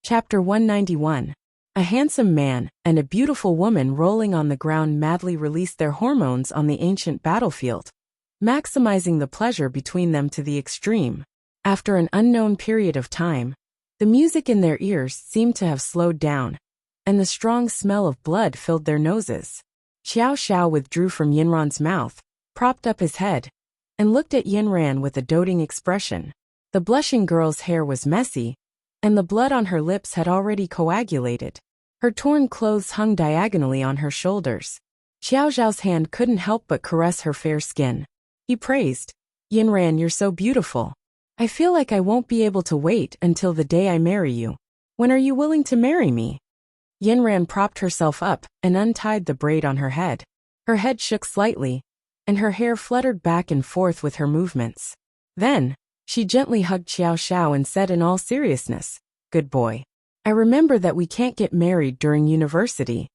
Chapter 191. A handsome man and a beautiful woman rolling on the ground madly release their hormones on the ancient battlefield, maximizing the pleasure between them to the extreme. After an unknown period of time, the music in their ears seemed to have slowed down, and the strong smell of blood filled their noses. Xiao Xiao withdrew from Yinran's mouth, propped up his head, and looked at Yinran with a doting expression. The blushing girl's hair was messy, and the blood on her lips had already coagulated. Her torn clothes hung diagonally on her shoulders. Xiao Xiao's hand couldn't help but caress her fair skin. He praised, "Yinran, you're so beautiful. I feel like I won't be able to wait until the day I marry you. When are you willing to marry me?" Yinran propped herself up and untied the braid on her head. Her head shook slightly, and her hair fluttered back and forth with her movements. Then, she gently hugged Xiao Xiao and said in all seriousness, "Good boy. I remember that we can't get married during university."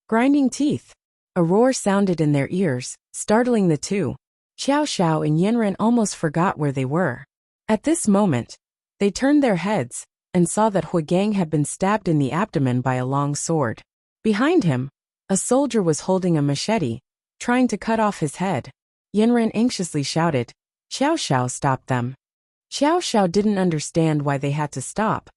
Grinding teeth. A roar sounded in their ears, startling the two. Xiao Xiao and Yinran almost forgot where they were. At this moment, they turned their heads and saw that Huigang had been stabbed in the abdomen by a long sword. Behind him, a soldier was holding a machete, trying to cut off his head. Yinran anxiously shouted, "Xiao Xiao, stop them." Xiao Xiao didn't understand why they had to stop,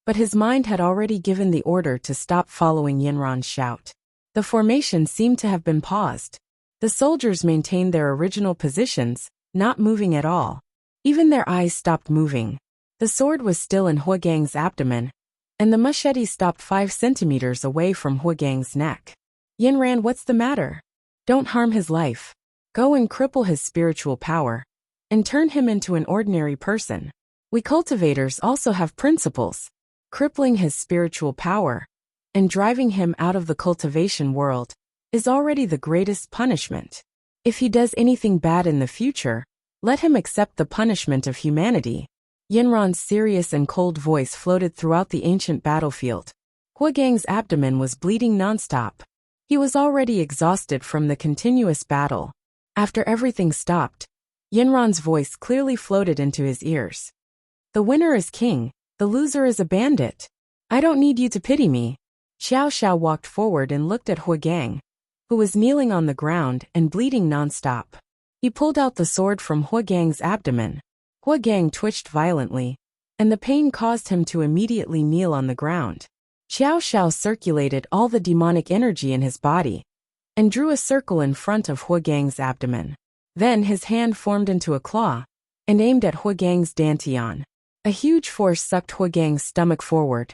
but his mind had already given the order to stop following Yinran's shout. The formation seemed to have been paused. The soldiers maintained their original positions, not moving at all. Even their eyes stopped moving. The sword was still in Huigang's abdomen, and the machete stopped 5 centimeters away from Huigang's neck. "Yinran, what's the matter? Don't harm his life. Go and cripple his spiritual power, and turn him into an ordinary person. We cultivators also have principles. Crippling his spiritual power and driving him out of the cultivation world is already the greatest punishment. If he does anything bad in the future, let him accept the punishment of humanity." Yinran's serious and cold voice floated throughout the ancient battlefield. Huigang's abdomen was bleeding nonstop. He was already exhausted from the continuous battle. After everything stopped, Yinran's voice clearly floated into his ears. "The winner is king, the loser is a bandit. I don't need you to pity me." Xiao Xiao walked forward and looked at Huigang, who was kneeling on the ground and bleeding nonstop. He pulled out the sword from Huigang's abdomen. Huigang twitched violently, and the pain caused him to immediately kneel on the ground. Xiao Xiao circulated all the demonic energy in his body and drew a circle in front of Huigang's abdomen. Then his hand formed into a claw and aimed at Huigang's dantian. A huge force sucked Huigang's stomach forward.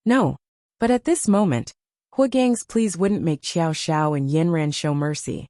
No, but at this moment, Huigang's pleas wouldn't make Xiao Xiao and Yinran show mercy.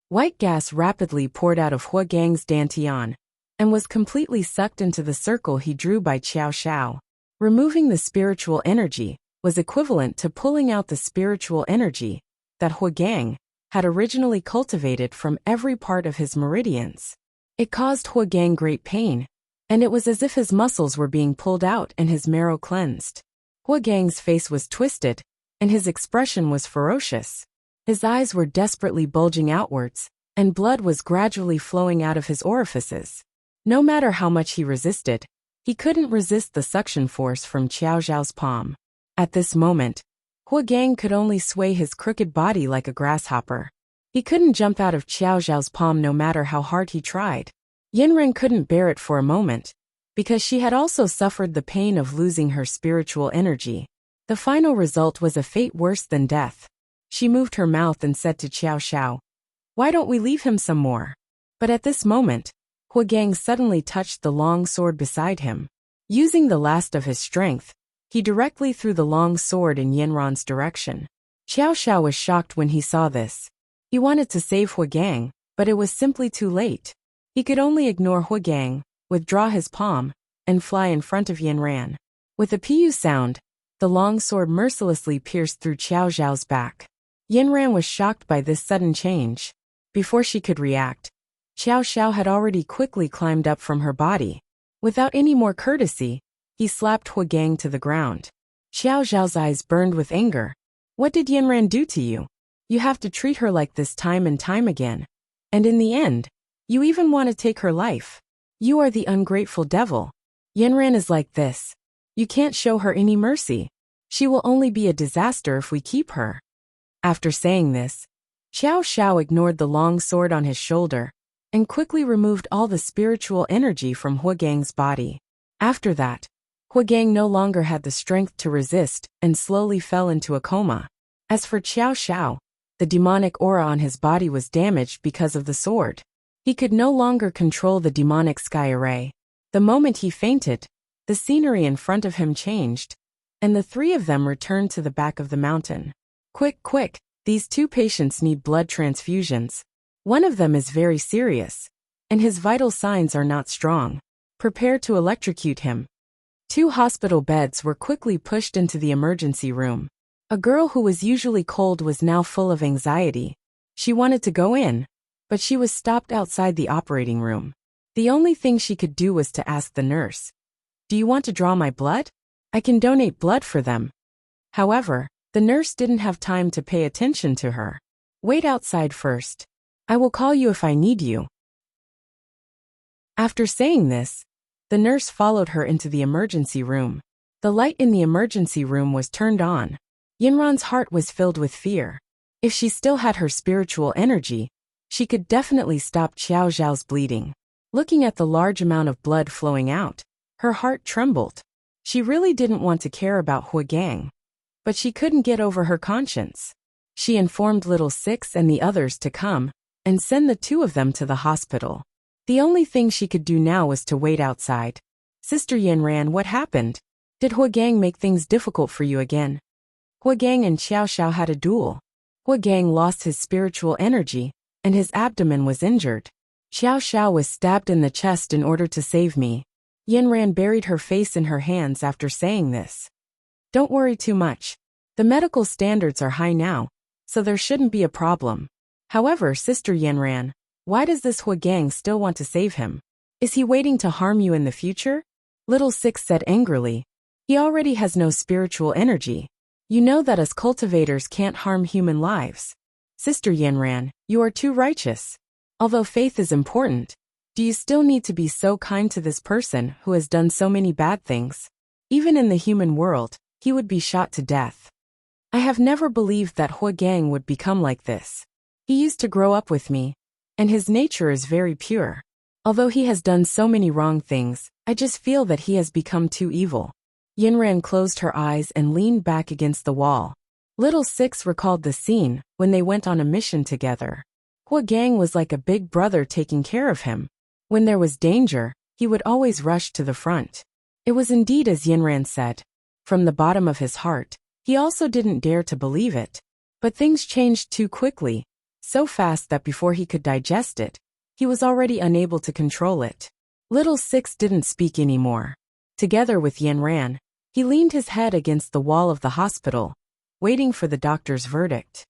White gas rapidly poured out of Huigang's dantian and was completely sucked into the circle he drew by Xiao Xiao. Removing the spiritual energy was equivalent to pulling out the spiritual energy that Huigang had originally cultivated from every part of his meridians. It caused Huigang great pain, and it was as if his muscles were being pulled out and his marrow cleansed. Huigang's face was twisted, and his expression was ferocious. His eyes were desperately bulging outwards, and blood was gradually flowing out of his orifices. No matter how much he resisted, he couldn't resist the suction force from Xiao Xiao's palm. At this moment, Huigang could only sway his crooked body like a grasshopper. He couldn't jump out of Xiao Xiao's palm no matter how hard he tried. Yinran couldn't bear it for a moment, because she had also suffered the pain of losing her spiritual energy. The final result was a fate worse than death. She moved her mouth and said to Xiao Xiao, "Why don't we leave him some more?" But at this moment, Huigang suddenly touched the long sword beside him. Using the last of his strength, he directly threw the long sword in Yinran's direction. Xiao Xiao was shocked when he saw this. He wanted to save Huigang, but it was simply too late. He could only ignore Huigang, withdraw his palm, and fly in front of Yinran. With a pu sound, the long sword mercilessly pierced through Xiao Xiao's back. Yinran was shocked by this sudden change. Before she could react, Xiao Xiao had already quickly climbed up from her body. Without any more courtesy, he slapped Huigang to the ground. Xiao Xiao's eyes burned with anger. "What did Yinran do to you? You have to treat her like this time and time again. And in the end, you even want to take her life. You are the ungrateful devil. Yinran is like this. You can't show her any mercy. She will only be a disaster if we keep her." After saying this, Xiao Xiao ignored the long sword on his shoulder and quickly removed all the spiritual energy from Huagang's body. After that, Huagang no longer had the strength to resist and slowly fell into a coma. As for Xiao Xiao, the demonic aura on his body was damaged because of the sword. He could no longer control the demonic sky array. The moment he fainted, the scenery in front of him changed, and the three of them returned to the back of the mountain. "Quick, quick, these two patients need blood transfusions. One of them is very serious, and his vital signs are not strong. Prepare to electrocute him." 2 hospital beds were quickly pushed into the emergency room. A girl who was usually cold was now full of anxiety. She wanted to go in, but she was stopped outside the operating room. The only thing she could do was to ask the nurse, "Do you want to draw my blood? I can donate blood for them." However, the nurse didn't have time to pay attention to her. "Wait outside first. I will call you if I need you." After saying this, the nurse followed her into the emergency room. The light in the emergency room was turned on. Yinran's heart was filled with fear. If she still had her spiritual energy, she could definitely stop Xiao Zhao's bleeding. Looking at the large amount of blood flowing out, her heart trembled. She really didn't want to care about Huagang, but she couldn't get over her conscience. She informed Little Six and the others to come and send the 2 of them to the hospital. The only thing she could do now was to wait outside. "Sister Yanran, what happened? Did Huagang make things difficult for you again?" Huagang and Xiao Xiao had a duel. Huagang lost his spiritual energy, and his abdomen was injured. Xiao Xiao was stabbed in the chest in order to save me. Yanran buried her face in her hands after saying this. "Don't worry too much. The medical standards are high now, so there shouldn't be a problem. However, Sister Yanran, why does this Huagang still want to save him? Is he waiting to harm you in the future?" Little Six said angrily. "He already has no spiritual energy. You know that us cultivators can't harm human lives. Sister Yanran, you are too righteous. Although faith is important, do you still need to be so kind to this person who has done so many bad things? Even in the human world, he would be shot to death. I have never believed that Huagang would become like this. He used to grow up with me, and his nature is very pure. Although he has done so many wrong things, I just feel that he has become too evil." Yinran closed her eyes and leaned back against the wall. Little Six recalled the scene when they went on a mission together. Huagang was like a big brother taking care of him. When there was danger, he would always rush to the front. It was indeed as Yinran said. From the bottom of his heart, he also didn't dare to believe it. But things changed too quickly, so fast that before he could digest it, he was already unable to control it. Little Six didn't speak anymore. Together with Yanran, he leaned his head against the wall of the hospital, waiting for the doctor's verdict.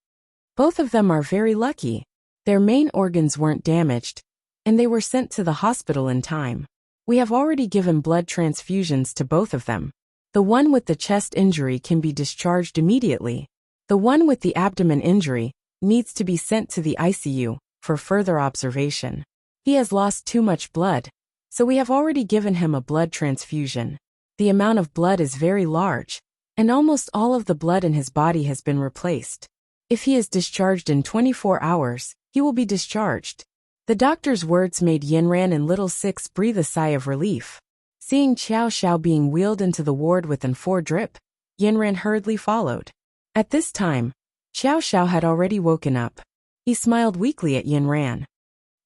Both of them are very lucky. Their main organs weren't damaged, and they were sent to the hospital in time. We have already given blood transfusions to both of them. The one with the chest injury can be discharged immediately. The one with the abdomen injury needs to be sent to the ICU for further observation. He has lost too much blood, so we have already given him a blood transfusion. The amount of blood is very large, and almost all of the blood in his body has been replaced. If he is discharged in 24 hours, he will be discharged. The doctor's words made Yanran and Little Six breathe a sigh of relief. Seeing Xiao Xiao being wheeled into the ward with an 4 drip, Yanran hurriedly followed. At this time, Xiao Xiao had already woken up. He smiled weakly at Yanran.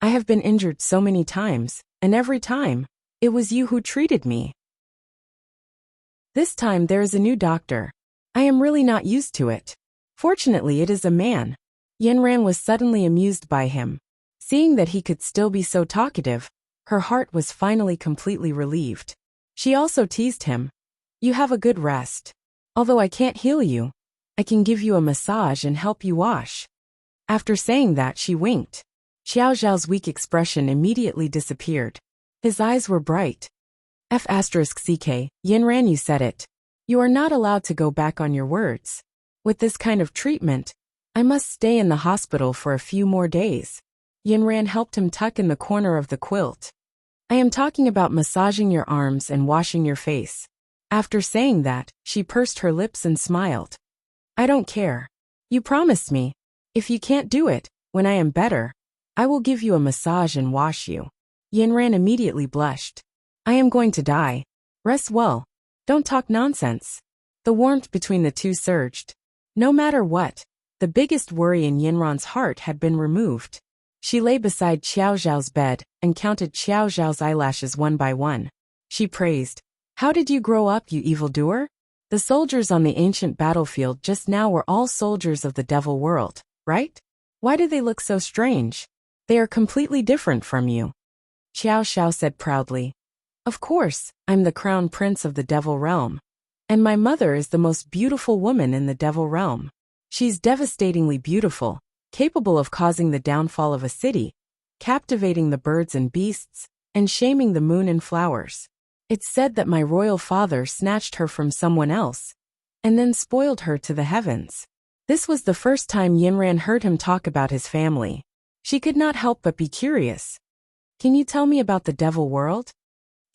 "I have been injured so many times, and every time, it was you who treated me. This time there is a new doctor. I am really not used to it. Fortunately, it is a man." Yanran was suddenly amused by him. Seeing that he could still be so talkative, her heart was finally completely relieved. She also teased him. "You have a good rest. Although I can't heal you, I can give you a massage and help you wash." After saying that, she winked. Xiao Zhao's weak expression immediately disappeared. His eyes were bright. F***ck, Yanran, you said it. You are not allowed to go back on your words. With this kind of treatment, I must stay in the hospital for a few more days. Yanran helped him tuck in the corner of the quilt. "I am talking about massaging your arms and washing your face. After saying that, she pursed her lips and smiled. I don't care. You promised me. If you can't do it, when I am better, I will give you a massage and wash you. Yinran immediately blushed. I am going to die. Rest well. Don't talk nonsense. The warmth between the two surged. No matter what, the biggest worry in Yinran's heart had been removed. She lay beside Xiao Zhao's bed and counted Xiao Zhao's eyelashes one by one. She praised, How did you grow up, you evildoer? The soldiers on the ancient battlefield just now were all soldiers of the devil world, right? Why do they look so strange? They are completely different from you. Xiao Zhao said proudly. Of course, I'm the crown prince of the devil realm. And my mother is the most beautiful woman in the devil realm. She's devastatingly beautiful, capable of causing the downfall of a city, captivating the birds and beasts, and shaming the moon and flowers. It's said that my royal father snatched her from someone else, and then spoiled her to the heavens. This was the first time Yinran heard him talk about his family. She could not help but be curious. Can you tell me about the devil world?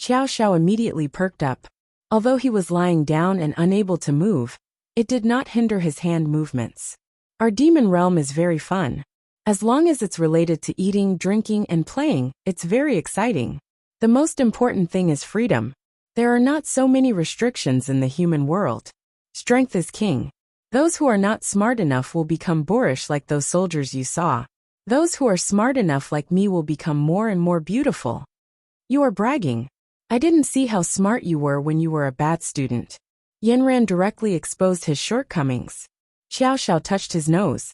Xiao Zhao immediately perked up. Although he was lying down and unable to move, it did not hinder his hand movements. Our demon realm is very fun. As long as it's related to eating, drinking, and playing, it's very exciting. The most important thing is freedom. There are not so many restrictions in the human world. Strength is king. Those who are not smart enough will become boorish like those soldiers you saw. Those who are smart enough like me will become more and more beautiful. You are bragging. I didn't see how smart you were when you were a bad student. Yinran directly exposed his shortcomings. Xiao Zhao touched his nose.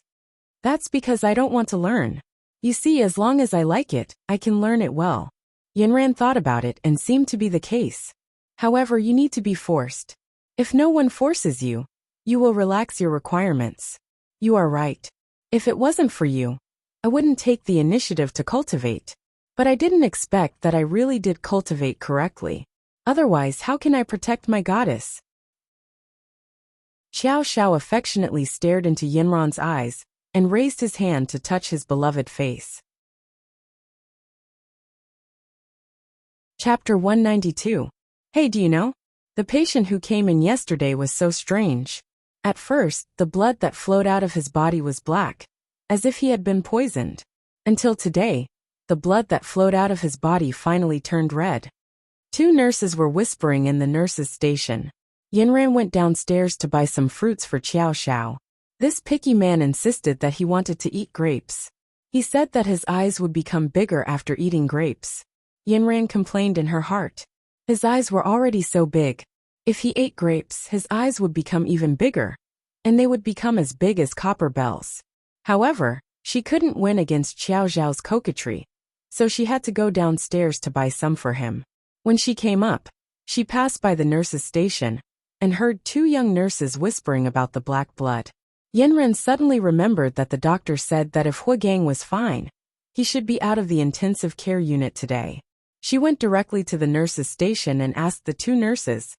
That's because I don't want to learn. You see, as long as I like it, I can learn it well. Yinran thought about it and seemed to be the case. However, you need to be forced. If no one forces you, you will relax your requirements. You are right. If it wasn't for you, I wouldn't take the initiative to cultivate. But I didn't expect that I really did cultivate correctly. Otherwise, how can I protect my goddess? Xiao Zhao affectionately stared into Yinran's eyes and raised his hand to touch his beloved face. Chapter 192. Hey, do you know? The patient who came in yesterday was so strange. At first, the blood that flowed out of his body was black, as if he had been poisoned. Until today, the blood that flowed out of his body finally turned red. 2 nurses were whispering in the nurses' station. Yinran went downstairs to buy some fruits for Xiao Zhao. This picky man insisted that he wanted to eat grapes. He said that his eyes would become bigger after eating grapes. Yinran complained in her heart. His eyes were already so big. If he ate grapes, his eyes would become even bigger, and they would become as big as copper bells. However, she couldn't win against Xiao Zhao's coquetry, so she had to go downstairs to buy some for him. When she came up, she passed by the nurses' station and heard 2 young nurses whispering about the black blood. Yinran suddenly remembered that the doctor said that if Huagang was fine, he should be out of the intensive care unit today. She went directly to the nurses' station and asked the 2 nurses,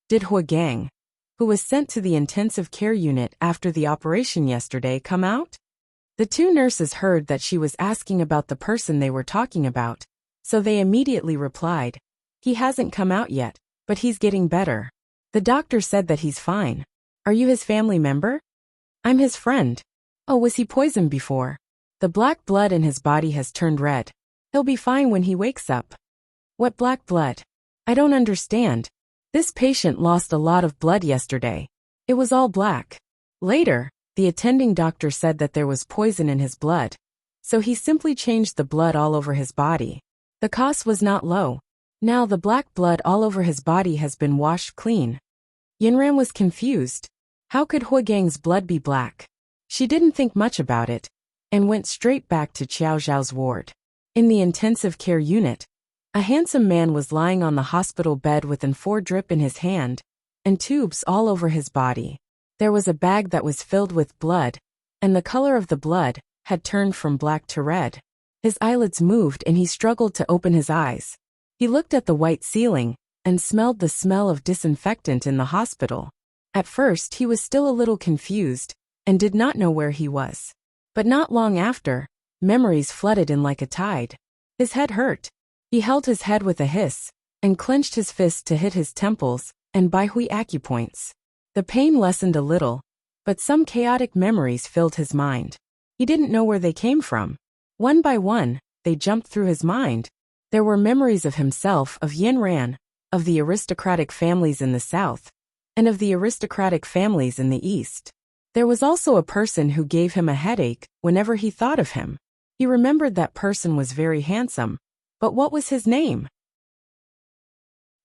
Did Huagang, who was sent to the intensive care unit after the operation yesterday, come out? The 2 nurses heard that she was asking about the person they were talking about, so they immediately replied, He hasn't come out yet, but he's getting better. The doctor said that he's fine. Are you his family member? I'm his friend. Oh, was he poisoned before? The black blood in his body has turned red. He'll be fine when he wakes up. What black blood? I don't understand. This patient lost a lot of blood yesterday. It was all black. Later, the attending doctor said that there was poison in his blood, so he simply changed the blood all over his body. The cost was not low. Now the black blood all over his body has been washed clean. Yinran was confused. How could Huagang's blood be black? She didn't think much about it, and went straight back to Xiao Zhao's ward. In the intensive care unit, a handsome man was lying on the hospital bed with an 4 drip in his hand, and tubes all over his body. There was a bag that was filled with blood, and the color of the blood had turned from black to red. His eyelids moved and he struggled to open his eyes. He looked at the white ceiling and smelled the smell of disinfectant in the hospital. At first he was still a little confused and did not know where he was. But not long after, memories flooded in like a tide. His head hurt. He held his head with a hiss and clenched his fist to hit his temples and by Hui acupoints. The pain lessened a little, but some chaotic memories filled his mind. He didn't know where they came from. One by one, they jumped through his mind. There were memories of himself, of Yin Ran, of the aristocratic families in the south, and of the aristocratic families in the east. There was also a person who gave him a headache whenever he thought of him. He remembered that person was very handsome, but what was his name?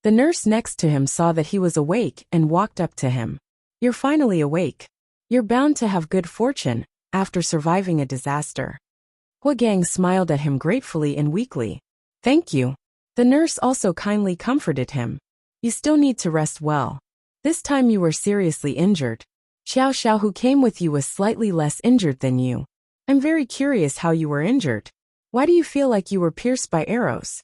The nurse next to him saw that he was awake and walked up to him. "You're finally awake. You're bound to have good fortune after surviving a disaster." Huagang smiled at him gratefully and weakly. "Thank you." The nurse also kindly comforted him. "You still need to rest well. This time you were seriously injured. Xiao Xiao who came with you was slightly less injured than you. I'm very curious how you were injured. Why do you feel like you were pierced by arrows?"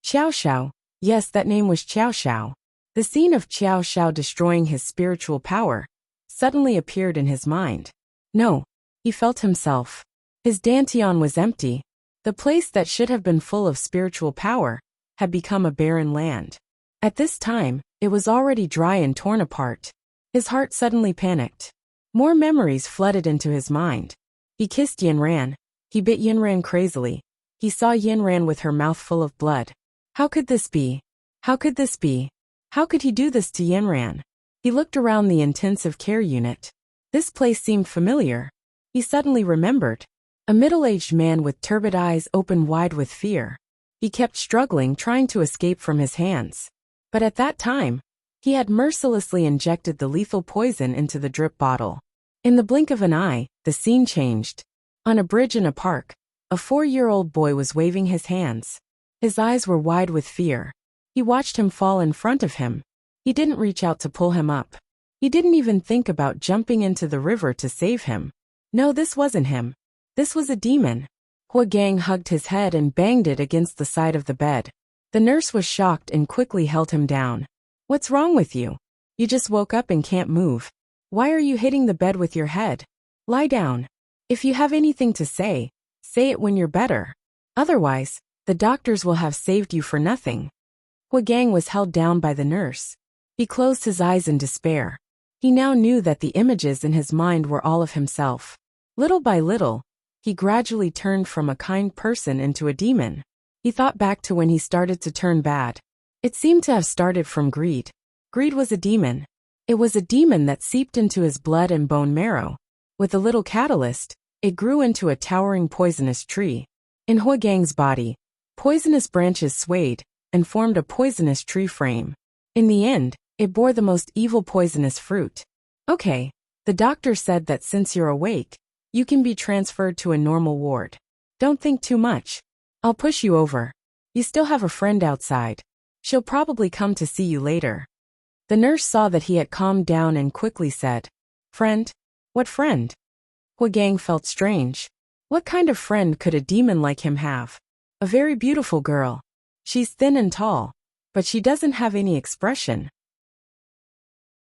Xiao Xiao. Yes, that name was Xiao Xiao. The scene of Xiao Xiao destroying his spiritual power suddenly appeared in his mind. No, he felt himself. His dantian was empty. The place that should have been full of spiritual power had become a barren land. At this time, it was already dry and torn apart. His heart suddenly panicked. More memories flooded into his mind. He kissed Yin Ran. He bit Yin Ran crazily. He saw Yin Ran with her mouth full of blood. How could this be? How could this be? How could he do this to Yin Ran? He looked around the intensive care unit. This place seemed familiar. He suddenly remembered. A middle-aged man with turbid eyes open wide with fear. He kept struggling, trying to escape from his hands. But at that time, he had mercilessly injected the lethal poison into the drip bottle. In the blink of an eye, the scene changed. On a bridge in a park, a 4-year-old boy was waving his hands. His eyes were wide with fear. He watched him fall in front of him. He didn't reach out to pull him up. He didn't even think about jumping into the river to save him. No, this wasn't him. This was a demon. Huagang hugged his head and banged it against the side of the bed. The nurse was shocked and quickly held him down. "What's wrong with you? You just woke up and can't move. Why are you hitting the bed with your head? Lie down. If you have anything to say it when you're better. Otherwise, the doctors will have saved you for nothing." Huagang was held down by the nurse. He closed his eyes in despair. He now knew that the images in his mind were all of himself. Little by little, he gradually turned from a kind person into a demon. He thought back to when he started to turn bad. It seemed to have started from greed. Greed was a demon. It was a demon that seeped into his blood and bone marrow. With a little catalyst, it grew into a towering poisonous tree. In Huagang's body, poisonous branches swayed and formed a poisonous tree frame. In the end, it bore the most evil poisonous fruit. "Okay, the doctor said that since you're awake, you can be transferred to a normal ward. Don't think too much. I'll push you over. You still have a friend outside. She'll probably come to see you later." The nurse saw that he had calmed down and quickly said, "Friend? What friend?" Huagang felt strange. What kind of friend could a demon like him have? A very beautiful girl. She's thin and tall, but she doesn't have any expression.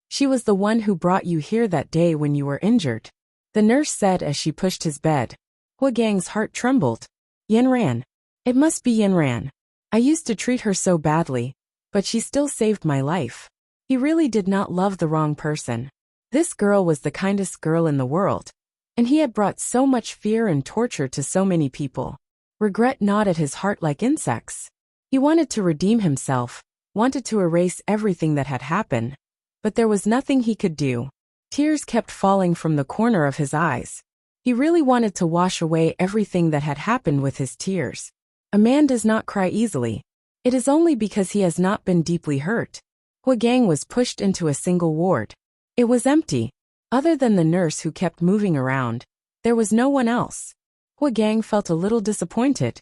She was the one who brought you here that day when you were injured, the nurse said as she pushed his bed. Huagang's heart trembled. Yin Ran. It must be Yin Ran. I used to treat her so badly, but she still saved my life. He really did not love the wrong person. This girl was the kindest girl in the world, and he had brought so much fear and torture to so many people. Regret gnawed at his heart like insects. He wanted to redeem himself, wanted to erase everything that had happened, but there was nothing he could do. Tears kept falling from the corner of his eyes. He really wanted to wash away everything that had happened with his tears. A man does not cry easily. It is only because he has not been deeply hurt. Huagang was pushed into a single ward. It was empty. Other than the nurse who kept moving around, there was no one else. Huagang felt a little disappointed.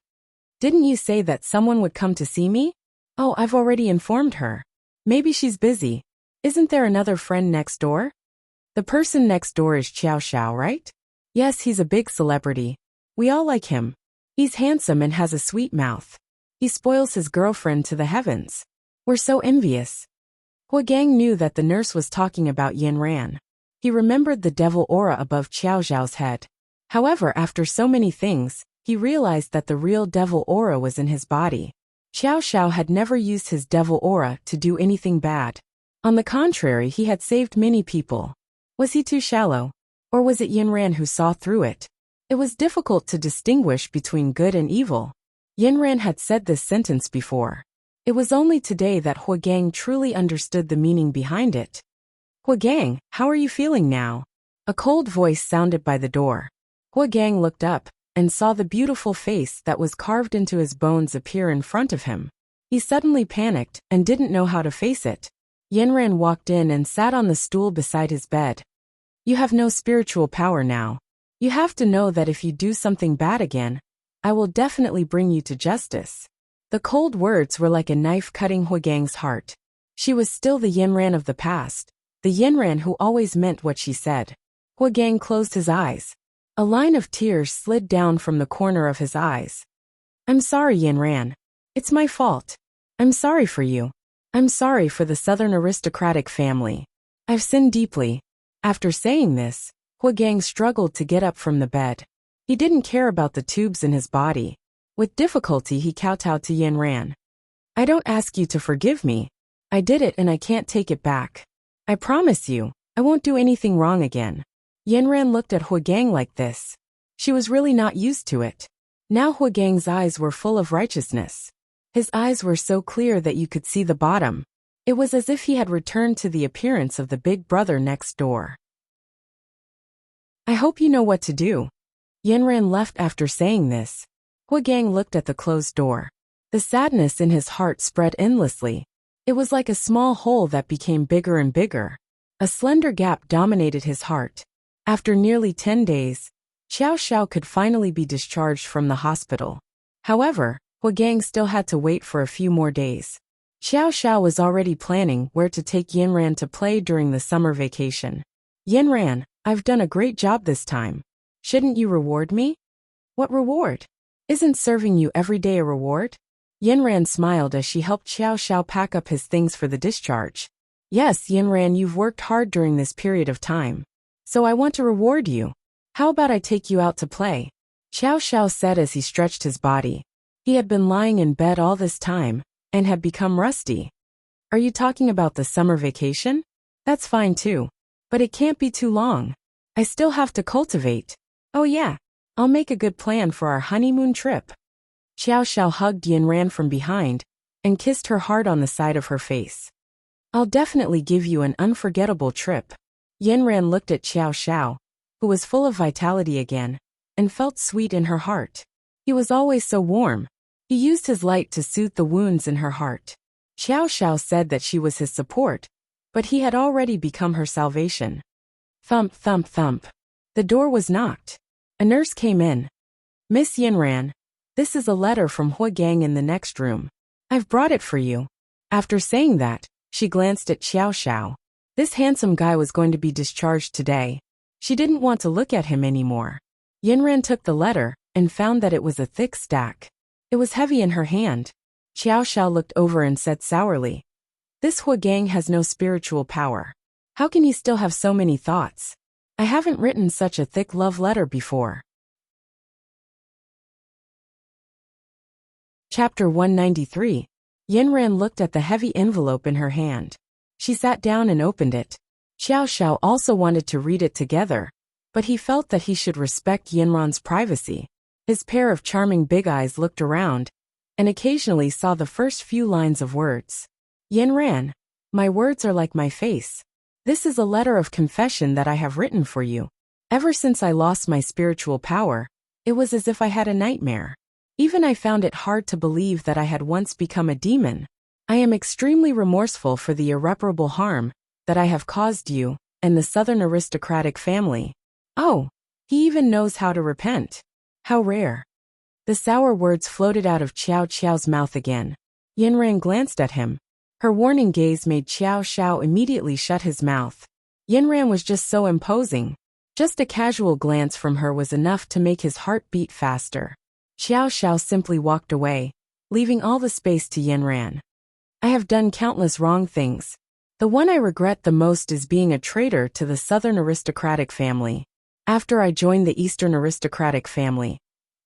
"Didn't you say that someone would come to see me?" "Oh, I've already informed her. Maybe she's busy. Isn't there another friend next door?" "The person next door is Xiao Xiao, right?" "Yes, he's a big celebrity. We all like him. He's handsome and has a sweet mouth. He spoils his girlfriend to the heavens. We're so envious." Huagang knew that the nurse was talking about Yin Ran. He remembered the devil aura above Xiao Xiao's head. However, after so many things, he realized that the real devil aura was in his body. Xiao Xiao had never used his devil aura to do anything bad. On the contrary, he had saved many people. Was he too shallow? Or was it Yinran who saw through it? It was difficult to distinguish between good and evil. Yinran had said this sentence before. It was only today that Huagang truly understood the meaning behind it. Huagang, how are you feeling now? A cold voice sounded by the door. Huagang looked up and saw the beautiful face that was carved into his bones appear in front of him. He suddenly panicked and didn't know how to face it. Yinran walked in and sat on the stool beside his bed. You have no spiritual power now. You have to know that if you do something bad again, I will definitely bring you to justice. The cold words were like a knife cutting Huagang's heart. She was still the Yinran of the past, the Yinran who always meant what she said. Huagang closed his eyes. A line of tears slid down from the corner of his eyes. I'm sorry, Yinran. It's my fault. I'm sorry for you. I'm sorry for the Southern aristocratic family. I've sinned deeply. After saying this, Huagang struggled to get up from the bed. He didn't care about the tubes in his body. With difficulty he kowtowed to Yinran. I don't ask you to forgive me. I did it and I can't take it back. I promise you, I won't do anything wrong again. Yinran looked at Huagang like this. She was really not used to it. Now Huagang's eyes were full of righteousness. His eyes were so clear that you could see the bottom. It was as if he had returned to the appearance of the big brother next door. I hope you know what to do. Yinran left after saying this. Huagang looked at the closed door. The sadness in his heart spread endlessly. It was like a small hole that became bigger and bigger. A slender gap dominated his heart. After nearly 10 days, Xiao Xiao could finally be discharged from the hospital. However, Huagang still had to wait for a few more days. Xiao Xiao was already planning where to take Yinran to play during the summer vacation. Yinran, I've done a great job this time. Shouldn't you reward me? What reward? Isn't serving you every day a reward? Yinran smiled as she helped Xiao Xiao pack up his things for the discharge. Yes, Yinran, you've worked hard during this period of time. So I want to reward you. How about I take you out to play? Xiao Xiao said as he stretched his body. He had been lying in bed all this time and had become rusty. Are you talking about the summer vacation? That's fine too. But it can't be too long. I still have to cultivate. Oh yeah, I'll make a good plan for our honeymoon trip. Xiao Xiao hugged Yinran from behind and kissed her hard on the side of her face. I'll definitely give you an unforgettable trip. Yinran looked at Xiao Xiao, who was full of vitality again, and felt sweet in her heart. He was always so warm. He used his light to soothe the wounds in her heart. Xiao Xiao said that she was his support, but he had already become her salvation. Thump, thump, thump. The door was knocked. A nurse came in. Miss Yinran, this is a letter from Huagang in the next room. I've brought it for you. After saying that, she glanced at Xiao Xiao. This handsome guy was going to be discharged today. She didn't want to look at him anymore. Yinran took the letter and found that it was a thick stack. It was heavy in her hand. Xiao Xiao looked over and said sourly, This Huagang has no spiritual power. How can he still have so many thoughts? I haven't written such a thick love letter before. Chapter 193. Yinran looked at the heavy envelope in her hand. She sat down and opened it. Xiao Xiao also wanted to read it together, but he felt that he should respect Yinran's privacy. His pair of charming big eyes looked around and occasionally saw the first few lines of words. Yinran, my words are like my face. This is a letter of confession that I have written for you. Ever since I lost my spiritual power, it was as if I had a nightmare. Even I found it hard to believe that I had once become a demon. I am extremely remorseful for the irreparable harm that I have caused you and the Southern aristocratic family. Oh, he even knows how to repent. How rare. The sour words floated out of Xiao Xiao's mouth again. Yinran glanced at him. Her warning gaze made Xiao Xiao immediately shut his mouth. Yinran was just so imposing. Just a casual glance from her was enough to make his heart beat faster. Xiao Xiao simply walked away, leaving all the space to Yinran. I have done countless wrong things. The one I regret the most is being a traitor to the Southern aristocratic family. After I joined the Eastern aristocratic family,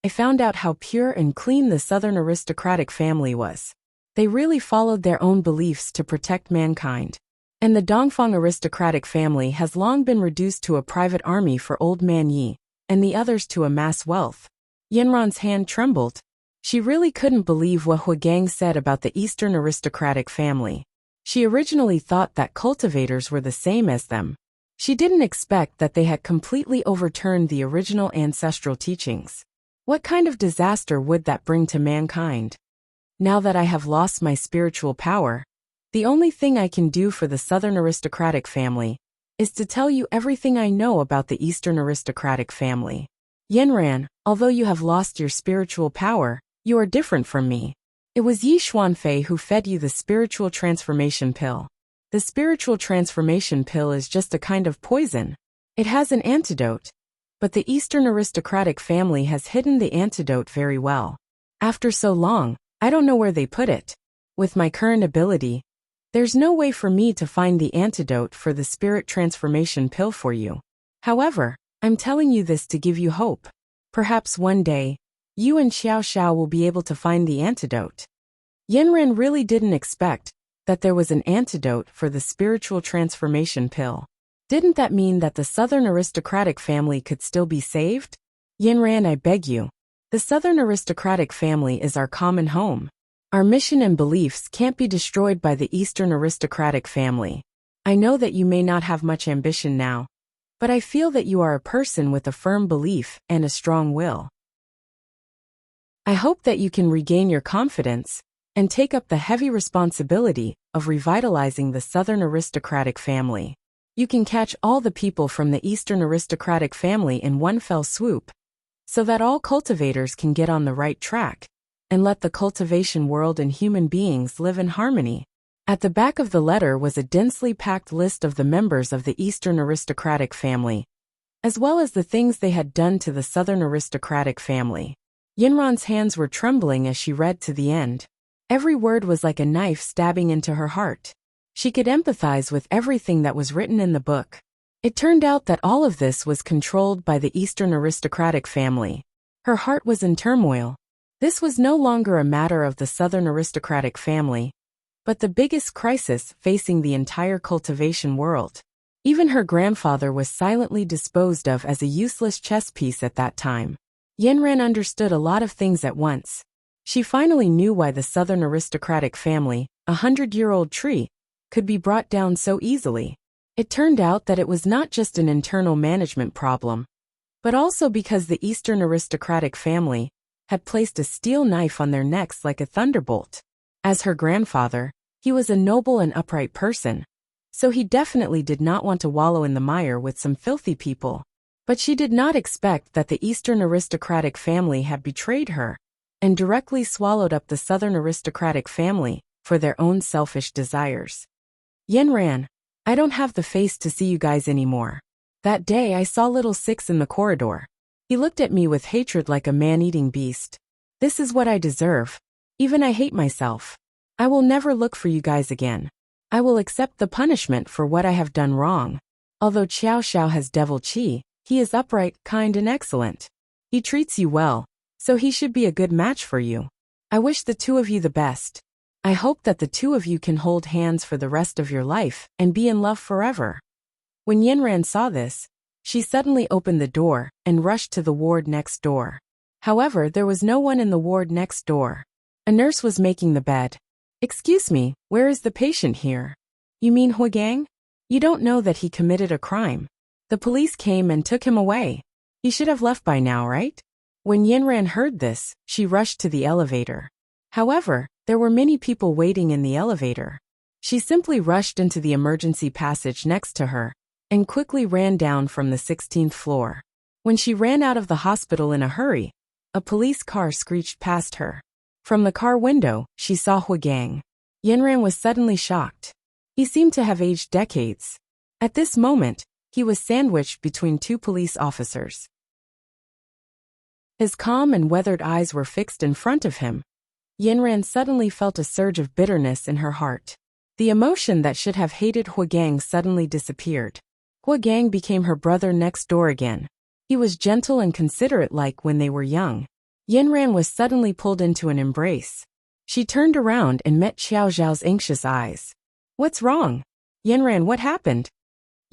I found out how pure and clean the Southern aristocratic family was. They really followed their own beliefs to protect mankind. and the Dongfang aristocratic family has long been reduced to a private army for old man Yi, and the others to amass wealth. Yanran's hand trembled. She really couldn't believe what Huigang said about the Eastern aristocratic family. She originally thought that cultivators were the same as them. She didn't expect that they had completely overturned the original ancestral teachings. What kind of disaster would that bring to mankind? Now that I have lost my spiritual power, the only thing I can do for the Southern aristocratic family is to tell you everything I know about the Eastern aristocratic family. Yanran, although you have lost your spiritual power, you are different from me. It was Yi Xuanfei who fed you the spiritual transformation pill. The spiritual transformation pill is just a kind of poison. It has an antidote, but the Eastern aristocratic family has hidden the antidote very well. After so long, I don't know where they put it. With my current ability, there's no way for me to find the antidote for the spirit transformation pill for you. However, I'm telling you this to give you hope. Perhaps one day, you and Xiao Xiao will be able to find the antidote. Yanran really didn't expect that there was an antidote for the spiritual transformation pill. Didn't that mean that the Southern aristocratic family could still be saved? Yanran, I beg you. The Southern aristocratic family is our common home. Our mission and beliefs can't be destroyed by the Eastern aristocratic family. I know that you may not have much ambition now, but I feel that you are a person with a firm belief and a strong will. I hope that you can regain your confidence and take up the heavy responsibility of revitalizing the Southern aristocratic family. You can catch all the people from the Eastern aristocratic family in one fell swoop, so that all cultivators can get on the right track, and let the cultivation world and human beings live in harmony. At the back of the letter was a densely packed list of the members of the Eastern aristocratic family, as well as the things they had done to the Southern aristocratic family. Yanran's hands were trembling as she read to the end. Every word was like a knife stabbing into her heart. She could empathize with everything that was written in the book. It turned out that all of this was controlled by the Eastern aristocratic family. Her heart was in turmoil. This was no longer a matter of the Southern aristocratic family, but the biggest crisis facing the entire cultivation world. Even her grandfather was silently disposed of as a useless chess piece at that time. Yanran understood a lot of things at once. She finally knew why the Southern aristocratic family, 100-year-old tree, could be brought down so easily. It turned out that it was not just an internal management problem, but also because the Eastern aristocratic family had placed a steel knife on their necks like a thunderbolt. As her grandfather, he was a noble and upright person, so he definitely did not want to wallow in the mire with some filthy people. But she did not expect that the Eastern aristocratic family had betrayed her and directly swallowed up the Southern aristocratic family for their own selfish desires. Yanran, I don't have the face to see you guys anymore. That day I saw little Six in the corridor. He looked at me with hatred like a man-eating beast. This is what I deserve. Even I hate myself. I will never look for you guys again. I will accept the punishment for what I have done wrong. Although Xiao Xiao has devil chi, he is upright, kind and excellent. He treats you well, so he should be a good match for you. I wish the two of you the best. I hope that the two of you can hold hands for the rest of your life and be in love forever. When Yanran saw this, she suddenly opened the door and rushed to the ward next door. However, there was no one in the ward next door. A nurse was making the bed. Excuse me, where is the patient here? You mean Huigang? You don't know that he committed a crime. The police came and took him away. He should have left by now, right? When Yanran heard this, she rushed to the elevator. However, there were many people waiting in the elevator. She simply rushed into the emergency passage next to her and quickly ran down from the 16th floor. When she ran out of the hospital in a hurry, a police car screeched past her. From the car window, she saw Huigang. Yanran was suddenly shocked. He seemed to have aged decades. At this moment, he was sandwiched between two police officers. His calm and weathered eyes were fixed in front of him. Yanran suddenly felt a surge of bitterness in her heart. The emotion that should have hated Huigang suddenly disappeared. Huigang became her brother next door again. He was gentle and considerate like when they were young. Yanran was suddenly pulled into an embrace. She turned around and met Xiao Zhao's anxious eyes. What's wrong? Yinran, what happened?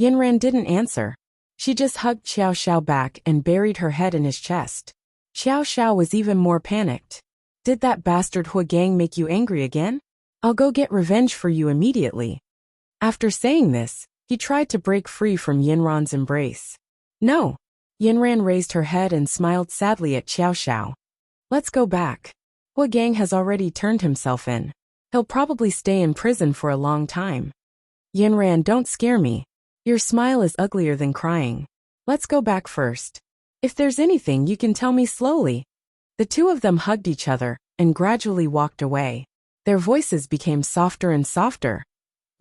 Yinran didn't answer. She just hugged Xiao Xiao back and buried her head in his chest. Xiao Xiao was even more panicked. Did that bastard Huagang make you angry again? I'll go get revenge for you immediately. After saying this, he tried to break free from Yinran's embrace. No. Yinran raised her head and smiled sadly at Xiao Xiao. Let's go back. Huagang has already turned himself in. He'll probably stay in prison for a long time. Yinran, don't scare me. Your smile is uglier than crying. Let's go back first. If there's anything you can tell me slowly. The two of them hugged each other and gradually walked away. Their voices became softer and softer.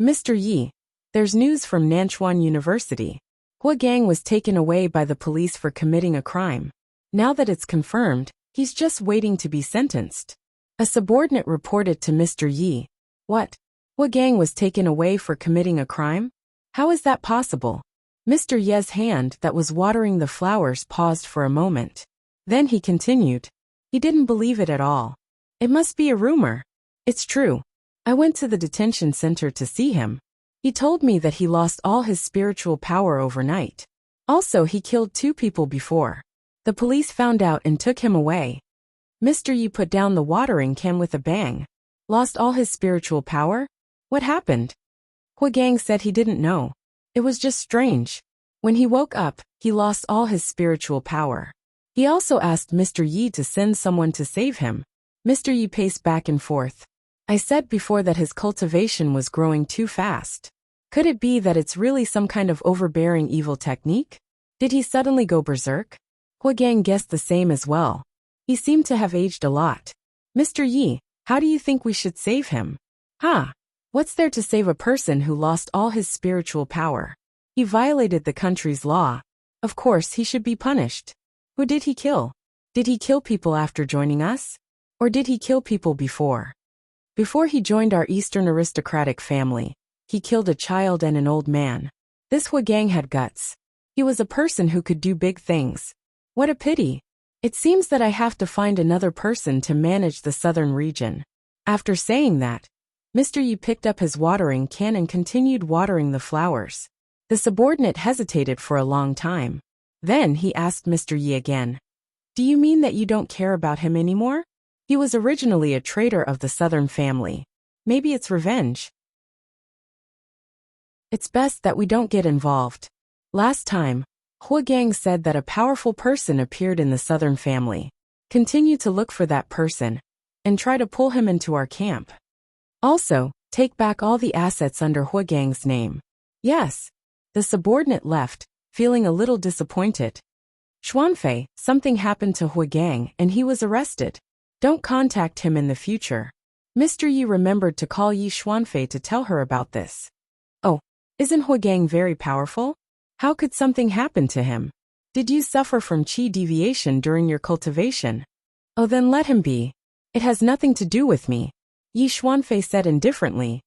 Mr. Yi, there's news from Nanchuan University. Huagang was taken away by the police for committing a crime. Now that it's confirmed, he's just waiting to be sentenced. A subordinate reported to Mr. Yi. What? Huagang was taken away for committing a crime? How is that possible? Mr. Ye's hand that was watering the flowers paused for a moment. Then he continued. He didn't believe it at all. It must be a rumor. It's true. I went to the detention center to see him. He told me that he lost all his spiritual power overnight. Also, he killed 2 people before. The police found out and took him away. Mr. Yi put down the watering can with a bang. Lost all his spiritual power? What happened? Huagang said he didn't know. It was just strange. When he woke up, he lost all his spiritual power. He also asked Mr. Yi to send someone to save him. Mr. Yi paced back and forth. I said before that his cultivation was growing too fast. Could it be that it's really some kind of overbearing evil technique? Did he suddenly go berserk? Huagang guessed the same as well. He seemed to have aged a lot. Mr. Yi, how do you think we should save him? What's there to save a person who lost all his spiritual power? He violated the country's law. Of course, he should be punished. Who did he kill? Did he kill people after joining us? Or did he kill people before? Before he joined our Eastern aristocratic family, he killed a child and an old man. This Huagang had guts. He was a person who could do big things. What a pity. It seems that I have to find another person to manage the southern region. After saying that, Mr. Yi picked up his watering can and continued watering the flowers. The subordinate hesitated for a long time. Then he asked Mr. Yi again. Do you mean that you don't care about him anymore? He was originally a traitor of the southern family. Maybe it's revenge. It's best that we don't get involved. Last time, Huagang said that a powerful person appeared in the southern family. Continue to look for that person and try to pull him into our camp. Also, take back all the assets under Huagang's name. Yes. The subordinate left, feeling a little disappointed. Xuanfei, something happened to Huagang and he was arrested. Don't contact him in the future. Mr. Yi remembered to call Yi Xuanfei to tell her about this. Oh, isn't Huagang very powerful? How could something happen to him? Did you suffer from qi deviation during your cultivation? Oh, then let him be. It has nothing to do with me. Yi Xuanfei said indifferently.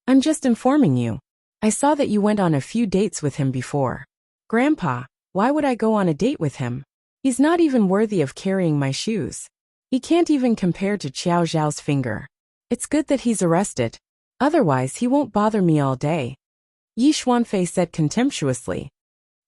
I'm just informing you. I saw that you went on a few dates with him before. Grandpa, why would I go on a date with him? He's not even worthy of carrying my shoes. He can't even compare to Qiao Zhao's finger. It's good that he's arrested. Otherwise, he won't bother me all day. Yi Xuanfei said contemptuously.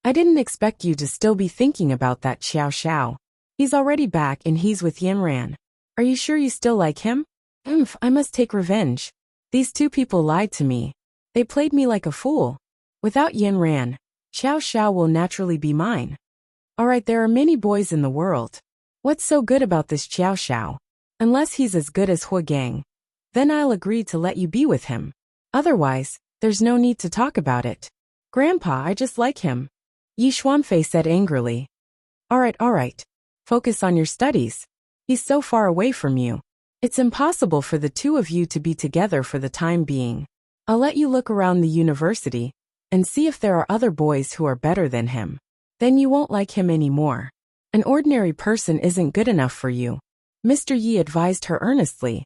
I didn't expect you to still be thinking about that Xiao Xiao. He's already back and he's with Yinran. Are you sure you still like him? I must take revenge. These 2 people lied to me. They played me like a fool. Without Yinran, Xiao Xiao will naturally be mine. Alright, there are many boys in the world. What's so good about this Xiao Xiao? Unless he's as good as Huagang. Then I'll agree to let you be with him. Otherwise, there's no need to talk about it. Grandpa, I just like him. Yi Xuanfei said angrily. Alright. Focus on your studies. He's so far away from you. It's impossible for the 2 of you to be together for the time being. I'll let you look around the university and see if there are other boys who are better than him. Then you won't like him anymore. An ordinary person isn't good enough for you. Mr. Yi advised her earnestly.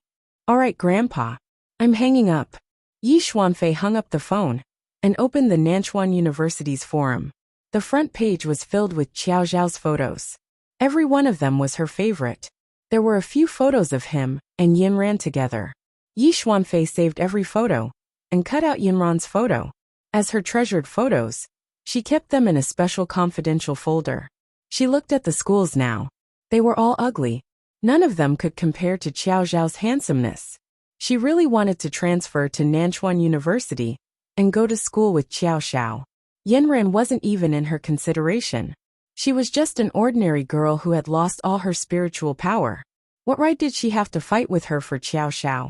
Alright, Grandpa. I'm hanging up. Yi Xuanfei hung up the phone and opened the Nanchuan University's forum. The front page was filled with Qiao Zhao's photos. Every one of them was her favorite. There were a few photos of him and Yinran together. Yi Xuanfei saved every photo and cut out Yinran's photo. As her treasured photos, she kept them in a special confidential folder. She looked at the schools now. They were all ugly. None of them could compare to Xiao Zhao's handsomeness. She really wanted to transfer to Nanchuan University and go to school with Xiao Xiao. Yanran wasn't even in her consideration. She was just an ordinary girl who had lost all her spiritual power. What right did she have to fight with her for Xiao Xiao?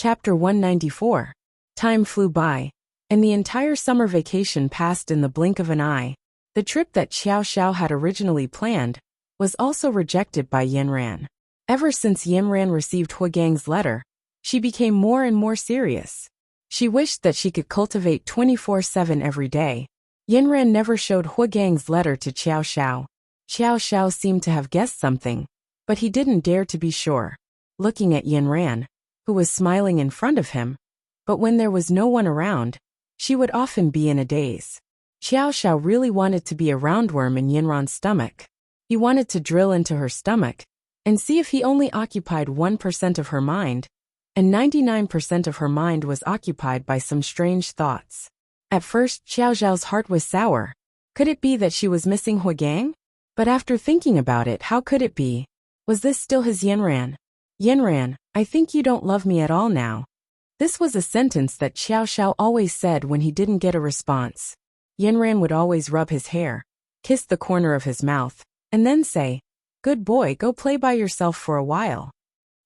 Chapter 194. Time flew by, and the entire summer vacation passed in the blink of an eye. The trip that Xiao Xiao had originally planned was also rejected by Yanran. Ever since Yanran received Huagang's letter, she became more and more serious. She wished that she could cultivate 24/7 every day. Yanran never showed Huagang's letter to Xiao Xiao. Xiao Xiao seemed to have guessed something, but he didn't dare to be sure. Looking at Yanran, who was smiling in front of him, but when there was no one around, she would often be in a daze. Xiao Xiao really wanted to be a roundworm in Yanran's stomach. He wanted to drill into her stomach and see if he only occupied 1% of her mind, and 99% of her mind was occupied by some strange thoughts. At first, Xiao Zhao's heart was sour. Could it be that she was missing Huagang? But after thinking about it, how could it be? Was this still his Yanran? Yanran, I think you don't love me at all now. This was a sentence that Xiao Xiao always said when he didn't get a response. Yanran would always rub his hair, kiss the corner of his mouth, and then say, "Good boy, go play by yourself for a while."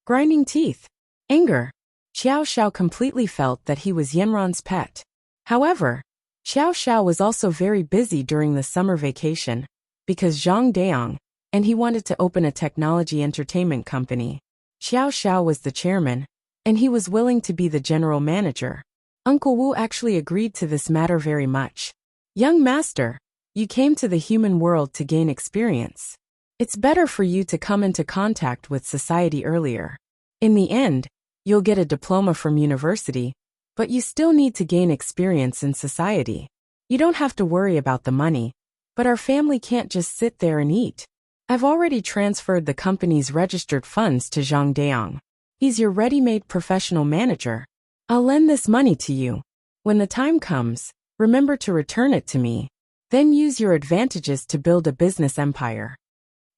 Grinding teeth. Anger. Xiao Xiao completely felt that he was Yanran's pet. However, Xiao Xiao was also very busy during the summer vacation, because Zhang Deong, and he wanted to open a technology entertainment company. Xiao Xiao was the chairman, and he was willing to be the general manager. Uncle Wu actually agreed to this matter very much. "Young master, you came to the human world to gain experience. It's better for you to come into contact with society earlier. In the end, you'll get a diploma from university, but you still need to gain experience in society. You don't have to worry about the money, but our family can't just sit there and eat. I've already transferred the company's registered funds to Zhang Deong. He's your ready-made professional manager. I'll lend this money to you. When the time comes, remember to return it to me. Then use your advantages to build a business empire."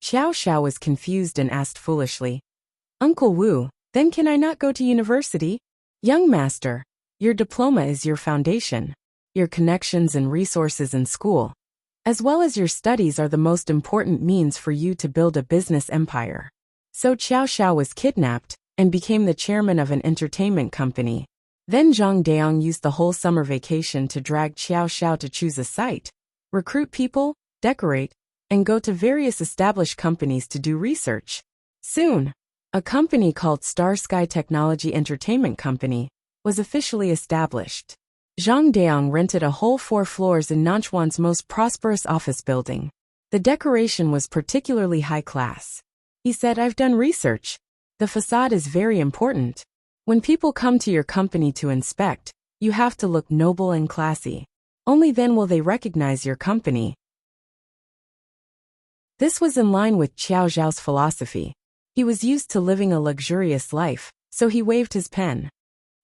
Xiao Xiao was confused and asked foolishly, "Uncle Wu, then can I not go to university?" "Young master, your diploma is your foundation. Your connections and resources in school, as well as your studies, are the most important means for you to build a business empire." So Xiao Xiao was kidnapped and became the chairman of an entertainment company. Then Zhang Deong used the whole summer vacation to drag Xiao Xiao to choose a site, recruit people, decorate, and go to various established companies to do research. Soon, a company called Star Sky Technology Entertainment Company was officially established. Zhang Deong rented a whole 4 floors in Nanchuan's most prosperous office building. The decoration was particularly high class. He said, "I've done research. The facade is very important. When people come to your company to inspect, you have to look noble and classy. Only then will they recognize your company." This was in line with Xiao Zhao's philosophy. He was used to living a luxurious life, so he waved his pen.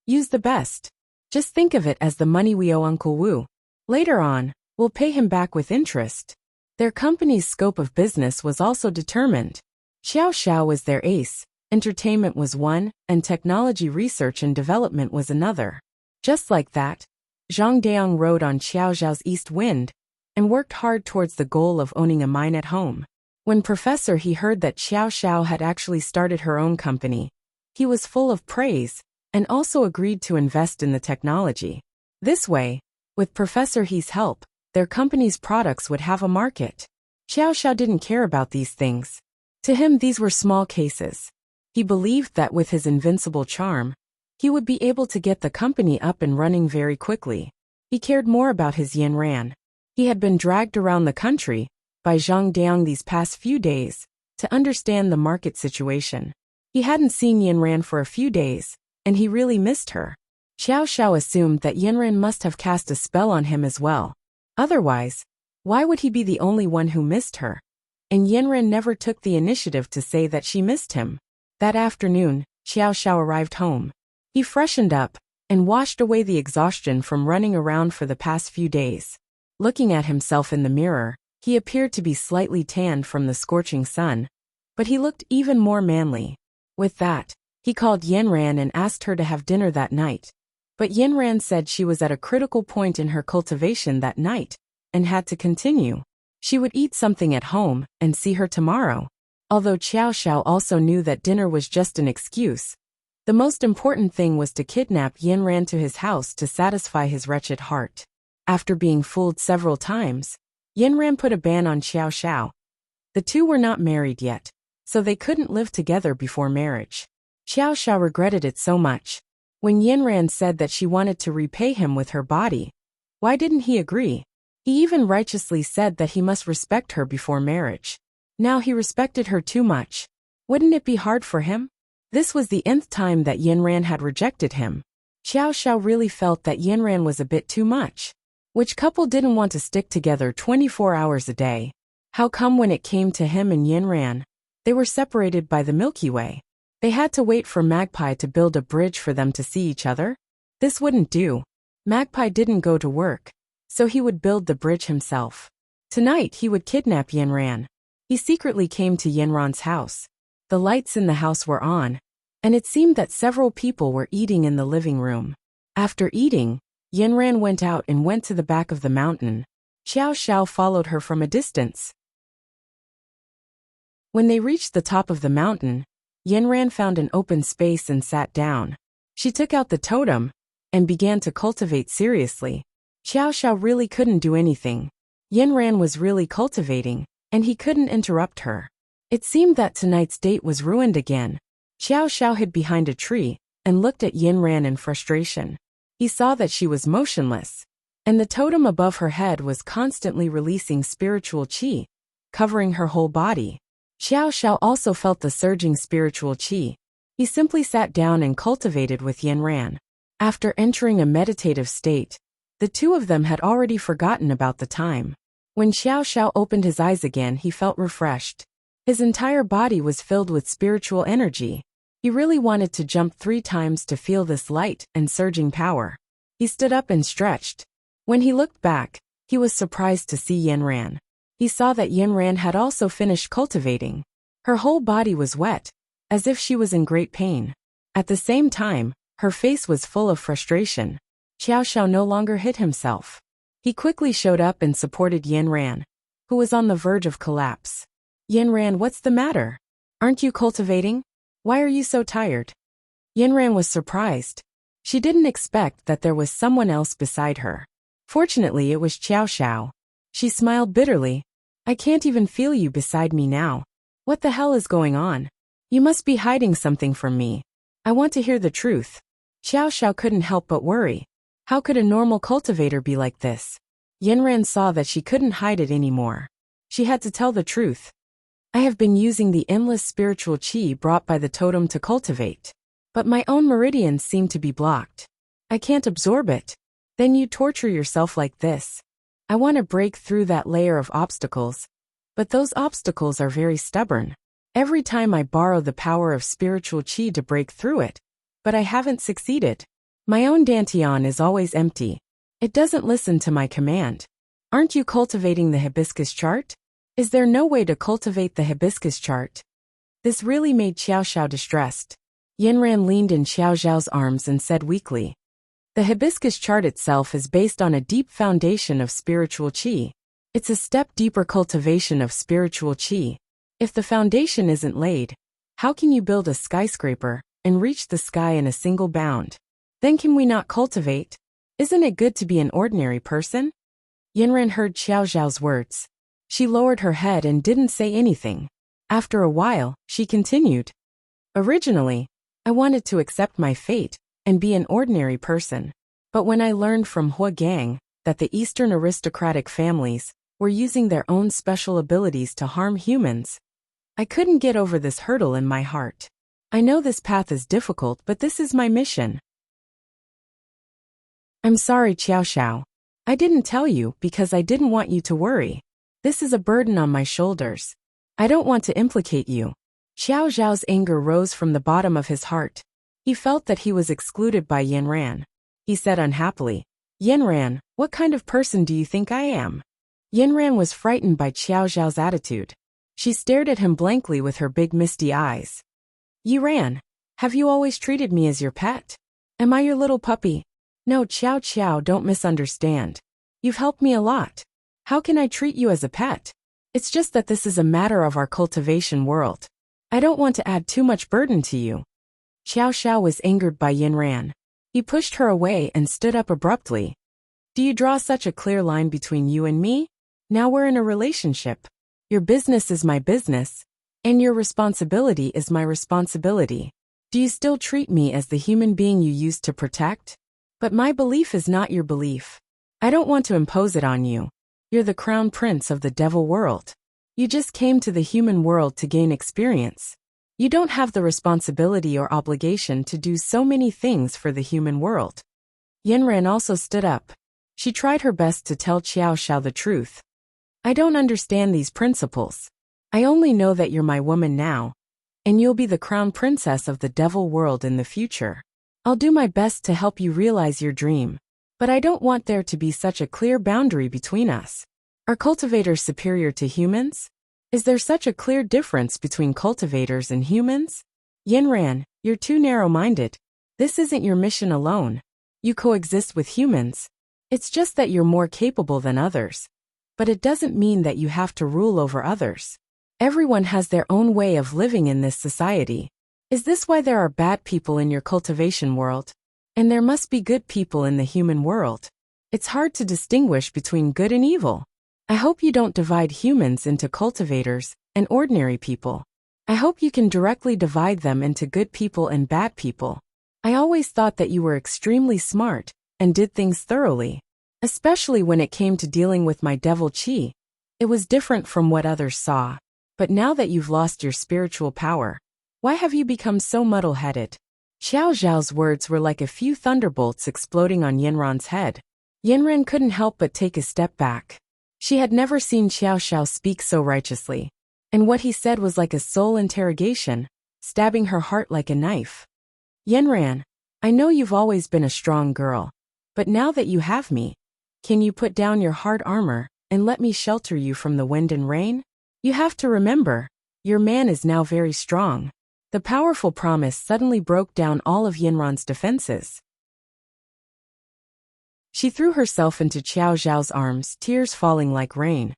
"Use the best. Just think of it as the money we owe Uncle Wu. Later on, we'll pay him back with interest." Their company's scope of business was also determined. Xiao Xiao was their ace, entertainment was one, and technology research and development was another. Just like that, Zhang Deong rode on Xiao Zhao's east wind and worked hard towards the goal of owning a mine at home. When Professor He heard that Xiao Xiao had actually started her own company, he was full of praise and also agreed to invest in the technology. This way, with Professor He's help, their company's products would have a market. Xiao Xiao didn't care about these things. To him, these were small cases. He believed that with his invincible charm, he would be able to get the company up and running very quickly. He cared more about his Yanran. He had been dragged around the country by Zhang Deong these past few days to understand the market situation. He hadn't seen Yanran for a few days, and he really missed her. Xiao Xiao assumed that Yanran must have cast a spell on him as well. Otherwise, why would he be the only one who missed her? And Yanran never took the initiative to say that she missed him. That afternoon, Xiao Xiao arrived home. He freshened up and washed away the exhaustion from running around for the past few days. Looking at himself in the mirror, he appeared to be slightly tanned from the scorching sun, but he looked even more manly. With that, he called Yanran and asked her to have dinner that night. But Yanran said she was at a critical point in her cultivation that night and had to continue. She would eat something at home and see her tomorrow. Although Xiao Xiao also knew that dinner was just an excuse, the most important thing was to kidnap Yanran to his house to satisfy his wretched heart. After being fooled several times, Yanran put a ban on Xiao Xiao. The two were not married yet, so they couldn't live together before marriage. Xiao Xiao regretted it so much. When Yanran said that she wanted to repay him with her body, why didn't he agree? He even righteously said that he must respect her before marriage. Now he respected her too much. Wouldn't it be hard for him? This was the nth time that Yanran had rejected him. Xiao Xiao really felt that Yanran was a bit too much. Which couple didn't want to stick together 24 hours a day? How come when it came to him and Yanran, they were separated by the Milky Way? They had to wait for Magpie to build a bridge for them to see each other? This wouldn't do. Magpie didn't go to work, so he would build the bridge himself. Tonight he would kidnap Yanran. He secretly came to Yanran's house. The lights in the house were on, and it seemed that several people were eating in the living room. After eating, Yanran went out and went to the back of the mountain. Xiao Xiao followed her from a distance. When they reached the top of the mountain, Yanran found an open space and sat down. She took out the totem and began to cultivate seriously. Xiao Xiao really couldn't do anything. Yanran was really cultivating, and he couldn't interrupt her. It seemed that tonight's date was ruined again. Xiao Xiao hid behind a tree and looked at Yanran in frustration. He saw that she was motionless, and the totem above her head was constantly releasing spiritual qi, covering her whole body. Xiao Xiao also felt the surging spiritual qi. He simply sat down and cultivated with Yanran. After entering a meditative state, the two of them had already forgotten about the time. When Xiao Xiao opened his eyes again, he felt refreshed. His entire body was filled with spiritual energy. He really wanted to jump 3 times to feel this light and surging power. He stood up and stretched. When he looked back, he was surprised to see Yanran. He saw that Yanran had also finished cultivating. Her whole body was wet, as if she was in great pain. At the same time, her face was full of frustration. Xiao Xiao no longer hid himself. He quickly showed up and supported Yanran, who was on the verge of collapse. Yanran, what's the matter? Aren't you cultivating? Why are you so tired? Yanran was surprised. She didn't expect that there was someone else beside her. Fortunately, it was Xiao Xiao. She smiled bitterly. I can't even feel you beside me now. What the hell is going on? You must be hiding something from me. I want to hear the truth. Xiao Xiao couldn't help but worry. How could a normal cultivator be like this? Yanran saw that she couldn't hide it anymore. She had to tell the truth. I have been using the endless spiritual qi brought by the totem to cultivate. But my own meridians seem to be blocked. I can't absorb it. Then you torture yourself like this. I want to break through that layer of obstacles. But those obstacles are very stubborn. Every time I borrow the power of spiritual qi to break through it, but I haven't succeeded. My own dantian is always empty. It doesn't listen to my command. Aren't you cultivating the hibiscus chart? Is there no way to cultivate the hibiscus chart? This really made Xiao Xiao distressed. Yanran leaned in Xiao Xiao's arms and said weakly, the hibiscus chart itself is based on a deep foundation of spiritual qi. It's a step deeper cultivation of spiritual qi. If the foundation isn't laid, how can you build a skyscraper and reach the sky in a single bound? Then can we not cultivate? Isn't it good to be an ordinary person? Yanran heard Xiao Xiao's words. She lowered her head and didn't say anything. After a while, she continued. Originally, I wanted to accept my fate and be an ordinary person. But when I learned from Hua Gang that the Eastern aristocratic families were using their own special abilities to harm humans, I couldn't get over this hurdle in my heart. I know this path is difficult, but this is my mission. I'm sorry, Xiao Xiao. I didn't tell you because I didn't want you to worry. This is a burden on my shoulders. I don't want to implicate you. Xiao Zhao's anger rose from the bottom of his heart. He felt that he was excluded by Yanran. He said unhappily, "Yanran, what kind of person do you think I am?" Yanran was frightened by Xiao Zhao's attitude. She stared at him blankly with her big misty eyes. "Yanran, have you always treated me as your pet? Am I your little puppy?" "No, Xiao, don't misunderstand. You've helped me a lot. How can I treat you as a pet? It's just that this is a matter of our cultivation world. I don't want to add too much burden to you." Xiao Xiao was angered by Yanran. He pushed her away and stood up abruptly. "Do you draw such a clear line between you and me? Now we're in a relationship. Your business is my business, and your responsibility is my responsibility. Do you still treat me as the human being you used to protect? But my belief is not your belief. I don't want to impose it on you. You're the crown prince of the devil world. You just came to the human world to gain experience. You don't have the responsibility or obligation to do so many things for the human world." Yanran also stood up. She tried her best to tell Xiao Xiao the truth. "I don't understand these principles. I only know that you're my woman now, and you'll be the crown princess of the devil world in the future. I'll do my best to help you realize your dream, but I don't want there to be such a clear boundary between us. Are cultivators superior to humans? Is there such a clear difference between cultivators and humans? Yanran, you're too narrow-minded. This isn't your mission alone. You coexist with humans. It's just that you're more capable than others. But it doesn't mean that you have to rule over others. Everyone has their own way of living in this society. Is this why there are bad people in your cultivation world? And there must be good people in the human world. It's hard to distinguish between good and evil. I hope you don't divide humans into cultivators and ordinary people. I hope you can directly divide them into good people and bad people. I always thought that you were extremely smart and did things thoroughly, especially when it came to dealing with my devil chi. It was different from what others saw. But now that you've lost your spiritual power, why have you become so muddle-headed?" Xiao Zhao's words were like a few thunderbolts exploding on Yanran's head. Yanran couldn't help but take a step back. She had never seen Xiao Xiao speak so righteously, and what he said was like a soul interrogation, stabbing her heart like a knife. "Yanran, I know you've always been a strong girl, but now that you have me, can you put down your hard armor and let me shelter you from the wind and rain? You have to remember, your man is now very strong." The powerful promise suddenly broke down all of Yanran's defenses. She threw herself into Xiao Zhao's arms, tears falling like rain.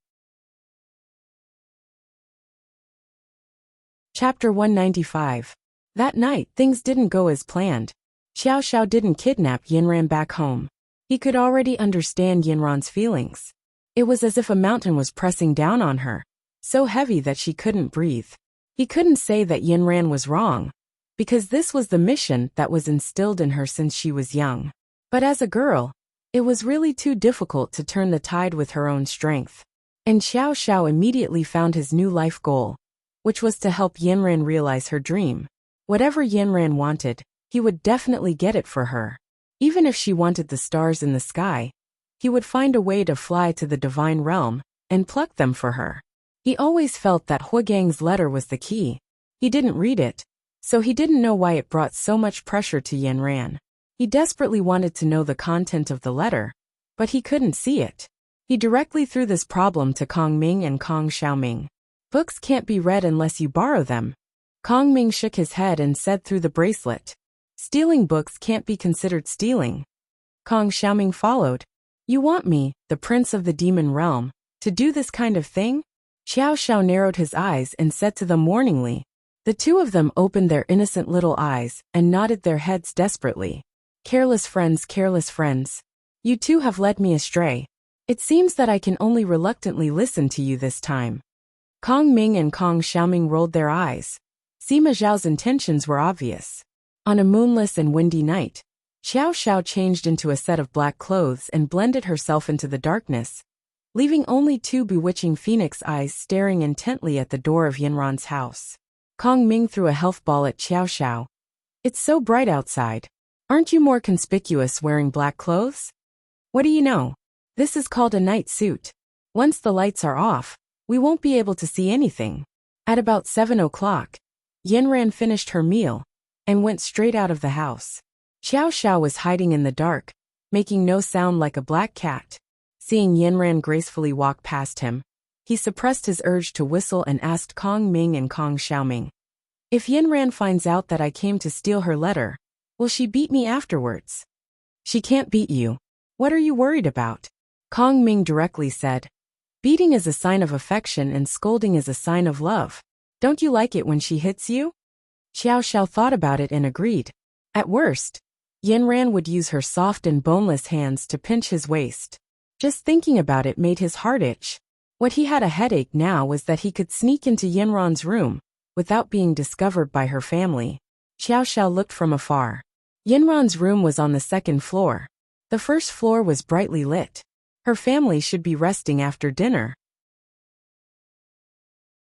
Chapter 195. That night, things didn't go as planned. Xiao Xiao didn't kidnap Yanran back home. He could already understand Yanran's feelings. It was as if a mountain was pressing down on her, so heavy that she couldn't breathe. He couldn't say that Yanran was wrong, because this was the mission that was instilled in her since she was young. But as a girl, it was really too difficult to turn the tide with her own strength. And Xiao Xiao immediately found his new life goal, which was to help Yanran realize her dream. Whatever Yanran wanted, he would definitely get it for her. Even if she wanted the stars in the sky, he would find a way to fly to the divine realm and pluck them for her. He always felt that Huagang's letter was the key. He didn't read it, so he didn't know why it brought so much pressure to Yanran. He desperately wanted to know the content of the letter, but he couldn't see it. He directly threw this problem to Kong Ming and Kong Xiaoming. "Books can't be read unless you borrow them." Kong Ming shook his head and said through the bracelet, "Stealing books can't be considered stealing." Kong Xiaoming followed. "You want me, the prince of the demon realm, to do this kind of thing?" Xiao Xiao narrowed his eyes and said to them warningly. The two of them opened their innocent little eyes and nodded their heads desperately. Careless friends. You two have led me astray. It seems that I can only reluctantly listen to you this time." Kong Ming and Kong Xiaoming rolled their eyes. Sima Zhao's intentions were obvious. On a moonless and windy night, Xiao Xiao changed into a set of black clothes and blended herself into the darkness, leaving only two bewitching phoenix eyes staring intently at the door of Yanran's house. Kong Ming threw a health ball at Xiao Xiao. "It's so bright outside. Aren't you more conspicuous wearing black clothes? What do you know? This is called a night suit. Once the lights are off, we won't be able to see anything." At about 7 o'clock, Yanran finished her meal. and went straight out of the house. Xiao Xiao was hiding in the dark, making no sound like a black cat. Seeing Yanran gracefully walk past him, he suppressed his urge to whistle and asked Kong Ming and Kong Xiaoming, "If Yanran finds out that I came to steal her letter, will she beat me afterwards?" "She can't beat you. What are you worried about?" Kong Ming directly said. "Beating is a sign of affection and scolding is a sign of love. Don't you like it when she hits you?" Xiao Xiao thought about it and agreed. At worst, Yanran would use her soft and boneless hands to pinch his waist. Just thinking about it made his heart itch. What he had a headache now was that he could sneak into Yanran's room without being discovered by her family. Xiao Xiao looked from afar. Yanran's room was on the second floor. The first floor was brightly lit. Her family should be resting after dinner.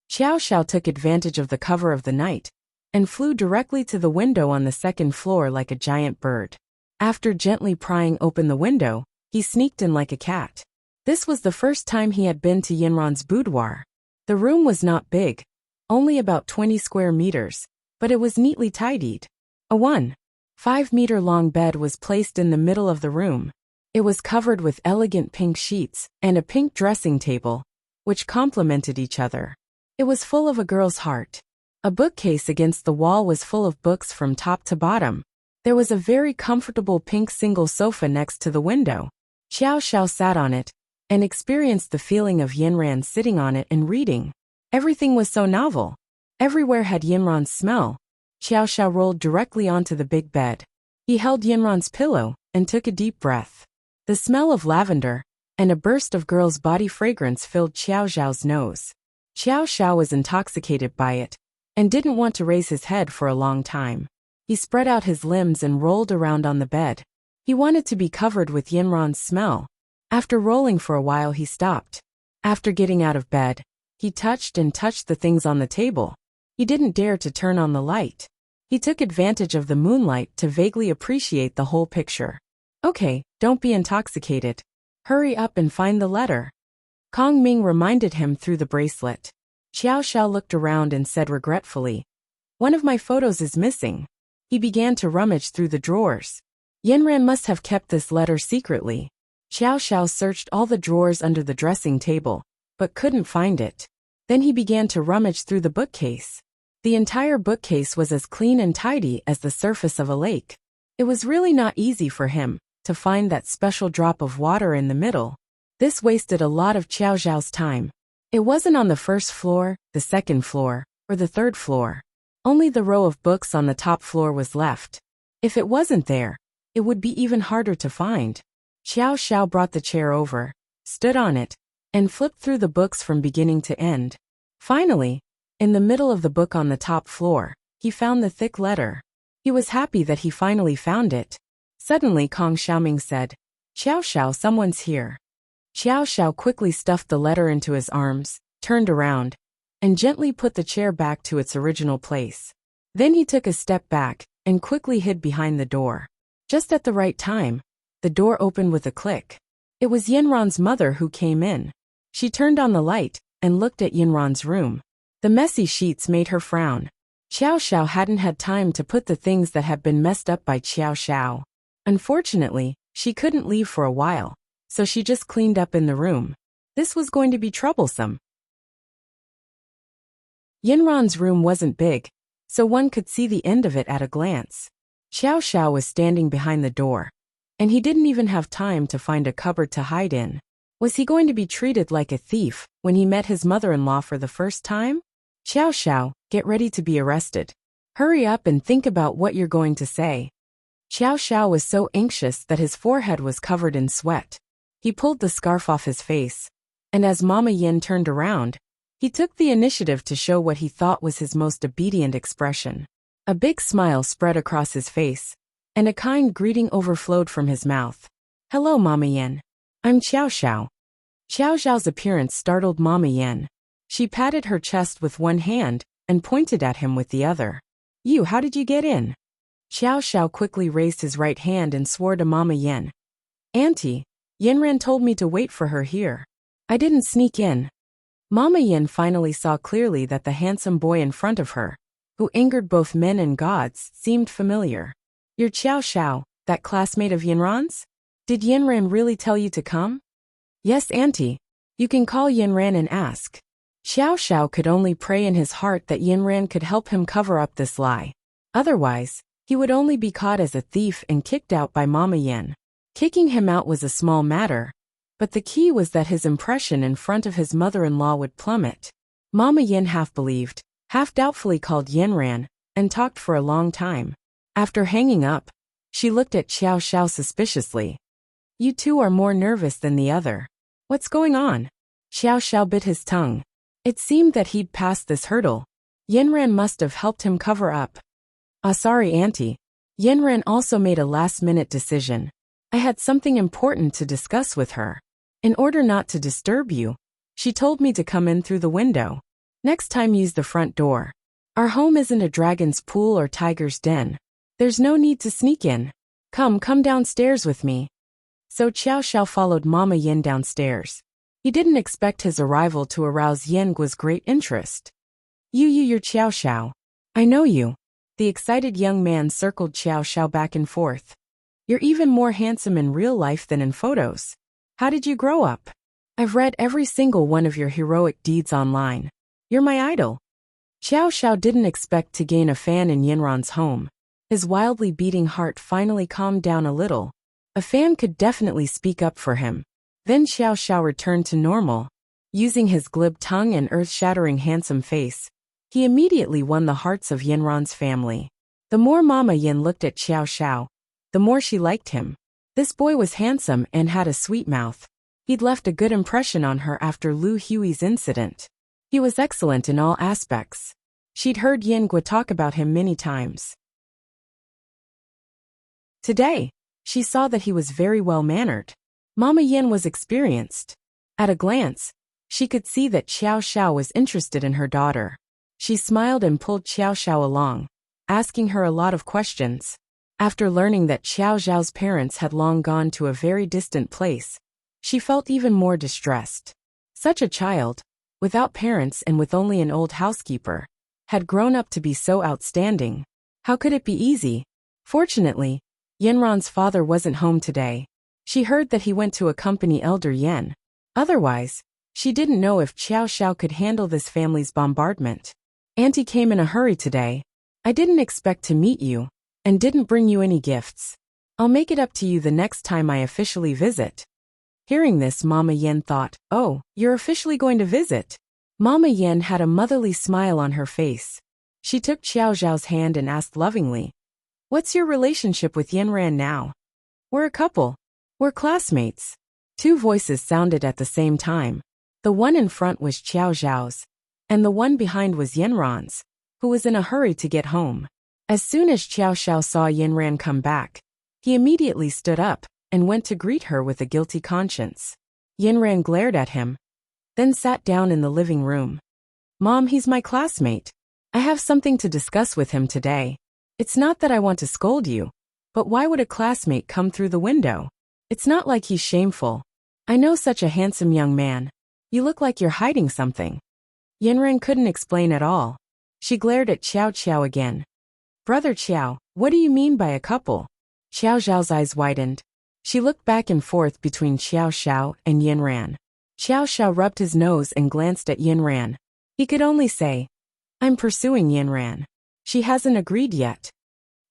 Xiao Xiao took advantage of the cover of the night and flew directly to the window on the second floor like a giant bird. After gently prying open the window, he sneaked in like a cat. This was the first time he had been to Yanran's boudoir. The room was not big, only about 20 square meters, but it was neatly tidied. A 1.5-meter-long bed was placed in the middle of the room. It was covered with elegant pink sheets and a pink dressing table, which complemented each other. It was full of a girl's heart. A bookcase against the wall was full of books from top to bottom. There was a very comfortable pink single sofa next to the window. Xiao Xiao sat on it and experienced the feeling of Yanran sitting on it and reading. Everything was so novel. Everywhere had Yanran's smell. Xiao Xiao rolled directly onto the big bed. He held Yanran's pillow and took a deep breath. The smell of lavender and a burst of girl's body fragrance filled Xiao Xiao's nose. Xiao Xiao was intoxicated by it and didn't want to raise his head for a long time. He spread out his limbs and rolled around on the bed. He wanted to be covered with Yanran's smell. After rolling for a while, he stopped. After getting out of bed, he touched the things on the table. He didn't dare to turn on the light. He took advantage of the moonlight to vaguely appreciate the whole picture. "Okay, don't be intoxicated. Hurry up and find the letter." Kong Ming reminded him through the bracelet. Xiao Xiao looked around and said regretfully, "One of my photos is missing." He began to rummage through the drawers. Yanran must have kept this letter secretly. Xiao Xiao searched all the drawers under the dressing table, but couldn't find it. Then he began to rummage through the bookcase. The entire bookcase was as clean and tidy as the surface of a lake. It was really not easy for him to find that special drop of water in the middle. This wasted a lot of Xiao Xiao's time. It wasn't on the first floor, the second floor, or the third floor. Only the row of books on the top floor was left. If it wasn't there, it would be even harder to find. Xiao Xiao brought the chair over, stood on it, and flipped through the books from beginning to end. Finally, in the middle of the book on the top floor, he found the thick letter. He was happy that he finally found it. Suddenly Kong Xiaoming said, "Xiao Xiao, someone's here." Xiao Xiao quickly stuffed the letter into his arms, turned around, and gently put the chair back to its original place. Then he took a step back and quickly hid behind the door. Just at the right time, the door opened with a click. It was Yanran's mother who came in. She turned on the light and looked at Yanran's room. The messy sheets made her frown. Xiao Xiao hadn't had time to put the things that had been messed up by Xiao Xiao. Unfortunately, she couldn't leave for a while, so she just cleaned up in the room. This was going to be troublesome. Yanran's room wasn't big, so one could see the end of it at a glance. Xiao Xiao was standing behind the door, and he didn't even have time to find a cupboard to hide in. Was he going to be treated like a thief when he met his mother-in-law for the first time? Xiao Xiao, get ready to be arrested. Hurry up and think about what you're going to say. Xiao Xiao was so anxious that his forehead was covered in sweat. He pulled the scarf off his face, and as Mama Yin turned around, he took the initiative to show what he thought was his most obedient expression. A big smile spread across his face, and a kind greeting overflowed from his mouth. "Hello, Mama Yin. I'm Xiao Xiao." Xiao Xiao's appearance startled Mama Yin. She patted her chest with one hand and pointed at him with the other. How did you get in?" Xiao Xiao quickly raised his right hand and swore to Mama Yin. "Auntie, Yanran told me to wait for her here. I didn't sneak in." Mama Yin finally saw clearly that the handsome boy in front of her who angered both men and gods, seemed familiar. You're Xiao Xiao, that classmate of Yinran's? Did Yinran really tell you to come? Yes, auntie. You can call Yinran and ask. Xiao Xiao could only pray in his heart that Yinran could help him cover up this lie. Otherwise, he would only be caught as a thief and kicked out by Mama Yin. Kicking him out was a small matter, but the key was that his impression in front of his mother-in-law would plummet. Mama Yin half believed, half doubtfully called Yinran, and talked for a long time. After hanging up, she looked at Xiao Xiao suspiciously. You two are more nervous than the other. What's going on? Xiao Xiao bit his tongue. It seemed that he'd passed this hurdle. Yinran must have helped him cover up. Sorry, auntie. Yinran also made a last-minute decision. I had something important to discuss with her. In order not to disturb you, she told me to come in through the window. Next time use the front door. Our home isn't a dragon's pool or tiger's den. There's no need to sneak in. Come downstairs with me. So Xiao Xiao followed Mama Yin downstairs. He didn't expect his arrival to arouse Yengua's great interest. You're Xiao Xiao. I know you. The excited young man circled Xiao Xiao back and forth. You're even more handsome in real life than in photos. How did you grow up? I've read every single one of your heroic deeds online. You're my idol. Xiao Xiao didn't expect to gain a fan in Yinran's home. His wildly beating heart finally calmed down a little. A fan could definitely speak up for him. Then Xiao Xiao returned to normal. Using his glib tongue and earth-shattering handsome face, he immediately won the hearts of Yinran's family. The more Mama Yin looked at Xiao Xiao, the more she liked him. This boy was handsome and had a sweet mouth. He'd left a good impression on her after Lu Hui's incident. He was excellent in all aspects. She'd heard Yingua talk about him many times. Today, she saw that he was very well-mannered. Mama Yin was experienced. At a glance, she could see that Xiao Xiao was interested in her daughter. She smiled and pulled Xiao Xiao along, asking her a lot of questions. After learning that Xiao Xiao's parents had long gone to a very distant place, she felt even more distressed. Such a child, without parents and with only an old housekeeper, had grown up to be so outstanding. How could it be easy? Fortunately, Yinran's father wasn't home today. She heard that he went to accompany Elder Yen. Otherwise, she didn't know if Xiao Xiao could handle this family's bombardment. Auntie came in a hurry today. I didn't expect to meet you, and didn't bring you any gifts. I'll make it up to you the next time I officially visit. Hearing this, Mama Yin thought, oh, you're officially going to visit? Mama Yin had a motherly smile on her face. She took Xiao Xiao's hand and asked lovingly, what's your relationship with Yinran now? We're a couple. We're classmates. Two voices sounded at the same time. The one in front was Xiao Xiao's, and the one behind was Yinran's, who was in a hurry to get home. As soon as Xiao Xiao saw Yinran come back, he immediately stood up and went to greet her with a guilty conscience. Yinran glared at him, then sat down in the living room. Mom, he's my classmate. I have something to discuss with him today. It's not that I want to scold you, but why would a classmate come through the window? It's not like he's shameful. I know such a handsome young man. You look like you're hiding something. Yinran couldn't explain at all. She glared at Xiao Xiao again. Brother Xiao, what do you mean by a couple? Xiao Xiao's eyes widened. She looked back and forth between Xiao Xiao and Yinran. Xiao Xiao rubbed his nose and glanced at Yinran. He could only say, I'm pursuing Yinran. She hasn't agreed yet.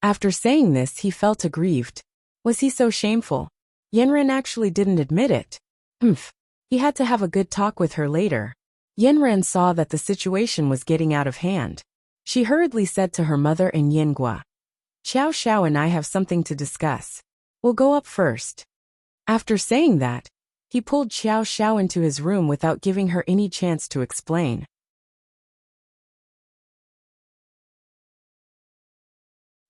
After saying this, he felt aggrieved. Was he so shameful? Yinran actually didn't admit it. He had to have a good talk with her later. Yinran saw that the situation was getting out of hand. She hurriedly said to her mother and Yingua, Xiao Xiao and I have something to discuss. We'll go up first. After saying that, he pulled Xiao Xiao into his room without giving her any chance to explain.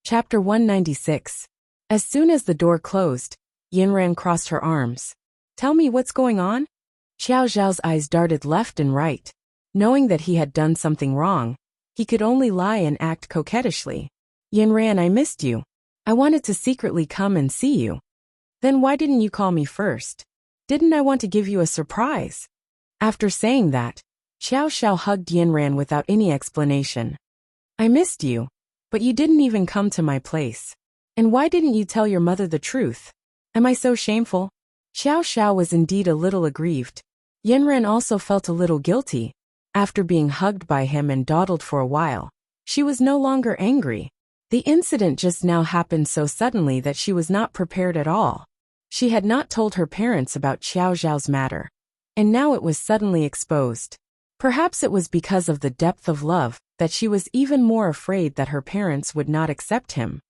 Chapter 196. As soon as the door closed, Yinran crossed her arms. Tell me what's going on? Xiao Xiao's eyes darted left and right. Knowing that he had done something wrong, he could only lie and act coquettishly. Yinran, I missed you. I wanted to secretly come and see you. Then why didn't you call me first? Didn't I want to give you a surprise? After saying that, Xiao Xiao hugged Yinran without any explanation. I missed you. But you didn't even come to my place. And why didn't you tell your mother the truth? Am I so shameful? Xiao Xiao was indeed a little aggrieved. Yanran also felt a little guilty. After being hugged by him and dawdled for a while, she was no longer angry. The incident just now happened so suddenly that she was not prepared at all. She had not told her parents about Xiao Xiao's matter. And now it was suddenly exposed. Perhaps it was because of the depth of love that she was even more afraid that her parents would not accept him.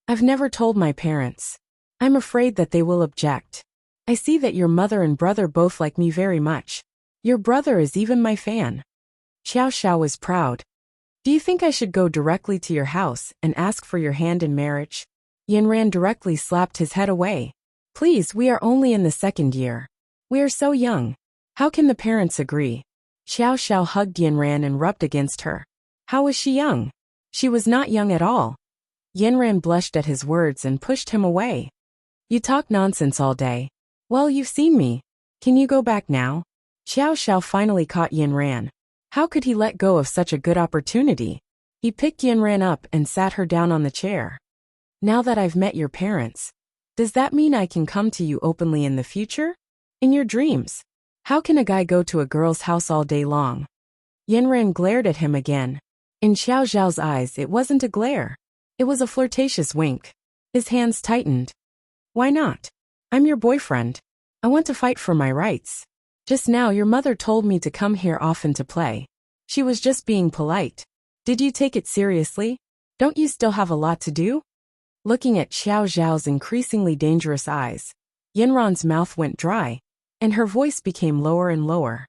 I've never told my parents. I'm afraid that they will object. I see that your mother and brother both like me very much. Your brother is even my fan. Xiao Xiao was proud. Do you think I should go directly to your house and ask for your hand in marriage? Yanran directly slapped his head away. Please, we are only in the 2nd year. We are so young. How can the parents agree? Xiao Xiao hugged Yanran and rubbed against her. How was she young? She was not young at all. Yanran blushed at his words and pushed him away. You talk nonsense all day. Well, you've seen me. Can you go back now? Xiao Xiao finally caught Yanran. How could he let go of such a good opportunity? He picked Yanran up and sat her down on the chair. Now that I've met your parents, does that mean I can come to you openly in the future? In your dreams? How can a guy go to a girl's house all day long? Yanran glared at him again. In Xiao Xiao's eyes it wasn't a glare. It was a flirtatious wink. His hands tightened. Why not? I'm your boyfriend. I want to fight for my rights. Just now your mother told me to come here often to play. She was just being polite. Did you take it seriously? Don't you still have a lot to do? Looking at Xiao Xiao's increasingly dangerous eyes, Yanran's mouth went dry, and her voice became lower and lower.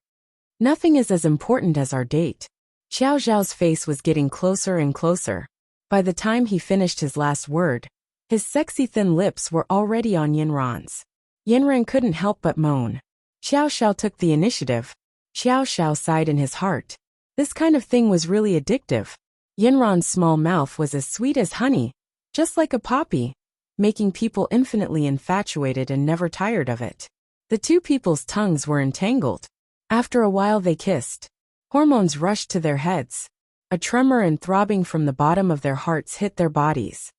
Nothing is as important as our date. Xiao Xiao's face was getting closer and closer. By the time he finished his last word, his sexy thin lips were already on Yanran's. Yanran couldn't help but moan. Xiao Xiao took the initiative. Xiao Xiao sighed in his heart. This kind of thing was really addictive. Yanran's small mouth was as sweet as honey, just like a poppy, making people infinitely infatuated and never tired of it. The two people's tongues were entangled. After a while they kissed. Hormones rushed to their heads. A tremor and throbbing from the bottom of their hearts hit their bodies.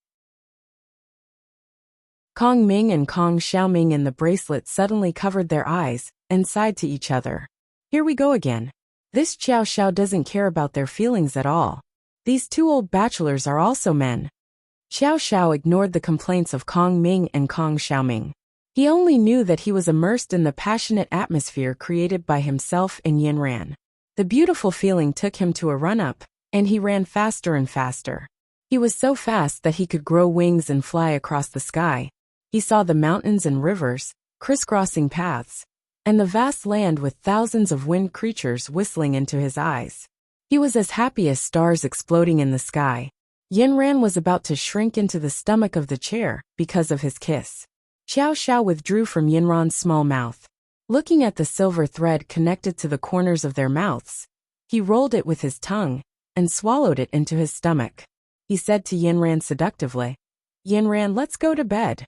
Kong Ming and Kong Xiaoming in the bracelet suddenly covered their eyes and sighed to each other. Here we go again. This Xiao Xiao doesn't care about their feelings at all. These two old bachelors are also men. Xiao Xiao ignored the complaints of Kong Ming and Kong Xiaoming. He only knew that he was immersed in the passionate atmosphere created by himself and Yanran. The beautiful feeling took him to a run-up, and he ran faster and faster. He was so fast that he could grow wings and fly across the sky. He saw the mountains and rivers, crisscrossing paths, and the vast land with thousands of wind creatures whistling into his eyes. He was as happy as stars exploding in the sky. Yanran was about to shrink into the stomach of the chair because of his kiss. Xiao Xiao withdrew from Yanran's small mouth. Looking at the silver thread connected to the corners of their mouths, he rolled it with his tongue and swallowed it into his stomach. He said to Yanran seductively, "Yanran, let's go to bed."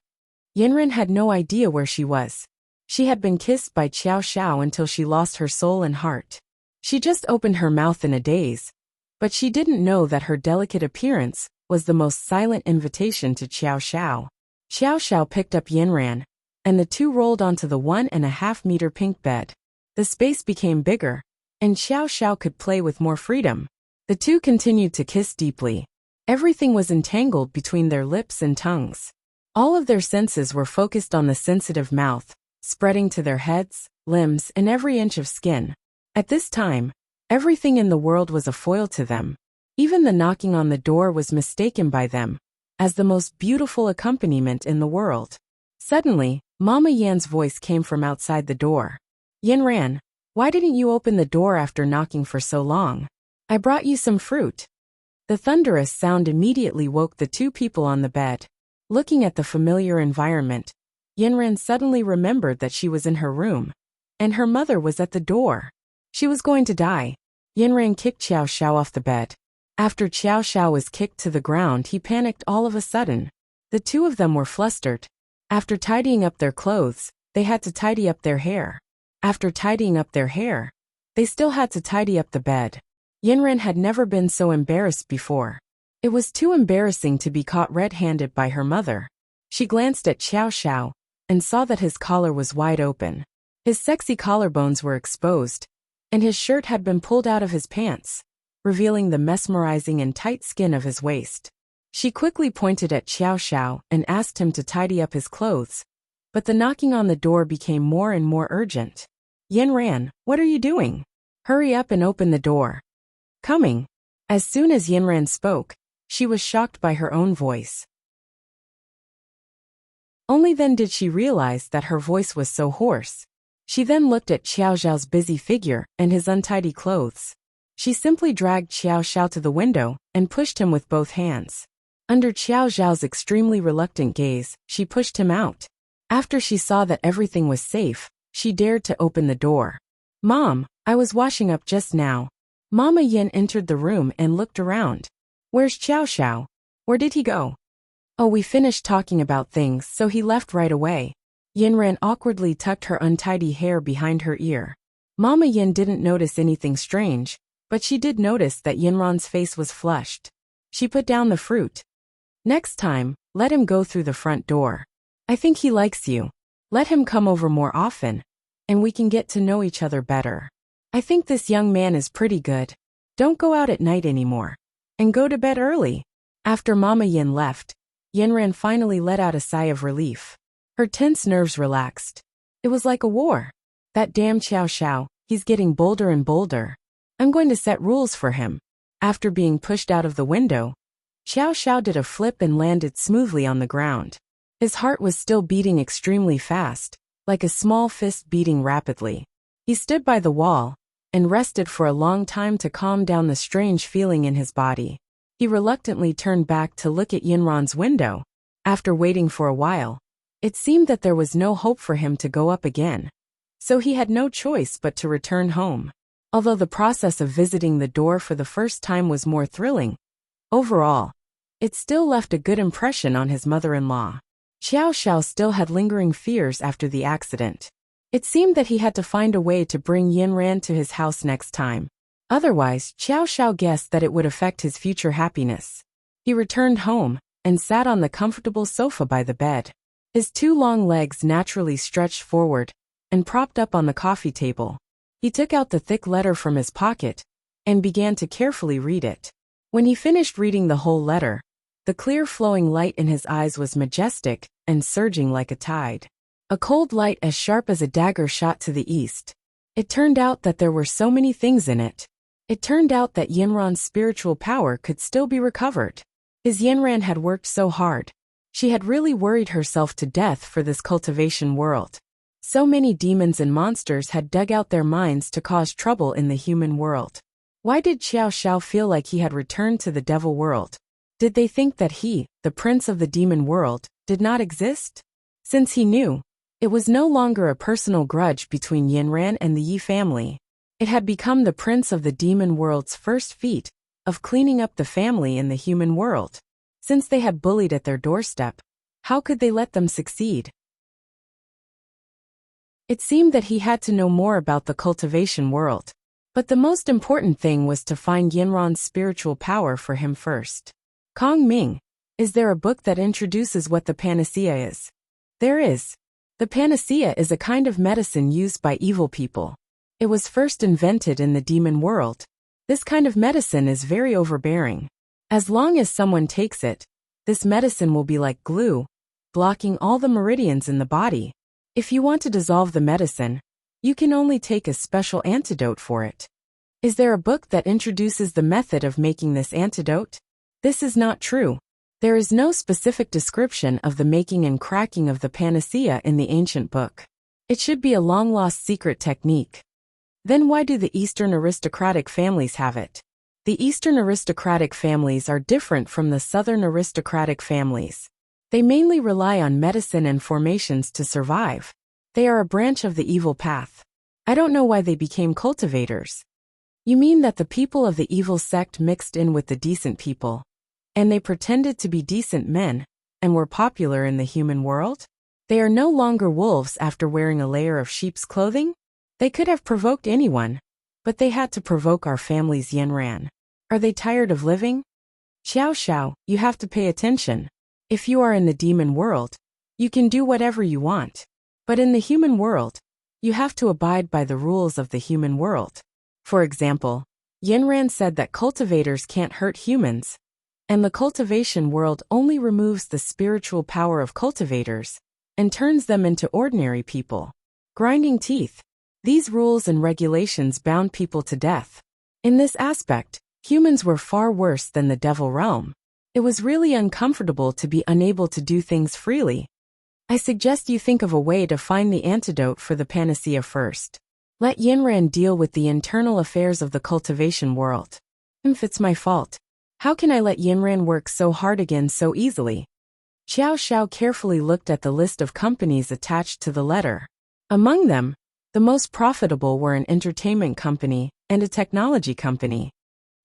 Yanran had no idea where she was. She had been kissed by Xiao Xiao until she lost her soul and heart. She just opened her mouth in a daze, but she didn't know that her delicate appearance was the most silent invitation to Xiao Xiao. Xiao Xiao picked up Yanran, and the two rolled onto the 1.5-meter pink bed. The space became bigger, and Xiao Xiao could play with more freedom. The two continued to kiss deeply. Everything was entangled between their lips and tongues. All of their senses were focused on the sensitive mouth, spreading to their heads, limbs, and every inch of skin. At this time, everything in the world was a foil to them. Even the knocking on the door was mistaken by them as the most beautiful accompaniment in the world. Suddenly, Mama Yan's voice came from outside the door. "Yanran, why didn't you open the door after knocking for so long? I brought you some fruit." The thunderous sound immediately woke the two people on the bed. Looking at the familiar environment, Yanran suddenly remembered that she was in her room, and her mother was at the door. She was going to die. Yanran kicked Xiao Xiao off the bed. After Xiao Xiao was kicked to the ground, he panicked all of a sudden. The two of them were flustered. After tidying up their clothes, they had to tidy up their hair. After tidying up their hair, they still had to tidy up the bed. Yinran had never been so embarrassed before. It was too embarrassing to be caught red-handed by her mother. She glanced at Xiao Xiao and saw that his collar was wide open. His sexy collarbones were exposed, and his shirt had been pulled out of his pants, revealing the mesmerizing and tight skin of his waist. She quickly pointed at Xiao Xiao and asked him to tidy up his clothes, but the knocking on the door became more and more urgent. Yinran, what are you doing? Hurry up and open the door. Coming. As soon as Yinran spoke, she was shocked by her own voice. Only then did she realize that her voice was so hoarse. She then looked at Xiao Xiao's busy figure and his untidy clothes. She simply dragged Xiao Xiao to the window and pushed him with both hands. Under Xiao Xiao's extremely reluctant gaze, she pushed him out. After she saw that everything was safe, she dared to open the door. Mom, I was washing up just now. Mama Yin entered the room and looked around. Where's Xiao Xiao? Where did he go? Oh, we finished talking about things, so he left right away. Yinran awkwardly tucked her untidy hair behind her ear. Mama Yin didn't notice anything strange, but she did notice that Yinran's face was flushed. She put down the fruit. Next time, let him go through the front door. I think he likes you. Let him come over more often, and we can get to know each other better. I think this young man is pretty good. Don't go out at night anymore. And go to bed early. After Mama Yin left, Yinran finally let out a sigh of relief. Her tense nerves relaxed. It was like a war. That damn Xiao Xiao, he's getting bolder and bolder. I'm going to set rules for him. After being pushed out of the window, Xiao Xiao did a flip and landed smoothly on the ground. His heart was still beating extremely fast, like a small fist beating rapidly. He stood by the wall and rested for a long time to calm down the strange feeling in his body. He reluctantly turned back to look at Yinran's window. After waiting for a while, it seemed that there was no hope for him to go up again. So he had no choice but to return home. Although the process of visiting the door for the first time was more thrilling, overall, it still left a good impression on his mother-in-law. Xiao Xiao still had lingering fears after the accident. It seemed that he had to find a way to bring Yinran to his house next time. Otherwise, Xiao Xiao guessed that it would affect his future happiness. He returned home and sat on the comfortable sofa by the bed. His two long legs naturally stretched forward and propped up on the coffee table. He took out the thick letter from his pocket and began to carefully read it. When he finished reading the whole letter, the clear flowing light in his eyes was majestic and surging like a tide. A cold light as sharp as a dagger shot to the east. It turned out that there were so many things in it. It turned out that Yinran's spiritual power could still be recovered. His Yinran had worked so hard. She had really worried herself to death for this cultivation world. So many demons and monsters had dug out their minds to cause trouble in the human world. Why did Xiao Xiao feel like he had returned to the devil world? Did they think that he, the prince of the demon world, did not exist? Since he knew, it was no longer a personal grudge between Yinran and the Yi family. It had become the prince of the demon world's first feat of cleaning up the family in the human world. Since they had bullied at their doorstep, how could they let them succeed? It seemed that he had to know more about the cultivation world. But the most important thing was to find Yinran's spiritual power for him first. Kong Ming, is there a book that introduces what the panacea is? There is. The panacea is a kind of medicine used by evil people. It was first invented in the demon world. This kind of medicine is very overbearing. As long as someone takes it, this medicine will be like glue, blocking all the meridians in the body. If you want to dissolve the medicine, you can only take a special antidote for it. Is there a book that introduces the method of making this antidote? This is not true. There is no specific description of the making and cracking of the panacea in the ancient book. It should be a long-lost secret technique. Then why do the Eastern aristocratic families have it? The Eastern aristocratic families are different from the Southern aristocratic families. They mainly rely on medicine and formations to survive. They are a branch of the evil path. I don't know why they became cultivators. You mean that the people of the evil sect mixed in with the decent people, and they pretended to be decent men, and were popular in the human world? They are no longer wolves after wearing a layer of sheep's clothing? They could have provoked anyone. But they had to provoke our family's Yanran. Are they tired of living? Xiao Xiao, you have to pay attention. If you are in the demon world, you can do whatever you want. But in the human world, you have to abide by the rules of the human world. For example, Yanran said that cultivators can't hurt humans, and the cultivation world only removes the spiritual power of cultivators and turns them into ordinary people. Grinding teeth. These rules and regulations bound people to death. In this aspect, humans were far worse than the devil realm. It was really uncomfortable to be unable to do things freely. I suggest you think of a way to find the antidote for the panacea first. Let Yanran deal with the internal affairs of the cultivation world. If it's my fault, how can I let Yanran work so hard again so easily? Xiao Xiao carefully looked at the list of companies attached to the letter. Among them, the most profitable were an entertainment company and a technology company.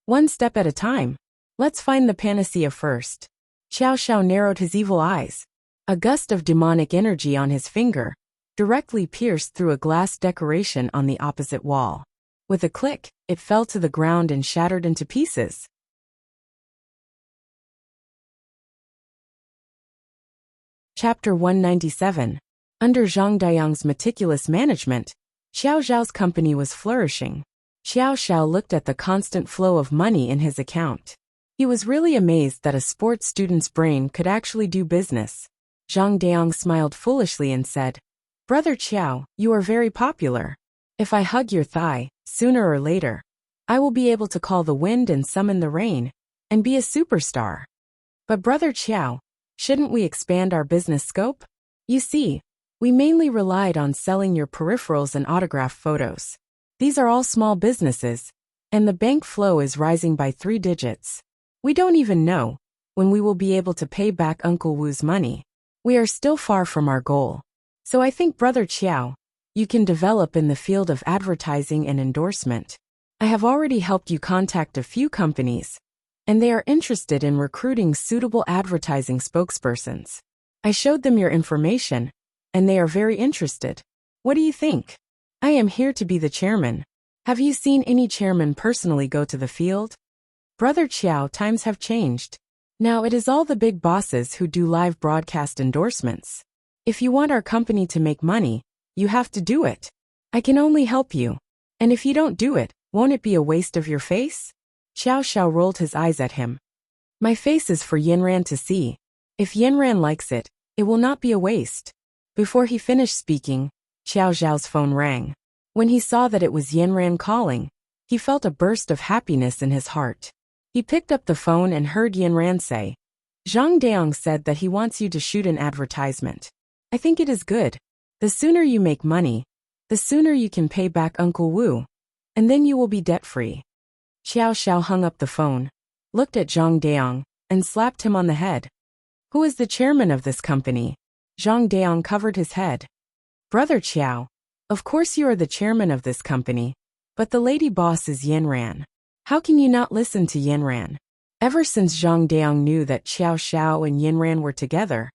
One step at a time. Let's find the panacea first. Xiao Xiao narrowed his evil eyes. A gust of demonic energy on his finger directly pierced through a glass decoration on the opposite wall. With a click, it fell to the ground and shattered into pieces. Chapter 197. Under Zhang Dayang's meticulous management, Xiao Zhao's company was flourishing. Xiao Xiao looked at the constant flow of money in his account. He was really amazed that a sports student's brain could actually do business. Zhang Dayang smiled foolishly and said, "Brother Qiao, you are very popular. If I hug your thigh, sooner or later, I will be able to call the wind and summon the rain, and be a superstar." But Brother Qiao, shouldn't we expand our business scope? You see, we mainly relied on selling your peripherals and autograph photos. These are all small businesses, and the bank flow is rising by 3 digits. We don't even know when we will be able to pay back Uncle Wu's money. We are still far from our goal. So I think Brother Qiao, you can develop in the field of advertising and endorsement. I have already helped you contact a few companies, and they are interested in recruiting suitable advertising spokespersons. I showed them your information, and they are very interested. What do you think? I am here to be the chairman. Have you seen any chairman personally go to the field? Brother Qiao, times have changed. Now it is all the big bosses who do live broadcast endorsements. If you want our company to make money, you have to do it. I can only help you. And if you don't do it, won't it be a waste of your face? Xiao Xiao rolled his eyes at him. My face is for Yanran to see. If Yanran likes it, it will not be a waste. Before he finished speaking, Xiao Zhao's phone rang. When he saw that it was Yanran calling, he felt a burst of happiness in his heart. He picked up the phone and heard Yanran say, "Zhang Dayang said that he wants you to shoot an advertisement. I think it is good. The sooner you make money, the sooner you can pay back Uncle Wu, and then you will be debt-free." Xiao Xiao hung up the phone, looked at Zhang Dayang, and slapped him on the head. "Who is the chairman of this company?" Zhang Dayang covered his head. "Brother Qiao, of course you are the chairman of this company, but the lady boss is Yanran. How can you not listen to Yanran?" Ever since Zhang Dayang knew that Xiao Xiao and Yanran were together,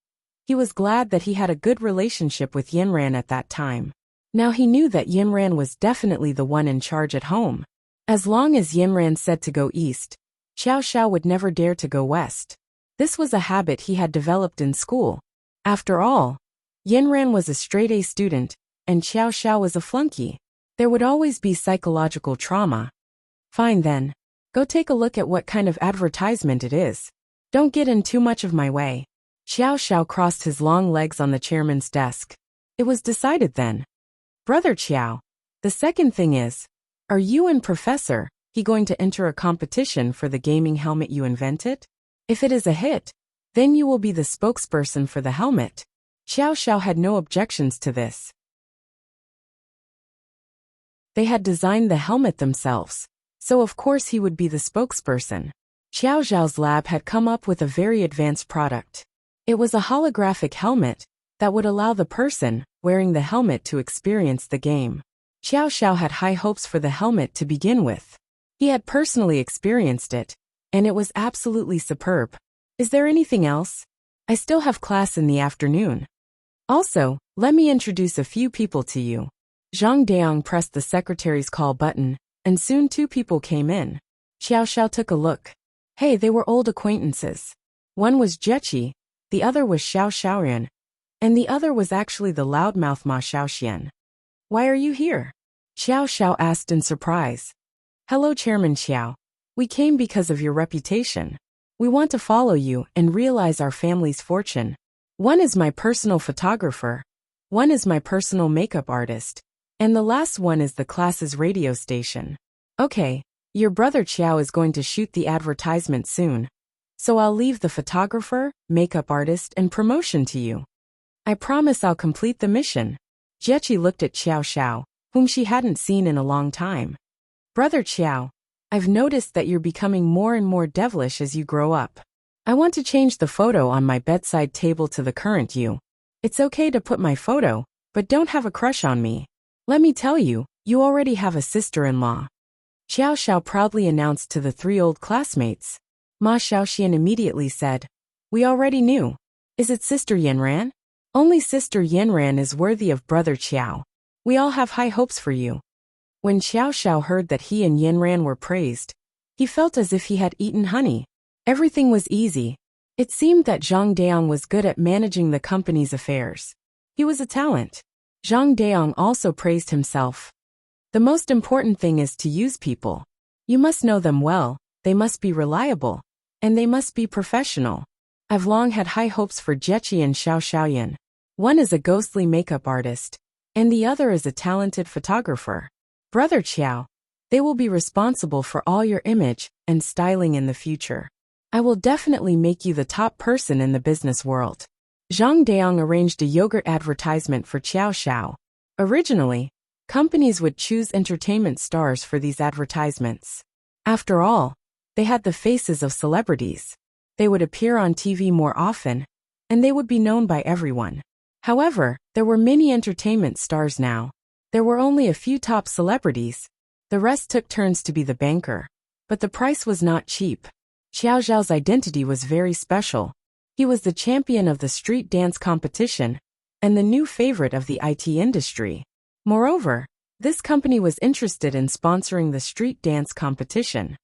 he was glad that he had a good relationship with Yanran at that time. Now he knew that Yanran was definitely the one in charge at home. As long as Yanran said to go east, Xiao Xiao would never dare to go west. This was a habit he had developed in school. After all, Yanran was a straight-A student, and Xiao Xiao was a flunky. There would always be psychological trauma. Fine then. Go take a look at what kind of advertisement it is. Don't get in too much of my way. Xiao Xiao crossed his long legs on the chairman's desk. It was decided then. Brother Qiao, the second thing is, are you and Professor he going to enter a competition for the gaming helmet you invented? If it is a hit, then you will be the spokesperson for the helmet. Xiao Xiao had no objections to this. They had designed the helmet themselves, so of course he would be the spokesperson. Xiao Zhao's lab had come up with a very advanced product. It was a holographic helmet that would allow the person wearing the helmet to experience the game. Xiao Xiao had high hopes for the helmet to begin with. He had personally experienced it, and it was absolutely superb. Is there anything else? I still have class in the afternoon. Also, let me introduce a few people to you. Zhang Dayang pressed the secretary's call button and soon two people came in. Xiao Xiao took a look. Hey, they were old acquaintances. One was Jechi, the other was Xiao Xiaoyan, and the other was actually the loudmouth Ma Xiaoxian. Why are you here? Xiao Xiao asked in surprise. Hello, Chairman Xiao. We came because of your reputation. We want to follow you and realize our family's fortune. One is my personal photographer, one is my personal makeup artist, and the last one is the class's radio station. Okay, your brother Xiao is going to shoot the advertisement soon, so I'll leave the photographer, makeup artist, and promotion to you. I promise I'll complete the mission. Jechi looked at Xiao Xiao, whom she hadn't seen in a long time. Brother Xiao, I've noticed that you're becoming more and more devilish as you grow up. I want to change the photo on my bedside table to the current you. It's okay to put my photo, but don't have a crush on me. Let me tell you, you already have a sister-in-law. Xiao Xiao proudly announced to the three old classmates. Ma Xiaoxian immediately said, We already knew. Is it Sister Yanran? Only Sister Yanran is worthy of Brother Xiao. We all have high hopes for you. When Xiao Xiao heard that he and Yanran were praised, he felt as if he had eaten honey. Everything was easy. It seemed that Zhang Daong was good at managing the company's affairs. He was a talent. Zhang Daong also praised himself. The most important thing is to use people. You must know them well, they must be reliable, and they must be professional. I've long had high hopes for Jechi and Xiao Xiaoyan. One is a ghostly makeup artist, and the other is a talented photographer. Brother Xiao, they will be responsible for all your image and styling in the future. I will definitely make you the top person in the business world. Zhang Daong arranged a yogurt advertisement for Xiao Xiao. Originally, companies would choose entertainment stars for these advertisements. After all, they had the faces of celebrities. They would appear on TV more often, and they would be known by everyone. However, there were many entertainment stars now. There were only a few top celebrities. The rest took turns to be the banker. But the price was not cheap. Xiao Xiao's identity was very special. He was the champion of the street dance competition, and the new favorite of the IT industry. Moreover, this company was interested in sponsoring the street dance competition.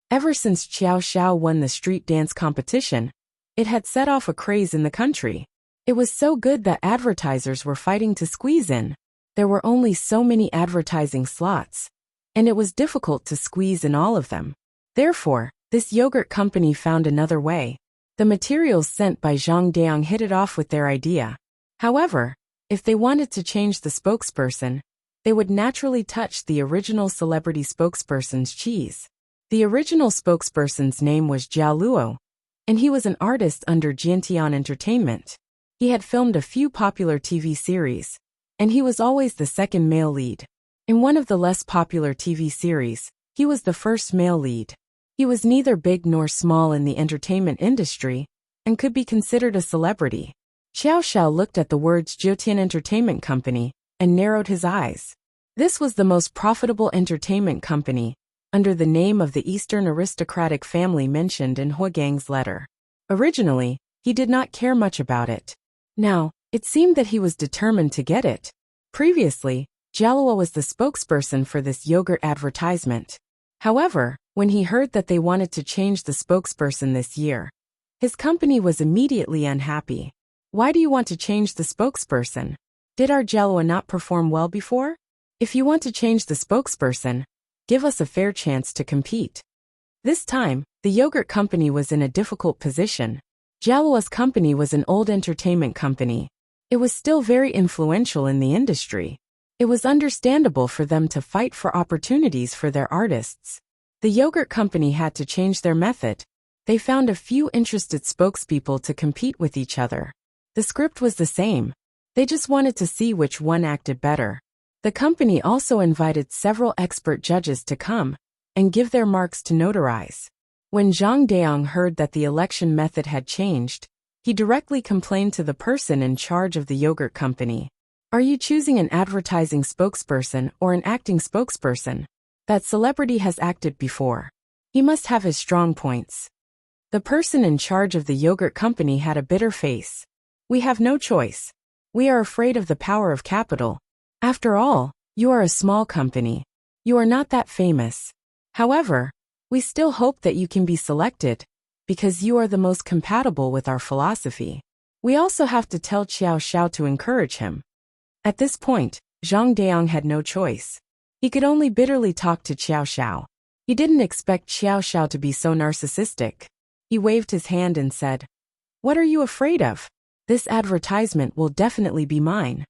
Ever since Xiao Xiao won the street dance competition, it had set off a craze in the country. It was so good that advertisers were fighting to squeeze in. There were only so many advertising slots, and it was difficult to squeeze in all of them. Therefore, this yogurt company found another way. The materials sent by Zhang Daong hit it off with their idea. However, if they wanted to change the spokesperson, they would naturally touch the original celebrity spokesperson's cheese. The original spokesperson's name was Jiao Luo, and he was an artist under Jiantian Entertainment. He had filmed a few popular TV series, and he was always the second male lead. In one of the less popular TV series, he was the first male lead. He was neither big nor small in the entertainment industry, and could be considered a celebrity. Xiao Xiao looked at the words Jiantian Entertainment Company, and narrowed his eyes. This was the most profitable entertainment company, under the name of the Eastern aristocratic family mentioned in Huagang's letter. Originally, he did not care much about it. Now, it seemed that he was determined to get it. Previously, Jialua was the spokesperson for this yogurt advertisement. However, when he heard that they wanted to change the spokesperson this year, his company was immediately unhappy. Why do you want to change the spokesperson? Did our Jialua not perform well before? If you want to change the spokesperson, give us a fair chance to compete. This time, the yogurt company was in a difficult position. Jialua's company was an old entertainment company. It was still very influential in the industry. It was understandable for them to fight for opportunities for their artists. The yogurt company had to change their method. They found a few interested spokespeople to compete with each other. The script was the same. They just wanted to see which one acted better. The company also invited several expert judges to come and give their marks to notarize. When Zhang Daong heard that the election method had changed, he directly complained to the person in charge of the yogurt company. Are you choosing an advertising spokesperson or an acting spokesperson? That celebrity has acted before. He must have his strong points. The person in charge of the yogurt company had a bitter face. We have no choice. We are afraid of the power of capital. After all, You are a small company. You are not that famous. However, we still hope that you can be selected, because you are the most compatible with our philosophy. We also have to tell Xiao Xiao to encourage him. At this point, Zhang Deong had no choice. He could only bitterly talk to Xiao Xiao. He didn't expect Xiao Xiao to be so narcissistic. He waved his hand and said, "What are you afraid of? This advertisement will definitely be mine."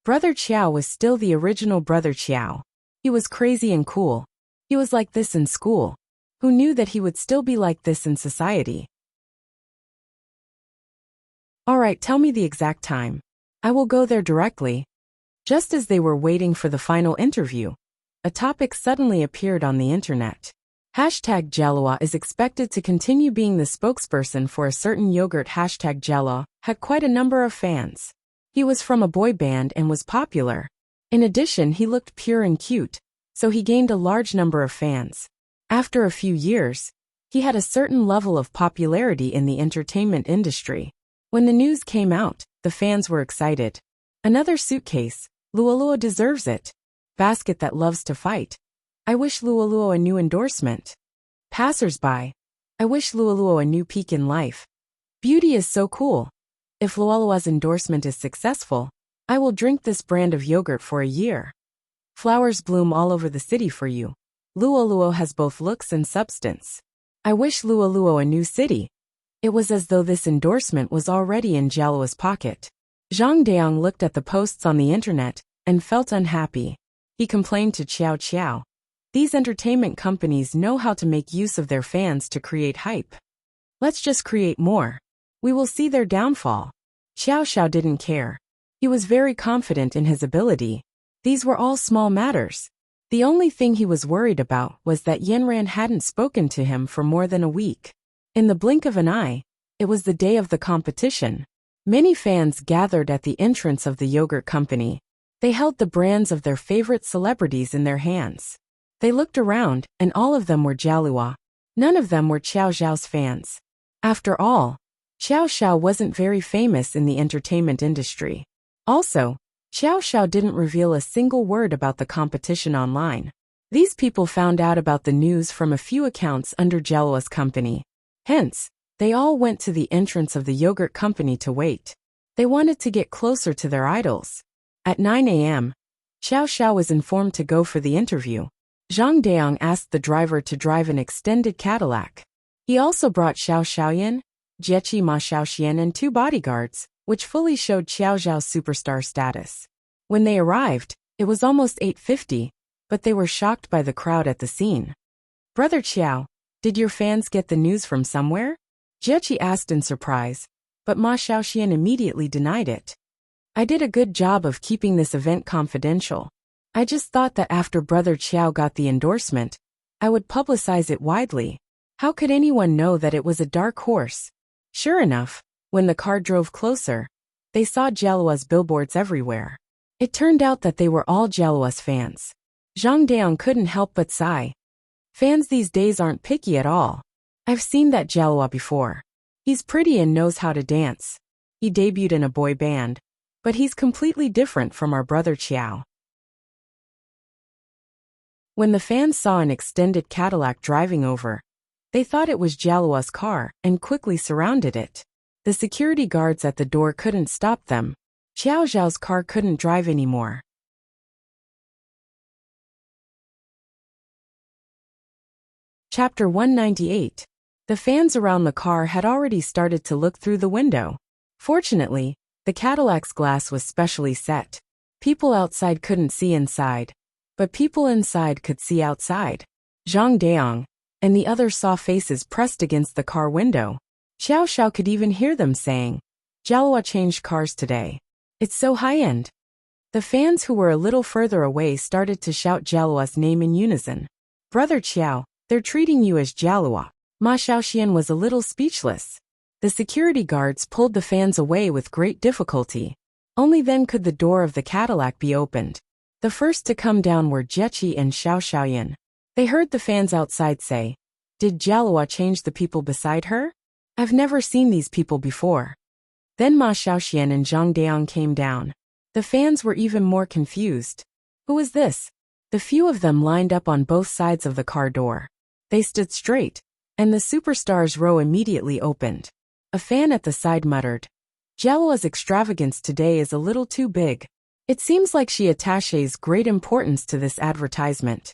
Brother Qiao was still the original Brother Qiao. He was crazy and cool. He was like this in school. Who knew that he would still be like this in society? Alright, tell me the exact time. I will go there directly. Just as they were waiting for the final interview, a topic suddenly appeared on the internet. Hashtag Jalua is expected to continue being the spokesperson for a certain yogurt. Hashtag Jalua had quite a number of fans. He was from a boy band and was popular. In addition, he looked pure and cute, so he gained a large number of fans. After a few years, he had a certain level of popularity in the entertainment industry. When the news came out, the fans were excited. Another suitcase. Luoluo deserves it. Basket that loves to fight. I wish Luoluo a new endorsement. Passers-by. I wish Luoluo a new peak in life. Beauty is so cool. If Luoluo's endorsement is successful, I will drink this brand of yogurt for a year. Flowers bloom all over the city for you. Luoluo has both looks and substance. I wish Luoluo a new city. It was as though this endorsement was already in Jalua's pocket. Zhang Deong looked at the posts on the internet and felt unhappy. He complained to Qiao Qiao. These entertainment companies know how to make use of their fans to create hype. Let's just create more. We will see their downfall. Xiao Xiao didn't care. He was very confident in his ability. These were all small matters. The only thing he was worried about was that Yanran hadn't spoken to him for more than a week. In the blink of an eye, it was the day of the competition. Many fans gathered at the entrance of the yogurt company. They held the brands of their favorite celebrities in their hands. They looked around, and all of them were Jalua. None of them were Xiao Xiao's fans. After all, Xiao Xiao wasn't very famous in the entertainment industry. Also, Xiao Xiao didn't reveal a single word about the competition online. These people found out about the news from a few accounts under Jalua's company. Hence, they all went to the entrance of the yogurt company to wait. They wanted to get closer to their idols. At 9 a.m., Xiao Xiao was informed to go for the interview. Zhang Deong asked the driver to drive an extended Cadillac. He also brought Xiao Xiaoyan, Jiechi Ma Xiaoxian and 2 bodyguards, which fully showed Xiao Xiao's superstar status. When they arrived, it was almost 8:50, but they were shocked by the crowd at the scene. Brother Qiao, did your fans get the news from somewhere? Jiechi asked in surprise, but Ma Xiaoxian immediately denied it. I did a good job of keeping this event confidential. I just thought that after Brother Qiao got the endorsement, I would publicize it widely. How could anyone know that it was a dark horse? Sure enough, when the car drove closer, they saw Jalua's billboards everywhere. It turned out that they were all Jalua's fans. Zhang Deong couldn't help but sigh. Fans these days aren't picky at all. I've seen that Jalua before. He's pretty and knows how to dance. He debuted in a boy band, but he's completely different from our brother Qiao. When the fans saw an extended Cadillac driving over, they thought it was Jalua's car and quickly surrounded it. The security guards at the door couldn't stop them. Xiao Xiao's car couldn't drive anymore. Chapter 198. The fans around the car had already started to look through the window. Fortunately, the Cadillac's glass was specially set. People outside couldn't see inside, but people inside could see outside. Zhang Deong and the others saw faces pressed against the car window. Xiao Xiao could even hear them saying, "Jalua changed cars today. It's so high-end." The fans who were a little further away started to shout Jalua's name in unison. Brother Qiao, they're treating you as Jalua. Ma Xiaoxian was a little speechless. The security guards pulled the fans away with great difficulty. Only then could the door of the Cadillac be opened. The first to come down were Jiechi and Xiao Xiaoyan. They heard the fans outside say, "Did Jalua change the people beside her? I've never seen these people before." Then Ma Xiaoxian and Zhang Deong came down. The fans were even more confused. Who is this? The few of them lined up on both sides of the car door. They stood straight, and the superstar's row immediately opened. A fan at the side muttered, "Jalwa's extravagance today is a little too big. It seems like she attaches great importance to this advertisement."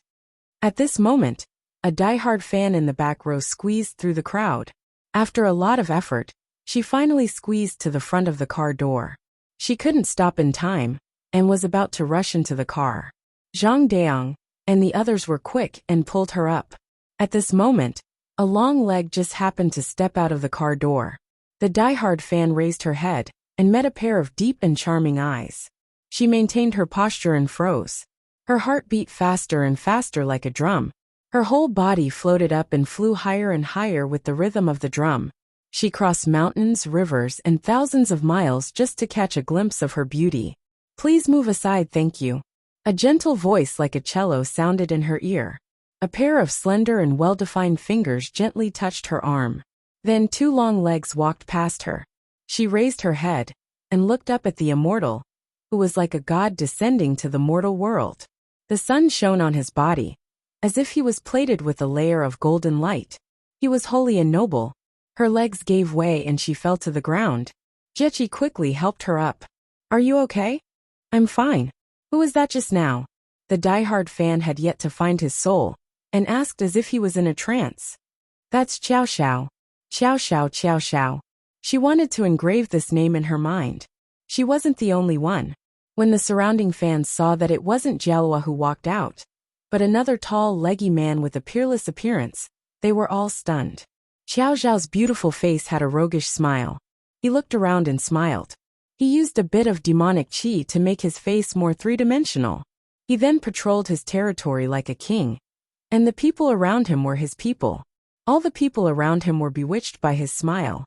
At this moment, a die-hard fan in the back row squeezed through the crowd. After a lot of effort, she finally squeezed to the front of the car door. She couldn't stop in time, and was about to rush into the car. Zhang Daong and the others were quick and pulled her up. At this moment, a long leg just happened to step out of the car door. The die-hard fan raised her head and met a pair of deep and charming eyes. She maintained her posture and froze. Her heart beat faster and faster like a drum. Her whole body floated up and flew higher and higher with the rhythm of the drum. She crossed mountains, rivers, and thousands of miles just to catch a glimpse of her beauty. "Please move aside, thank you." A gentle voice like a cello sounded in her ear. A pair of slender and well-defined fingers gently touched her arm. Then two long legs walked past her. She raised her head and looked up at the immortal, who was like a god descending to the mortal world. The sun shone on his body, as if he was plated with a layer of golden light. He was holy and noble. Her legs gave way and she fell to the ground. Jechi quickly helped her up. "Are you okay?" "I'm fine." "Who was that just now?" The die-hard fan had yet to find his soul, and asked as if he was in a trance. "That's Xiao Xiao. Xiao Xiao Xiao Xiao." She wanted to engrave this name in her mind. She wasn't the only one. When the surrounding fans saw that it wasn't Jalwa who walked out, but another tall, leggy man with a peerless appearance, they were all stunned. Xiao Xiao's beautiful face had a roguish smile. He looked around and smiled. He used a bit of demonic qi to make his face more three-dimensional. He then patrolled his territory like a king, and the people around him were his people. All the people around him were bewitched by his smile.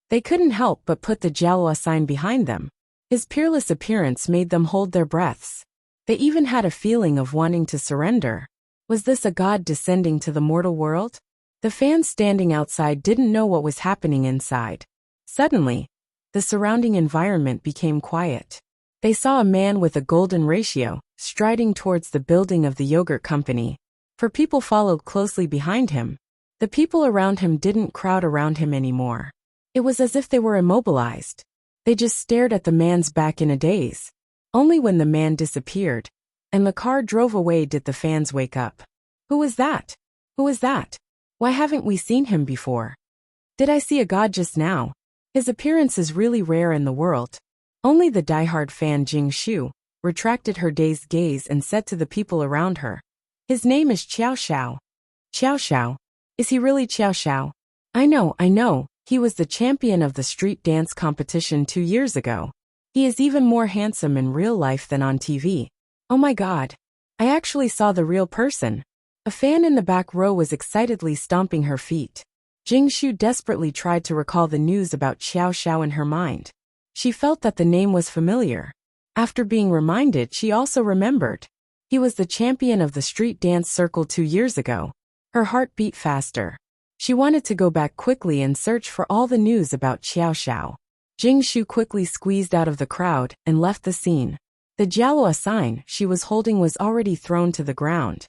They couldn't help but put the Jalwa sign behind them. His peerless appearance made them hold their breaths. They even had a feeling of wanting to surrender. Was this a god descending to the mortal world? The fans standing outside didn't know what was happening inside. Suddenly, the surrounding environment became quiet. They saw a man with a golden ratio, striding towards the building of the yogurt company. For people followed closely behind him. The people around him didn't crowd around him anymore. It was as if they were immobilized. They just stared at the man's back in a daze. Only when the man disappeared, and the car drove away did the fans wake up. "Who was that? Who was that? Why haven't we seen him before? Did I see a god just now? His appearance is really rare in the world." Only the die-hard fan Jing Shu retracted her dazed gaze and said to the people around her, "His name is Xiao Xiao." "Xiao Xiao? Is he really Xiao Xiao?" I know. He was the champion of the street dance competition 2 years ago. He is even more handsome in real life than on TV. Oh my god. I actually saw the real person." A fan in the back row was excitedly stomping her feet. Jing Shu desperately tried to recall the news about Xiao Xiao in her mind. She felt that the name was familiar. After being reminded, she also remembered. He was the champion of the street dance circle 2 years ago. Her heart beat faster. She wanted to go back quickly and search for all the news about Xiao Xiao. Jing Shu quickly squeezed out of the crowd and left the scene. The Jalwa sign she was holding was already thrown to the ground.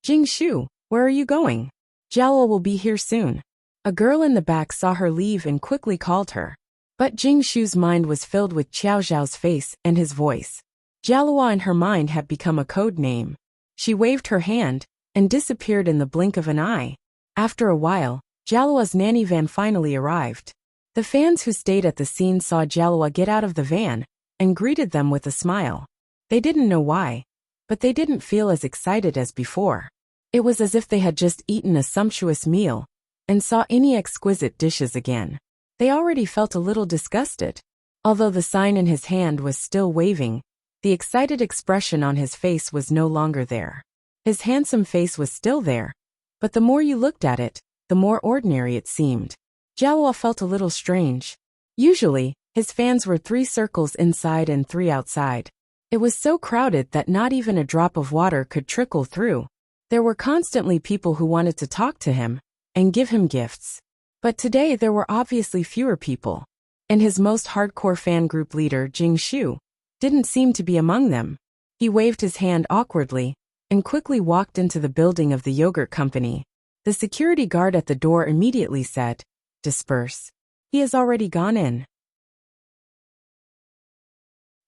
"Jing Shu, where are you going? Jalwa will be here soon." A girl in the back saw her leave and quickly called her. But Jing Shu's mind was filled with Xiao Xiao's face and his voice. Jalwa in her mind had become a code name. She waved her hand and disappeared in the blink of an eye. After a while, Jalwa's nanny van finally arrived. The fans who stayed at the scene saw Jalwa get out of the van and greeted them with a smile. They didn't know why, but they didn't feel as excited as before. It was as if they had just eaten a sumptuous meal and saw any exquisite dishes again. They already felt a little disgusted. Although the sign in his hand was still waving, the excited expression on his face was no longer there. His handsome face was still there, but the more you looked at it, the more ordinary it seemed. Jalwa felt a little strange. Usually, his fans were 3 circles inside and 3 outside. It was so crowded that not even a drop of water could trickle through. There were constantly people who wanted to talk to him and give him gifts. But today there were obviously fewer people. And his most hardcore fan group leader, Jing Shu, didn't seem to be among them. He waved his hand awkwardly and quickly walked into the building of the yogurt company. The security guard at the door immediately said, "Disperse. He has already gone in.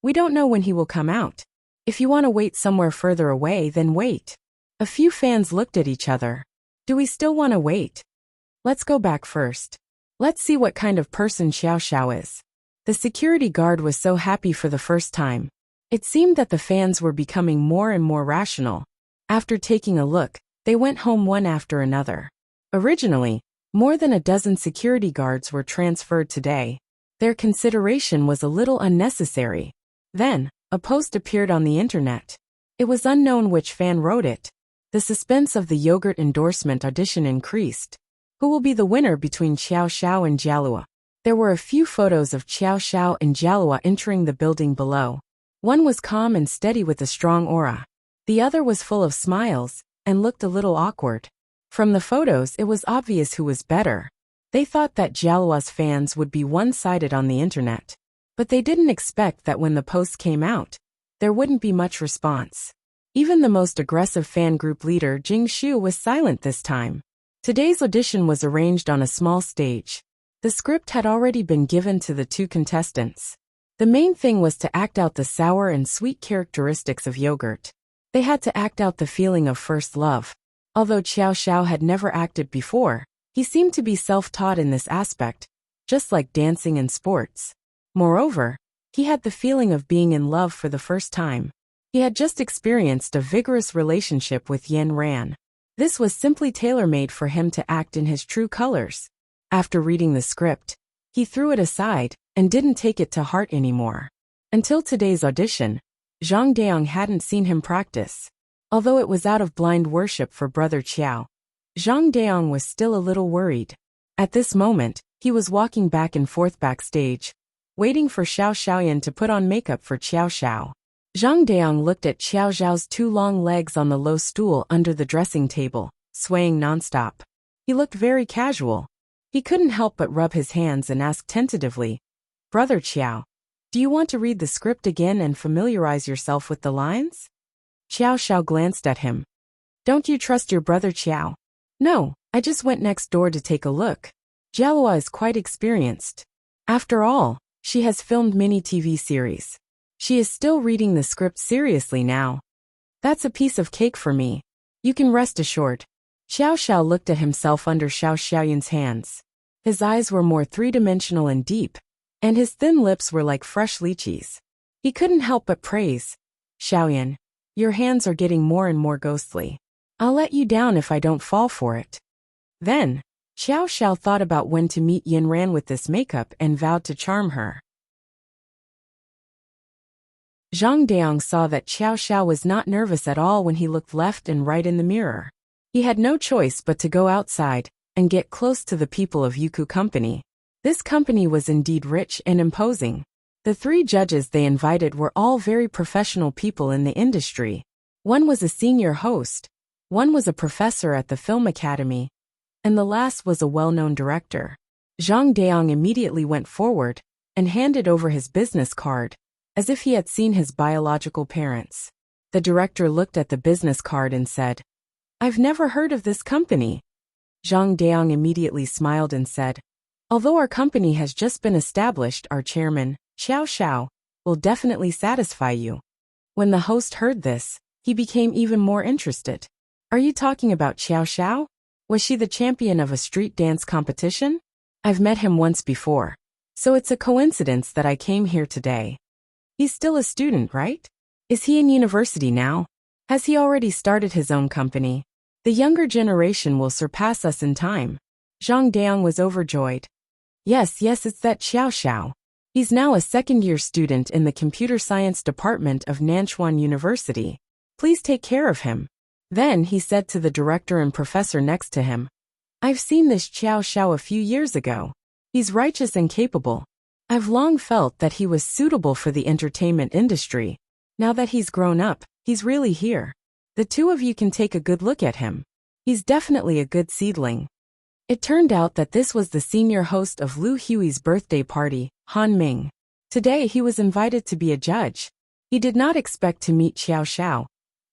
We don't know when he will come out. If you want to wait somewhere further away, then wait." A few fans looked at each other. Do we still want to wait? Let's go back first. Let's see what kind of person Xiao Xiao is. The security guard was so happy for the first time. It seemed that the fans were becoming more and more rational. After taking a look, they went home one after another. Originally, more than a dozen security guards were transferred today. Their consideration was a little unnecessary. Then, a post appeared on the internet. It was unknown which fan wrote it. The suspense of the yogurt endorsement audition increased. Who will be the winner between Xiao Xiao and Jialua? There were a few photos of Xiao Xiao and Jialua entering the building below. One was calm and steady with a strong aura. The other was full of smiles and looked a little awkward. From the photos, it was obvious who was better. They thought that Jialua's fans would be one-sided on the internet. But they didn't expect that when the post came out, there wouldn't be much response. Even the most aggressive fan group leader, Jing Shu, was silent this time. Today's audition was arranged on a small stage. The script had already been given to the two contestants. The main thing was to act out the sour and sweet characteristics of yogurt. They had to act out the feeling of first love. Although Xiao Xiao had never acted before, he seemed to be self-taught in this aspect, just like dancing and sports. Moreover, he had the feeling of being in love for the first time. He had just experienced a vigorous relationship with Yan Ran. This was simply tailor-made for him to act in his true colors. After reading the script, he threw it aside and didn't take it to heart anymore. Until today's audition, Zhang Daong hadn't seen him practice. Although it was out of blind worship for Brother Qiao, Zhang Daong was still a little worried. At this moment, he was walking back and forth backstage, waiting for Xiao Xiaoyan to put on makeup for Xiao Xiao. Zhang Daong looked at Xiao Xiao's two long legs on the low stool under the dressing table, swaying nonstop. He looked very casual. He couldn't help but rub his hands and ask tentatively, "Brother Qiao, do you want to read the script again and familiarize yourself with the lines?" Xiao Xiao glanced at him. "Don't you trust your brother Qiao?" "No, I just went next door to take a look. Jialua is quite experienced. After all, she has filmed many TV series. She is still reading the script seriously now. That's a piece of cake for me. You can rest assured." Xiao Xiao looked at himself under Xiao Xiaoyan's hands. His eyes were more three-dimensional and deep, and his thin lips were like fresh lychees. He couldn't help but praise, "Xiaoyan, your hands are getting more and more ghostly. I'll let you down if I don't fall for it." Then, Xiao Xiao thought about when to meet Yin Ran with this makeup and vowed to charm her. Zhang Daong saw that Xiao Xiao was not nervous at all when he looked left and right in the mirror. He had no choice but to go outside and get close to the people of Youku Company. This company was indeed rich and imposing. The three judges they invited were all very professional people in the industry. One was a senior host, one was a professor at the film academy, and the last was a well-known director. Zhang Daong immediately went forward and handed over his business card, as if he had seen his biological parents. The director looked at the business card and said, "I've never heard of this company." Zhang Daong immediately smiled and said, "Although our company has just been established, our chairman, Xiao Xiao, will definitely satisfy you." When the host heard this, he became even more interested. "Are you talking about Xiao Xiao? Was she the champion of a street dance competition? I've met him once before, so it's a coincidence that I came here today." "He's still a student, right? Is he in university now? Has he already started his own company? The younger generation will surpass us in time." Zhang Daong was overjoyed. Yes, it's that Xiao Xiao. He's now a second-year student in the computer science department of Nanchuan University. Please take care of him." Then he said to the director and professor next to him, "I've seen this Xiao Xiao a few years ago. He's righteous and capable. I've long felt that he was suitable for the entertainment industry. Now that he's grown up, he's really here. The two of you can take a good look at him. He's definitely a good seedling." It turned out that this was the senior host of Lu Hui's birthday party, Han Ming. Today he was invited to be a judge. He did not expect to meet Xiao Xiao,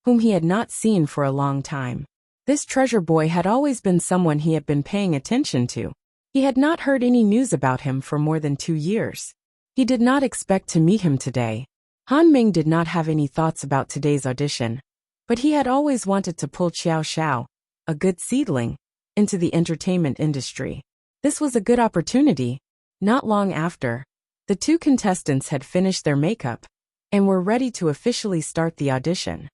whom he had not seen for a long time. This treasure boy had always been someone he had been paying attention to. He had not heard any news about him for more than 2 years. He did not expect to meet him today. Han Ming did not have any thoughts about today's audition, but he had always wanted to pull Xiao Xiao, a good seedling, into the entertainment industry. This was a good opportunity. Not long after, the 2 contestants had finished their makeup and were ready to officially start the audition.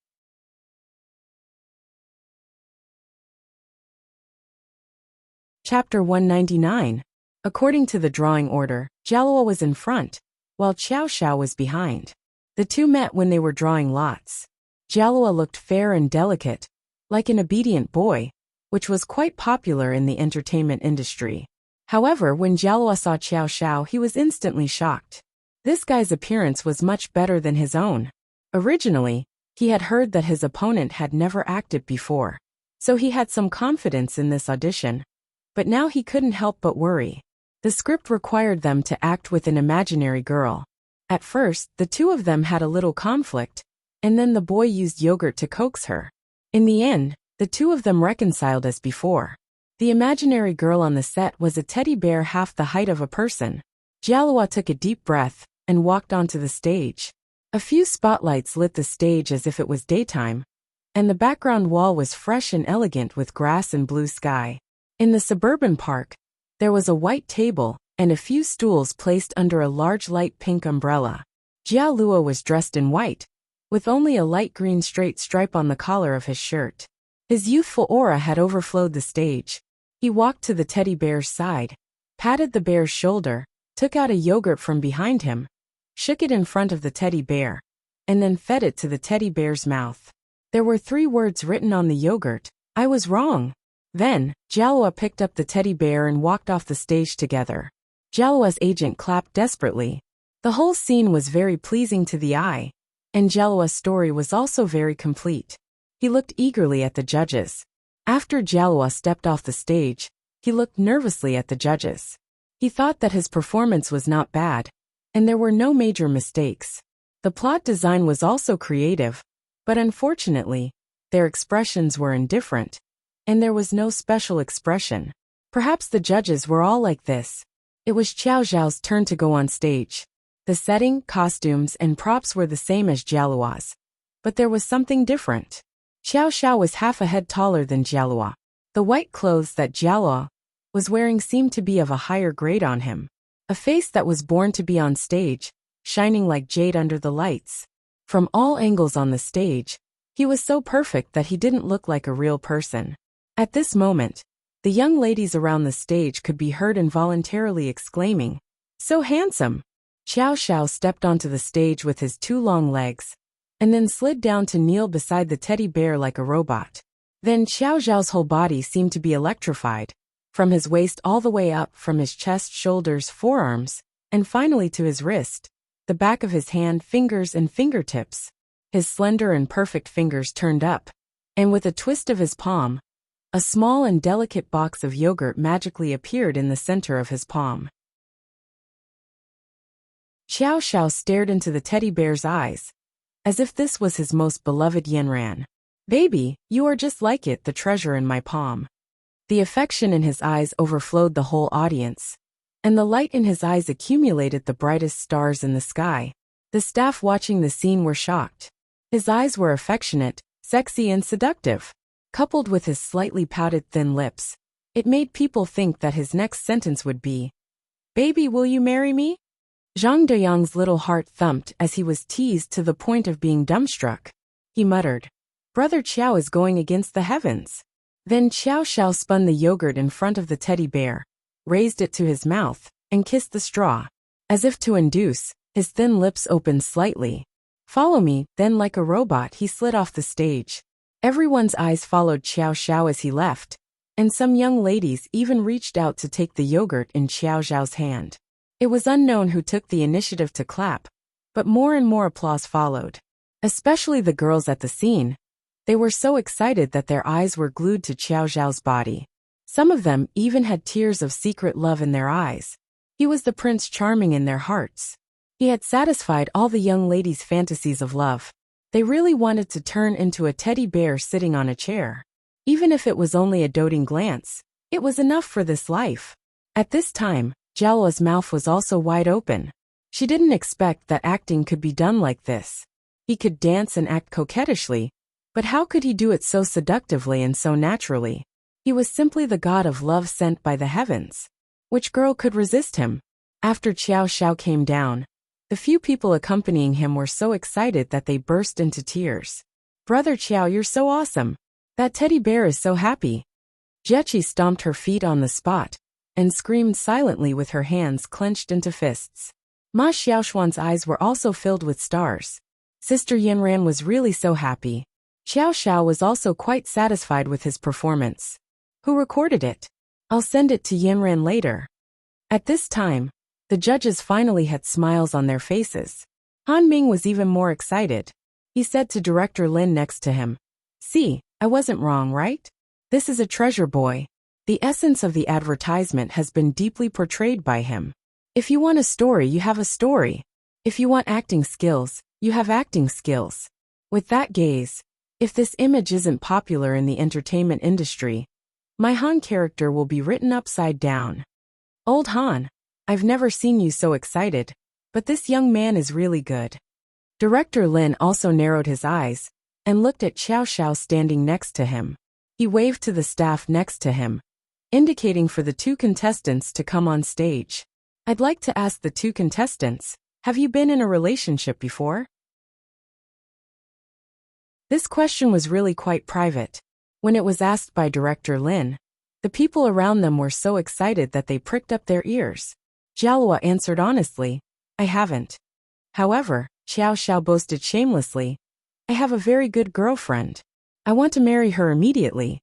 Chapter 199. According to the drawing order, Jialuo was in front, while Xiao Xiao was behind. The 2 met when they were drawing lots. Jialuo looked fair and delicate, like an obedient boy, which was quite popular in the entertainment industry. However, when Jialuo saw Xiao Xiao, he was instantly shocked. This guy's appearance was much better than his own. Originally, he had heard that his opponent had never acted before, so he had some confidence in this audition. But now he couldn't help but worry. The script required them to act with an imaginary girl. At first, the 2 of them had a little conflict, and then the boy used yogurt to coax her. In the end, the 2 of them reconciled as before. The imaginary girl on the set was a teddy bear half the height of a person. Jialuo took a deep breath and walked onto the stage. A few spotlights lit the stage as if it was daytime, and the background wall was fresh and elegant with grass and blue sky. In the suburban park, there was a white table and a few stools placed under a large light pink umbrella. Jialuo was dressed in white, with only a light green straight stripe on the collar of his shirt. His youthful aura had overflowed the stage. He walked to the teddy bear's side, patted the bear's shoulder, took out a yogurt from behind him, shook it in front of the teddy bear, and then fed it to the teddy bear's mouth. There were 3 words written on the yogurt: "I was wrong." Then, Jialuo picked up the teddy bear and walked off the stage together. Jialuo's agent clapped desperately. The whole scene was very pleasing to the eye, and Jialuo's story was also very complete. He looked eagerly at the judges. After Jialuo stepped off the stage, he looked nervously at the judges. He thought that his performance was not bad, and there were no major mistakes. The plot design was also creative, but unfortunately, their expressions were indifferent, and there was no special expression. Perhaps the judges were all like this. It was Xiao Xiao's turn to go on stage. The setting, costumes, and props were the same as Jialuo's, but there was something different. Xiao Xiao was half a head taller than Jialuo. The white clothes that Jialuo was wearing seemed to be of a higher grade on him. A face that was born to be on stage, shining like jade under the lights. From all angles on the stage, he was so perfect that he didn't look like a real person. At this moment, the young ladies around the stage could be heard involuntarily exclaiming, "So handsome!" Xiao Xiao stepped onto the stage with his 2 long legs, and then slid down to kneel beside the teddy bear like a robot. Then Xiao Xiao's whole body seemed to be electrified, from his waist all the way up, from his chest, shoulders, forearms, and finally to his wrist, the back of his hand, fingers, and fingertips. His slender and perfect fingers turned up, and with a twist of his palm, a small and delicate box of yogurt magically appeared in the center of his palm. Xiao Xiao stared into the teddy bear's eyes, as if this was his most beloved Yanran. "Baby, you are just like it, the treasure in my palm." The affection in his eyes overflowed the whole audience, and the light in his eyes accumulated the brightest stars in the sky. The staff watching the scene were shocked. His eyes were affectionate, sexy, and seductive. Coupled with his slightly pouted thin lips, it made people think that his next sentence would be, "Baby, will you marry me?" Zhang Deyang's little heart thumped as he was teased to the point of being dumbstruck. He muttered, "Brother Qiao is going against the heavens." Then Xiao Xiao spun the yogurt in front of the teddy bear, raised it to his mouth, and kissed the straw. As if to induce, his thin lips opened slightly. "Follow me," then like a robot he slid off the stage. Everyone's eyes followed Xiao Xiao as he left, and some young ladies even reached out to take the yogurt in Xiao Xiao's hand. It was unknown who took the initiative to clap, but more and more applause followed. Especially the girls at the scene. They were so excited that their eyes were glued to Xiao Xiao's body. Some of them even had tears of secret love in their eyes. He was the Prince Charming in their hearts. He had satisfied all the young ladies' fantasies of love. They really wanted to turn into a teddy bear sitting on a chair. Even if it was only a doting glance, it was enough for this life. At this time, Jalua's mouth was also wide open. She didn't expect that acting could be done like this. He could dance and act coquettishly, but how could he do it so seductively and so naturally? He was simply the god of love sent by the heavens. Which girl could resist him? After Xiao Xiao came down, the few people accompanying him were so excited that they burst into tears. Brother Xiao, you're so awesome. That teddy bear is so happy. Jechi stomped her feet on the spot and screamed silently with her hands clenched into fists. Ma Xiaoshuan's eyes were also filled with stars. Sister Yanran was really so happy. Xiao Xiao was also quite satisfied with his performance. Who recorded it? I'll send it to Yanran later. At this time, the judges finally had smiles on their faces. Han Ming was even more excited. He said to Director Lin next to him, "See, I wasn't wrong, right? This is a treasure boy. The essence of the advertisement has been deeply portrayed by him. If you want a story, you have a story. If you want acting skills, you have acting skills. With that gaze, if this image isn't popular in the entertainment industry, my Han character will be written upside down." Old Han, I've never seen you so excited, but this young man is really good. Director Lin also narrowed his eyes and looked at Xiao Xiao standing next to him. He waved to the staff next to him, indicating for the two contestants to come on stage. I'd like to ask the two contestants, have you been in a relationship before? This question was really quite private. When it was asked by Director Lin, the people around them were so excited that they pricked up their ears. Jalua answered honestly, I haven't. However, Xiao Xiao boasted shamelessly, I have a very good girlfriend. I want to marry her immediately.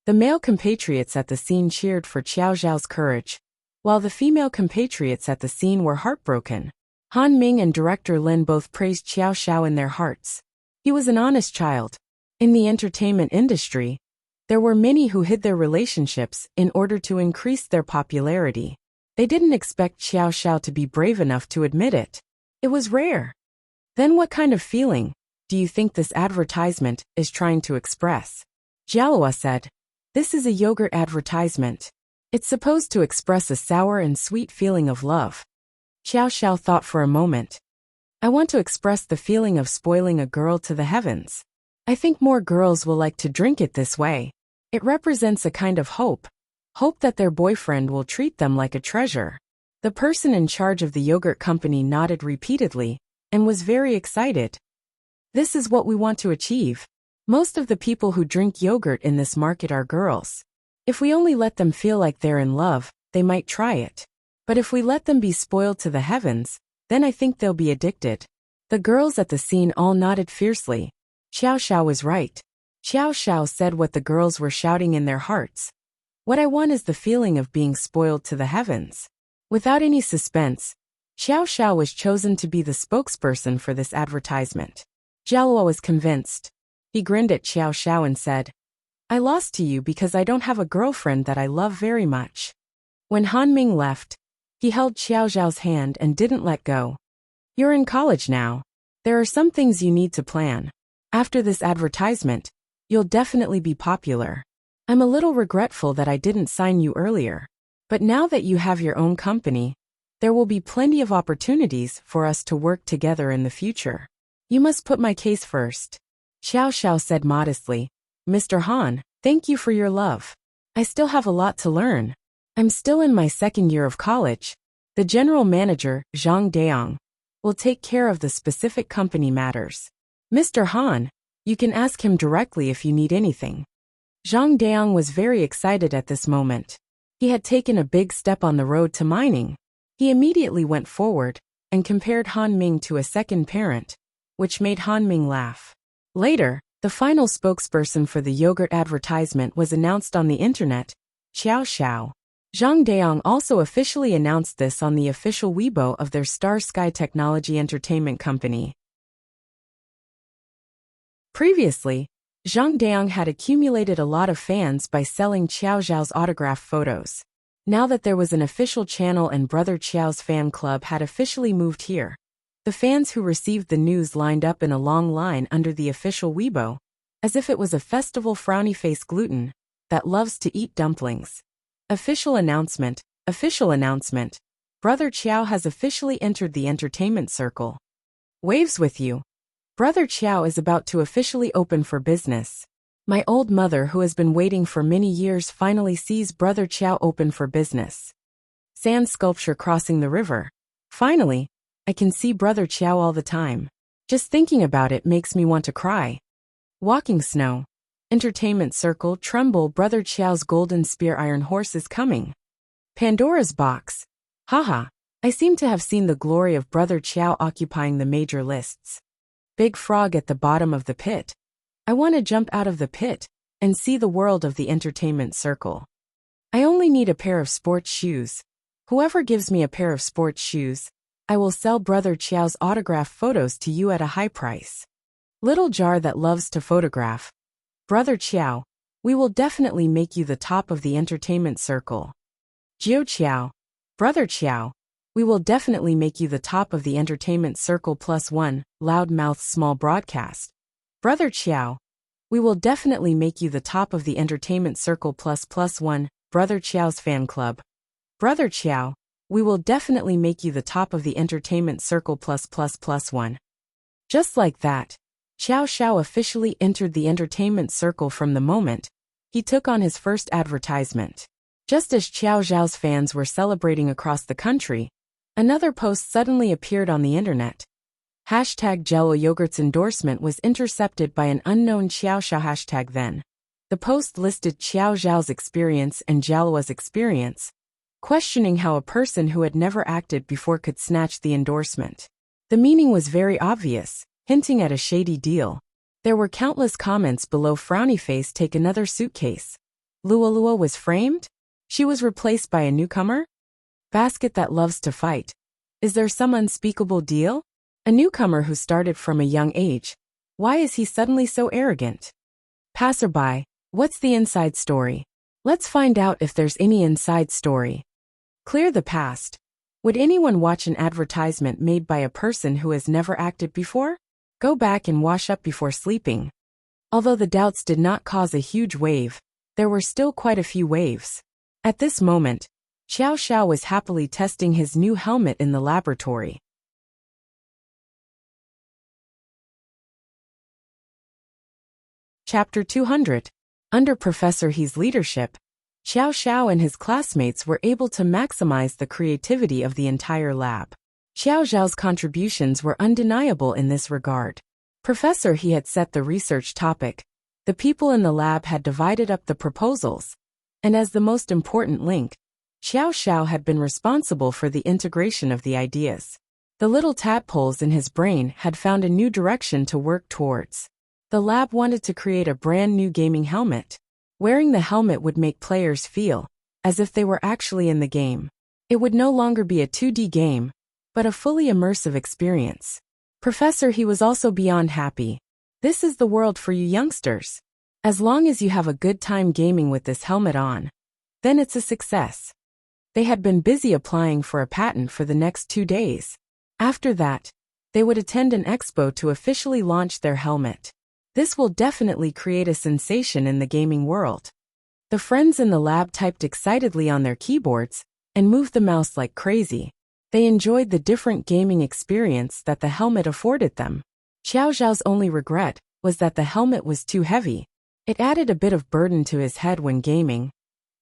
The male compatriots at the scene cheered for Xiao Xiao's courage, while the female compatriots at the scene were heartbroken. Han Ming and Director Lin both praised Xiao Xiao in their hearts. He was an honest child. In the entertainment industry, there were many who hid their relationships in order to increase their popularity. They didn't expect Xiao Xiao to be brave enough to admit it. It was rare. Then what kind of feeling do you think this advertisement is trying to express? Jalua said, this is a yogurt advertisement. It's supposed to express a sour and sweet feeling of love. Xiao Xiao thought for a moment. I want to express the feeling of spoiling a girl to the heavens. I think more girls will like to drink it this way. It represents a kind of hope that their boyfriend will treat them like a treasure. The person in charge of the yogurt company nodded repeatedly and was very excited. This is what we want to achieve. Most of the people who drink yogurt in this market are girls. If we only let them feel like they're in love, they might try it. But if we let them be spoiled to the heavens, then I think they'll be addicted. The girls at the scene all nodded fiercely. Xiao Xiao was right. Xiao Xiao said what the girls were shouting in their hearts. What I want is the feeling of being spoiled to the heavens. Without any suspense, Xiao Xiao was chosen to be the spokesperson for this advertisement. Jalua was convinced. He grinned at Xiao Xiao and said, I lost to you because I don't have a girlfriend that I love very much. When Han Ming left, he held Xiao Xiao's hand and didn't let go. You're in college now. There are some things you need to plan. After this advertisement, you'll definitely be popular. I'm a little regretful that I didn't sign you earlier. But now that you have your own company, there will be plenty of opportunities for us to work together in the future. You must put my case first. Xiao Xiao said modestly, Mr. Han, thank you for your love. I still have a lot to learn. I'm still in my second year of college. The general manager, Zhang Deong, will take care of the specific company matters. Mr. Han, you can ask him directly if you need anything. Zhang Deong was very excited at this moment. He had taken a big step on the road to mining. He immediately went forward and compared Han Ming to a second parent, which made Han Ming laugh. Later, the final spokesperson for the yogurt advertisement was announced on the internet, Xiao Xiao. Zhang Deong also officially announced this on the official Weibo of their Star Sky Technology Entertainment Company. Previously, Zhang Deong had accumulated a lot of fans by selling Xiao Xiao's autograph photos. Now that there was an official channel and Brother Xiao's fan club had officially moved here, The fans who received the news lined up in a long line under the official Weibo, as if it was a festival frowny face gluten that loves to eat dumplings. Official announcement, official announcement. Brother Chiao has officially entered the entertainment circle. Waves with you. Brother Chiao is about to officially open for business. My old mother, who has been waiting for many years, finally sees Brother Chiao open for business. Sand sculpture crossing the river. Finally, I can see Brother Chiao all the time. Just thinking about it makes me want to cry. Walking snow. Entertainment circle, tremble, Brother Chiao's golden spear iron horse is coming. Pandora's box. Haha, I seem to have seen the glory of Brother Chiao occupying the major lists. Big frog at the bottom of the pit. I want to jump out of the pit and see the world of the entertainment circle. I only need a pair of sports shoes. Whoever gives me a pair of sports shoes, I will sell Brother Chiao's autograph photos to you at a high price. Little jar that loves to photograph. Brother Chiao, we will definitely make you the top of the entertainment circle. Jiao Chiao. Brother Chiao, we will definitely make you the top of the entertainment circle +1, loudmouth small broadcast. Brother Chiao, we will definitely make you the top of the entertainment circle +1, Brother Chiao's fan club. Brother Chiao, we will definitely make you the top of the entertainment circle +1. Just like that, Chiao Xiao officially entered the entertainment circle from the moment he took on his first advertisement. Just as Chiao Xiao's fans were celebrating across the country, another post suddenly appeared on the internet. Hashtag Jello Yogurt's endorsement was intercepted by an unknown Chiao Xiao hashtag then. The post listed Chiao Xiao's experience and Jalwa's experience, questioning how a person who had never acted before could snatch the endorsement. The meaning was very obvious, hinting at a shady deal. There were countless comments below. Frowny face, take another suitcase. Lua Lua was framed? She was replaced by a newcomer? Basket that loves to fight. Is there some unspeakable deal? A newcomer who started from a young age. Why is he suddenly so arrogant? Passerby, what's the inside story? Let's find out if there's any inside story. Clear the past. Would anyone watch an advertisement made by a person who has never acted before? Go back and wash up before sleeping. Although the doubts did not cause a huge wave, there were still quite a few waves. At this moment, Chiao Xiao was happily testing his new helmet in the laboratory. Chapter 200. Under Professor He's leadership, Chiao Xiao and his classmates were able to maximize the creativity of the entire lab. Chiao Xiao's contributions were undeniable in this regard. Professor He had set the research topic. The people in the lab had divided up the proposals, and as the most important link, Chiao Xiao had been responsible for the integration of the ideas. The little tadpoles in his brain had found a new direction to work towards. The lab wanted to create a brand new gaming helmet. Wearing the helmet would make players feel as if they were actually in the game. It would no longer be a 2D game, but a fully immersive experience. Professor He was also beyond happy. This is the world for you youngsters. As long as you have a good time gaming with this helmet on, then it's a success. They had been busy applying for a patent for the next 2 days. After that, they would attend an expo to officially launch their helmet. This will definitely create a sensation in the gaming world. The friends in the lab typed excitedly on their keyboards and moved the mouse like crazy. They enjoyed the different gaming experience that the helmet afforded them. Chiao Xiao's only regret was that the helmet was too heavy. It added a bit of burden to his head when gaming,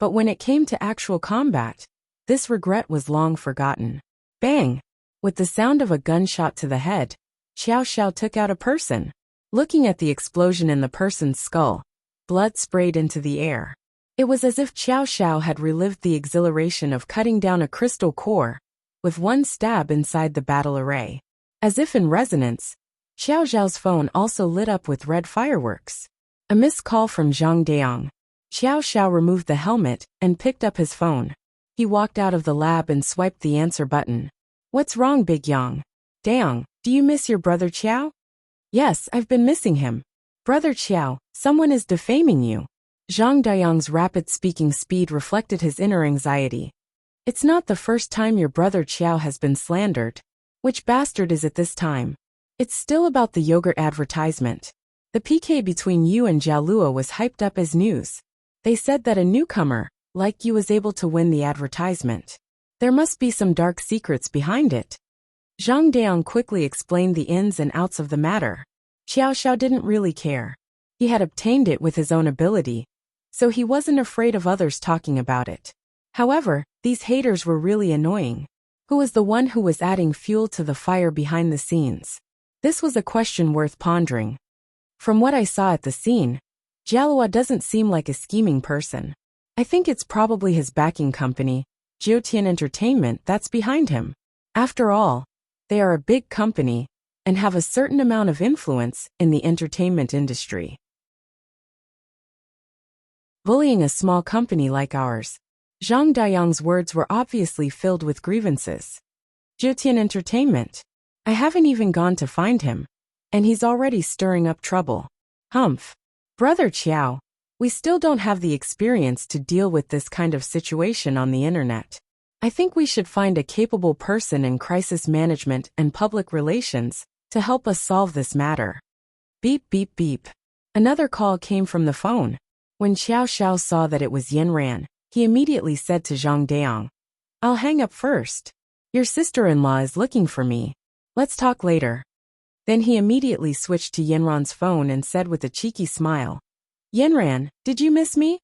but when it came to actual combat, this regret was long forgotten. Bang! With the sound of a gunshot to the head, Chiao Xiao took out a person. Looking at the explosion in the person's skull, blood sprayed into the air. It was as if Chiao Xiao had relived the exhilaration of cutting down a crystal core with one stab inside the battle array. As if in resonance, Chiao Xiao's phone also lit up with red fireworks. A missed call from Zhang Deong. Chiao Xiao removed the helmet and picked up his phone. He walked out of the lab and swiped the answer button. What's wrong, Big Yang? Deong, do you miss your brother Chiao? Yes, I've been missing him. Brother Chiao, someone is defaming you. Zhang Deong's rapid speaking speed reflected his inner anxiety. It's not the first time your brother Chiao has been slandered. Which bastard is it this time? It's still about the yogurt advertisement. The PK between you and Jialua was hyped up as news. They said that a newcomer, like you, was able to win the advertisement. There must be some dark secrets behind it. Zhang Daong quickly explained the ins and outs of the matter. Xiao Xiao didn't really care. He had obtained it with his own ability, so he wasn't afraid of others talking about it. However, these haters were really annoying. Who was the one who was adding fuel to the fire behind the scenes? This was a question worth pondering. From what I saw at the scene, Jialua doesn't seem like a scheming person. I think it's probably his backing company, Jiutian Entertainment, that's behind him. After all, they are a big company and have a certain amount of influence in the entertainment industry. Bullying a small company like ours. Zhang Dayang's words were obviously filled with grievances. Jiutian Entertainment. I haven't even gone to find him, and he's already stirring up trouble. Humph. Brother Qiao, we still don't have the experience to deal with this kind of situation on the internet. I think we should find a capable person in crisis management and public relations to help us solve this matter. Beep beep beep. Another call came from the phone. When Xiao Xiao saw that it was Yin Ran, he immediately said to Zhang Daong, "I'll hang up first. Your sister-in-law is looking for me. Let's talk later." Then he immediately switched to Yinran's phone and said with a cheeky smile, "Yinran, did you miss me?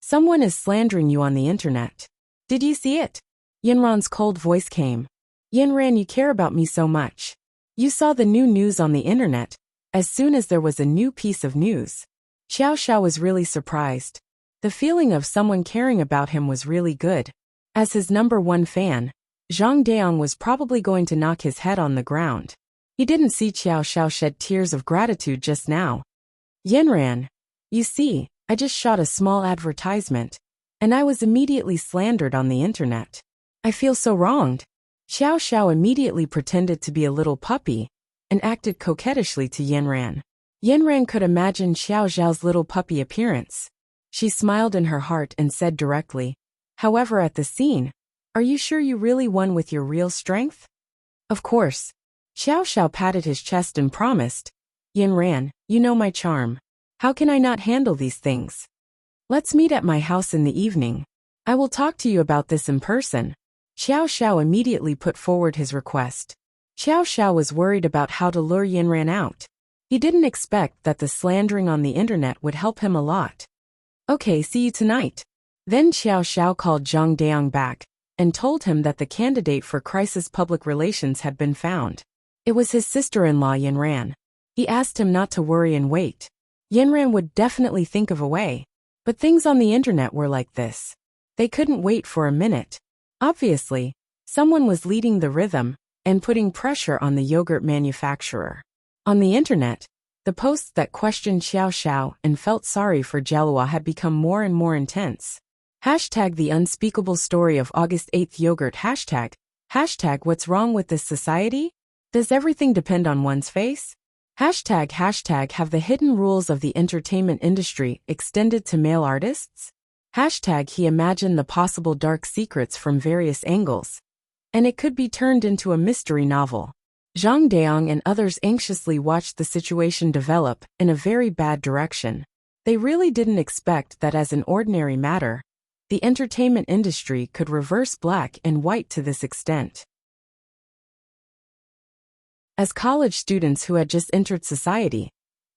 Someone is slandering you on the internet. Did you see it?" Yinran's cold voice came. "Yinran, you care about me so much. You saw the new news on the internet, as soon as there was a new piece of news." Xiao Xiao was really surprised. The feeling of someone caring about him was really good. As his #1 fan, Zhang Daong was probably going to knock his head on the ground. He didn't see Xiao Xiao shed tears of gratitude just now. "Yinran, you see, I just shot a small advertisement, and I was immediately slandered on the internet. I feel so wronged." Xiao Xiao immediately pretended to be a little puppy and acted coquettishly to Yinran. Yinran could imagine Xiao Xiao's little puppy appearance. She smiled in her heart and said directly, "However, at the scene, are you sure you really won with your real strength?" "Of course." Xiao Xiao patted his chest and promised, "Yinran, you know my charm. How can I not handle these things? Let's meet at my house in the evening. I will talk to you about this in person." Xiao Xiao immediately put forward his request. Xiao Xiao was worried about how to lure Yinran out. He didn't expect that the slandering on the internet would help him a lot. "Okay, see you tonight." Then Xiao Xiao called Zhang Daong back and told him that the candidate for crisis public relations had been found. It was his sister-in-law Yinran. He asked him not to worry and wait. Yinran would definitely think of a way. But things on the internet were like this. They couldn't wait for a minute. Obviously, someone was leading the rhythm and putting pressure on the yogurt manufacturer. On the internet, the posts that questioned Xiao Xiao and felt sorry for Jialua had become more and more intense. Hashtag the unspeakable story of August 8th yogurt. Hashtag what's wrong with this society? Does everything depend on one's face? Hashtag have the hidden rules of the entertainment industry extended to male artists? Hashtag he imagined the possible dark secrets from various angles. And it could be turned into a mystery novel. Zhang Daong and others anxiously watched the situation develop in a very bad direction. They really didn't expect that as an ordinary matter, the entertainment industry could reverse black and white to this extent. As college students who had just entered society,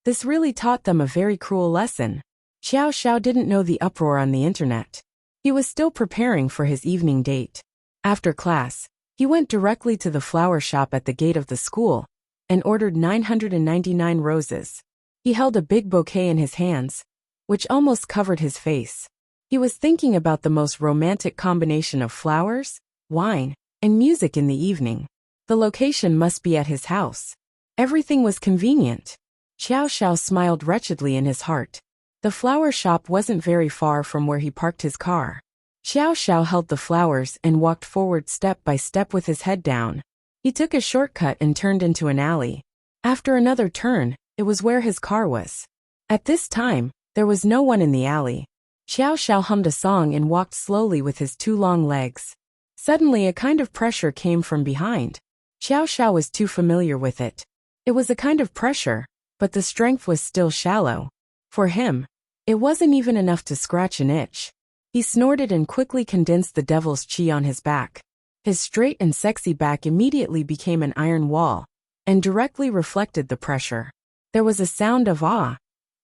this really taught them a very cruel lesson. Xiao Xiao didn't know the uproar on the internet. He was still preparing for his evening date. After class, he went directly to the flower shop at the gate of the school and ordered 999 roses. He held a big bouquet in his hands, which almost covered his face. He was thinking about the most romantic combination of flowers, wine, and music in the evening. The location must be at his house. Everything was convenient. Xiao Xiao smiled wretchedly in his heart. The flower shop wasn't very far from where he parked his car. Xiao Xiao held the flowers and walked forward step by step with his head down. He took a shortcut and turned into an alley. After another turn, it was where his car was. At this time, there was no one in the alley. Xiao Xiao hummed a song and walked slowly with his two long legs. Suddenly a kind of pressure came from behind. Xiao Xiao was too familiar with it. It was a kind of pressure, but the strength was still shallow. For him, it wasn't even enough to scratch an itch. He snorted and quickly condensed the devil's chi on his back. His straight and sexy back immediately became an iron wall, and directly reflected the pressure. There was a sound of awe,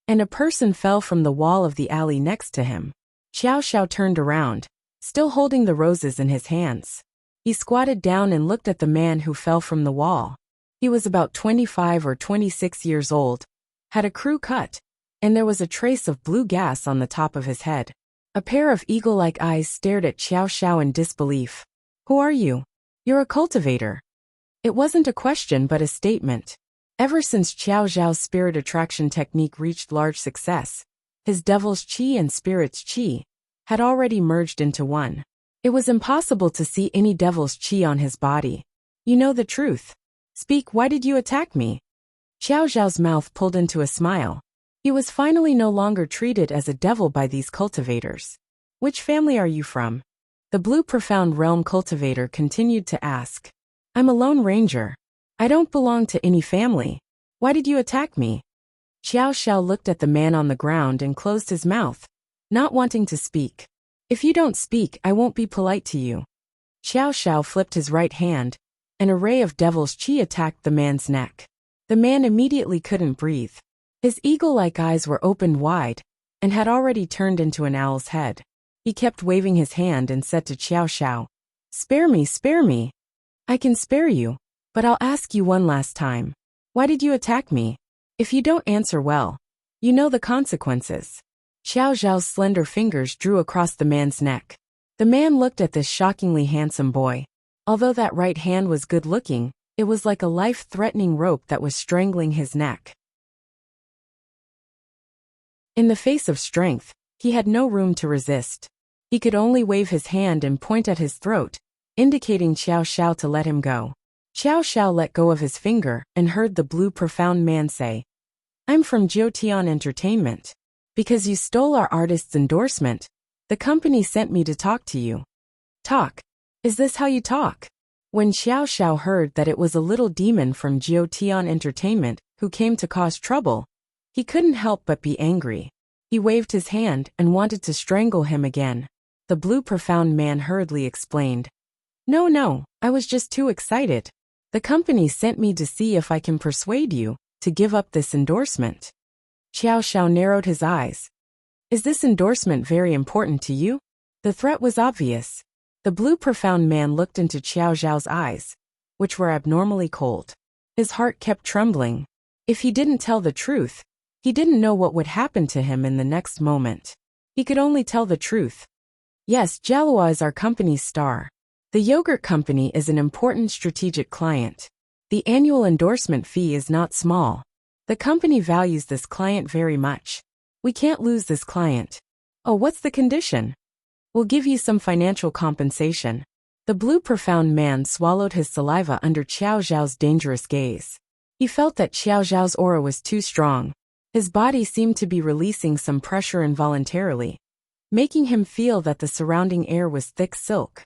and a person fell from the wall of the alley next to him. Xiao Xiao turned around, still holding the roses in his hands. He squatted down and looked at the man who fell from the wall. He was about 25 or 26 years old, had a crew cut, and there was a trace of blue gas on the top of his head. A pair of eagle-like eyes stared at Xiao Xiao in disbelief. "Who are you?" "You're a cultivator." It wasn't a question but a statement. Ever since Xiao Xiao's spirit attraction technique reached large success, his devil's chi and spirit's chi had already merged into one. It was impossible to see any devil's chi on his body. "You know the truth. Speak, why did you attack me?" Xiao Xiao's mouth pulled into a smile. He was finally no longer treated as a devil by these cultivators. "Which family are you from?" The Blue Profound Realm cultivator continued to ask. "I'm a lone ranger. I don't belong to any family. Why did you attack me?" Xiao Xiao looked at the man on the ground and closed his mouth, not wanting to speak. "If you don't speak, I won't be polite to you." Xiao Xiao flipped his right hand. An array of devil's chi attacked the man's neck. The man immediately couldn't breathe. His eagle-like eyes were opened wide, and had already turned into an owl's head. He kept waving his hand and said to Xiao Xiao, "Spare me, spare me." "I can spare you, but I'll ask you one last time. Why did you attack me? If you don't answer well, you know the consequences." Xiao Xiao's slender fingers drew across the man's neck. The man looked at this shockingly handsome boy. Although that right hand was good-looking, it was like a life-threatening rope that was strangling his neck. In the face of strength, he had no room to resist. He could only wave his hand and point at his throat, indicating Xiao Xiao to let him go. Xiao Xiao let go of his finger and heard the Blue Profound man say, "I'm from Jiotian Entertainment. Because you stole our artist's endorsement, the company sent me to talk to you." "Talk? Is this how you talk?" When Xiao Xiao heard that it was a little demon from Jiotian Entertainment who came to cause trouble, he couldn't help but be angry. He waved his hand and wanted to strangle him again. The Blue Profound man hurriedly explained, No, I was just too excited. The company sent me to see if I can persuade you to give up this endorsement." Xiao Xiao narrowed his eyes. "Is this endorsement very important to you?" The threat was obvious. The Blue Profound man looked into Xiao Xiao's eyes, which were abnormally cold. His heart kept trembling. If he didn't tell the truth, he didn't know what would happen to him in the next moment. He could only tell the truth. "Yes, Jalua is our company's star. The yogurt company is an important strategic client. The annual endorsement fee is not small. The company values this client very much. We can't lose this client." "Oh, what's the condition?" "We'll give you some financial compensation." The Blue Profound man swallowed his saliva under Xiao Xiao's dangerous gaze. He felt that Xiao Xiao's aura was too strong. His body seemed to be releasing some pressure involuntarily, making him feel that the surrounding air was thick silk.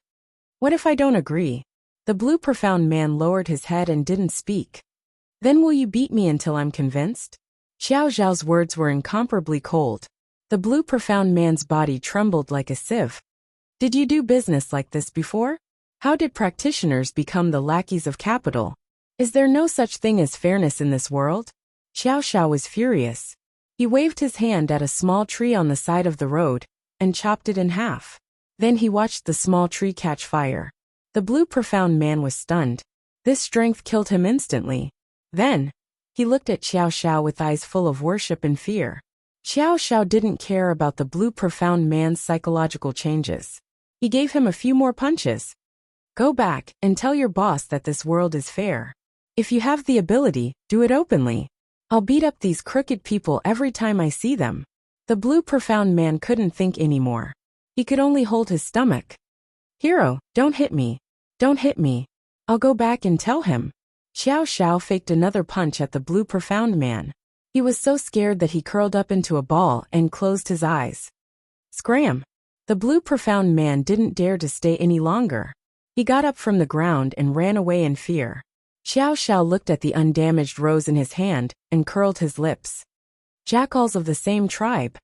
"What if I don't agree?" The Blue Profound man lowered his head and didn't speak. "Then will you beat me until I'm convinced?" Xiao Xiao's words were incomparably cold. The Blue Profound man's body trembled like a sieve. "Did you do business like this before? How did practitioners become the lackeys of capital? Is there no such thing as fairness in this world?" Xiao Xiao was furious. He waved his hand at a small tree on the side of the road and chopped it in half. Then he watched the small tree catch fire. The Blue Profound man was stunned. This strength killed him instantly. Then, he looked at Xiao Xiao with eyes full of worship and fear. Xiao Xiao didn't care about the Blue Profound man's psychological changes. He gave him a few more punches. "Go back and tell your boss that this world is fair. If you have the ability, do it openly. I'll beat up these crooked people every time I see them." The Blue Profound man couldn't think anymore. He could only hold his stomach. "Hero, don't hit me. Don't hit me. I'll go back and tell him." Xiao Xiao faked another punch at the Blue Profound man. He was so scared that he curled up into a ball and closed his eyes. Scram! The Blue Profound man didn't dare to stay any longer. He got up from the ground and ran away in fear. Xiao Xiao looked at the undamaged rose in his hand and curled his lips. Jackals of the same tribe.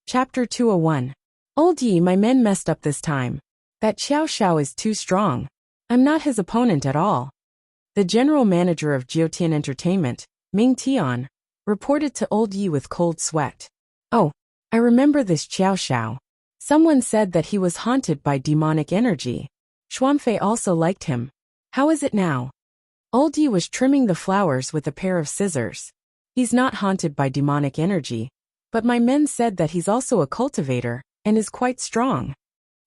Chapter 201. Old Yi, my men messed up this time. That Xiao Xiao is too strong. I'm not his opponent at all. The general manager of Jiutian Entertainment, Ming Tian, reported to Old Yi with cold sweat. Oh, I remember this Xiao Xiao. Someone said that he was haunted by demonic energy. Xuanfei also liked him. How is it now? Old Yi was trimming the flowers with a pair of scissors. He's not haunted by demonic energy, but my men said that he's also a cultivator and is quite strong.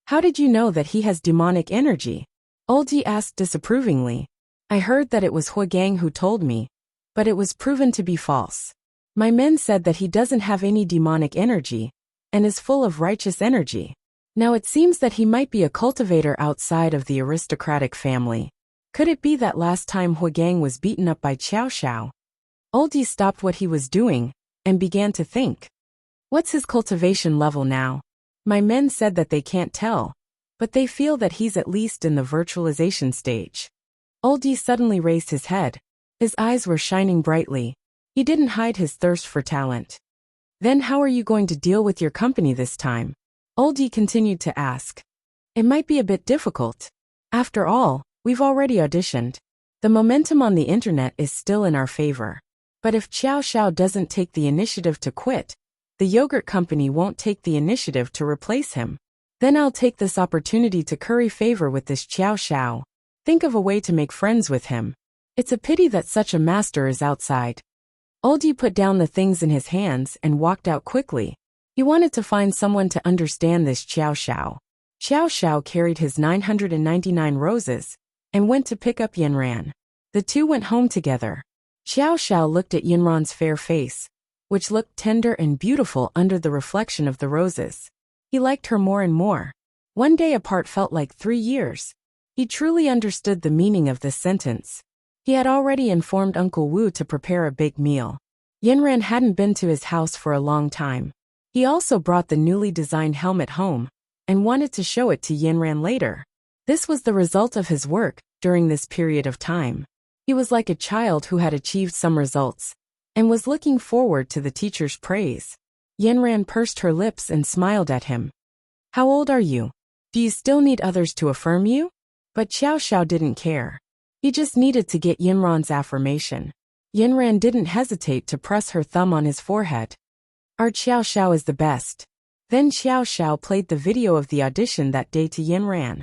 How did you know that he has demonic energy? Old Yi asked disapprovingly. I heard that it was Huagang who told me, but it was proven to be false. My men said that he doesn't have any demonic energy and is full of righteous energy. Now it seems that he might be a cultivator outside of the aristocratic family. Could it be that last time Huagang was beaten up by Xiao Xiao? Old Yi stopped what he was doing and began to think. What's his cultivation level now? My men said that they can't tell, but they feel that he's at least in the virtualization stage. Old Yi suddenly raised his head. His eyes were shining brightly. He didn't hide his thirst for talent. Then how are you going to deal with your company this time? Old Yi continued to ask. It might be a bit difficult. After all, we've already auditioned. The momentum on the internet is still in our favor. But if Xiao Xiao doesn't take the initiative to quit, the yogurt company won't take the initiative to replace him. Then I'll take this opportunity to curry favor with this Xiao Xiao. Think of a way to make friends with him. It's a pity that such a master is outside. Old Yi put down the things in his hands and walked out quickly. He wanted to find someone to understand this Xiao Xiao. Xiao Xiao carried his 999 roses and went to pick up Yanran. The two went home together. Xiao Xiao looked at Yanran's fair face, which looked tender and beautiful under the reflection of the roses. He liked her more and more. One day apart felt like 3 years. He truly understood the meaning of this sentence. He had already informed Uncle Wu to prepare a big meal. Yanran hadn't been to his house for a long time. He also brought the newly designed helmet home and wanted to show it to Yanran later. This was the result of his work during this period of time. He was like a child who had achieved some results and was looking forward to the teacher's praise. Yanran pursed her lips and smiled at him. How old are you? Do you still need others to affirm you? But Xiao Xiao didn't care. He just needed to get Yanran's affirmation. Yanran didn't hesitate to press her thumb on his forehead. Our Xiao Xiao is the best. Then Xiao Xiao played the video of the audition that day to Yanran.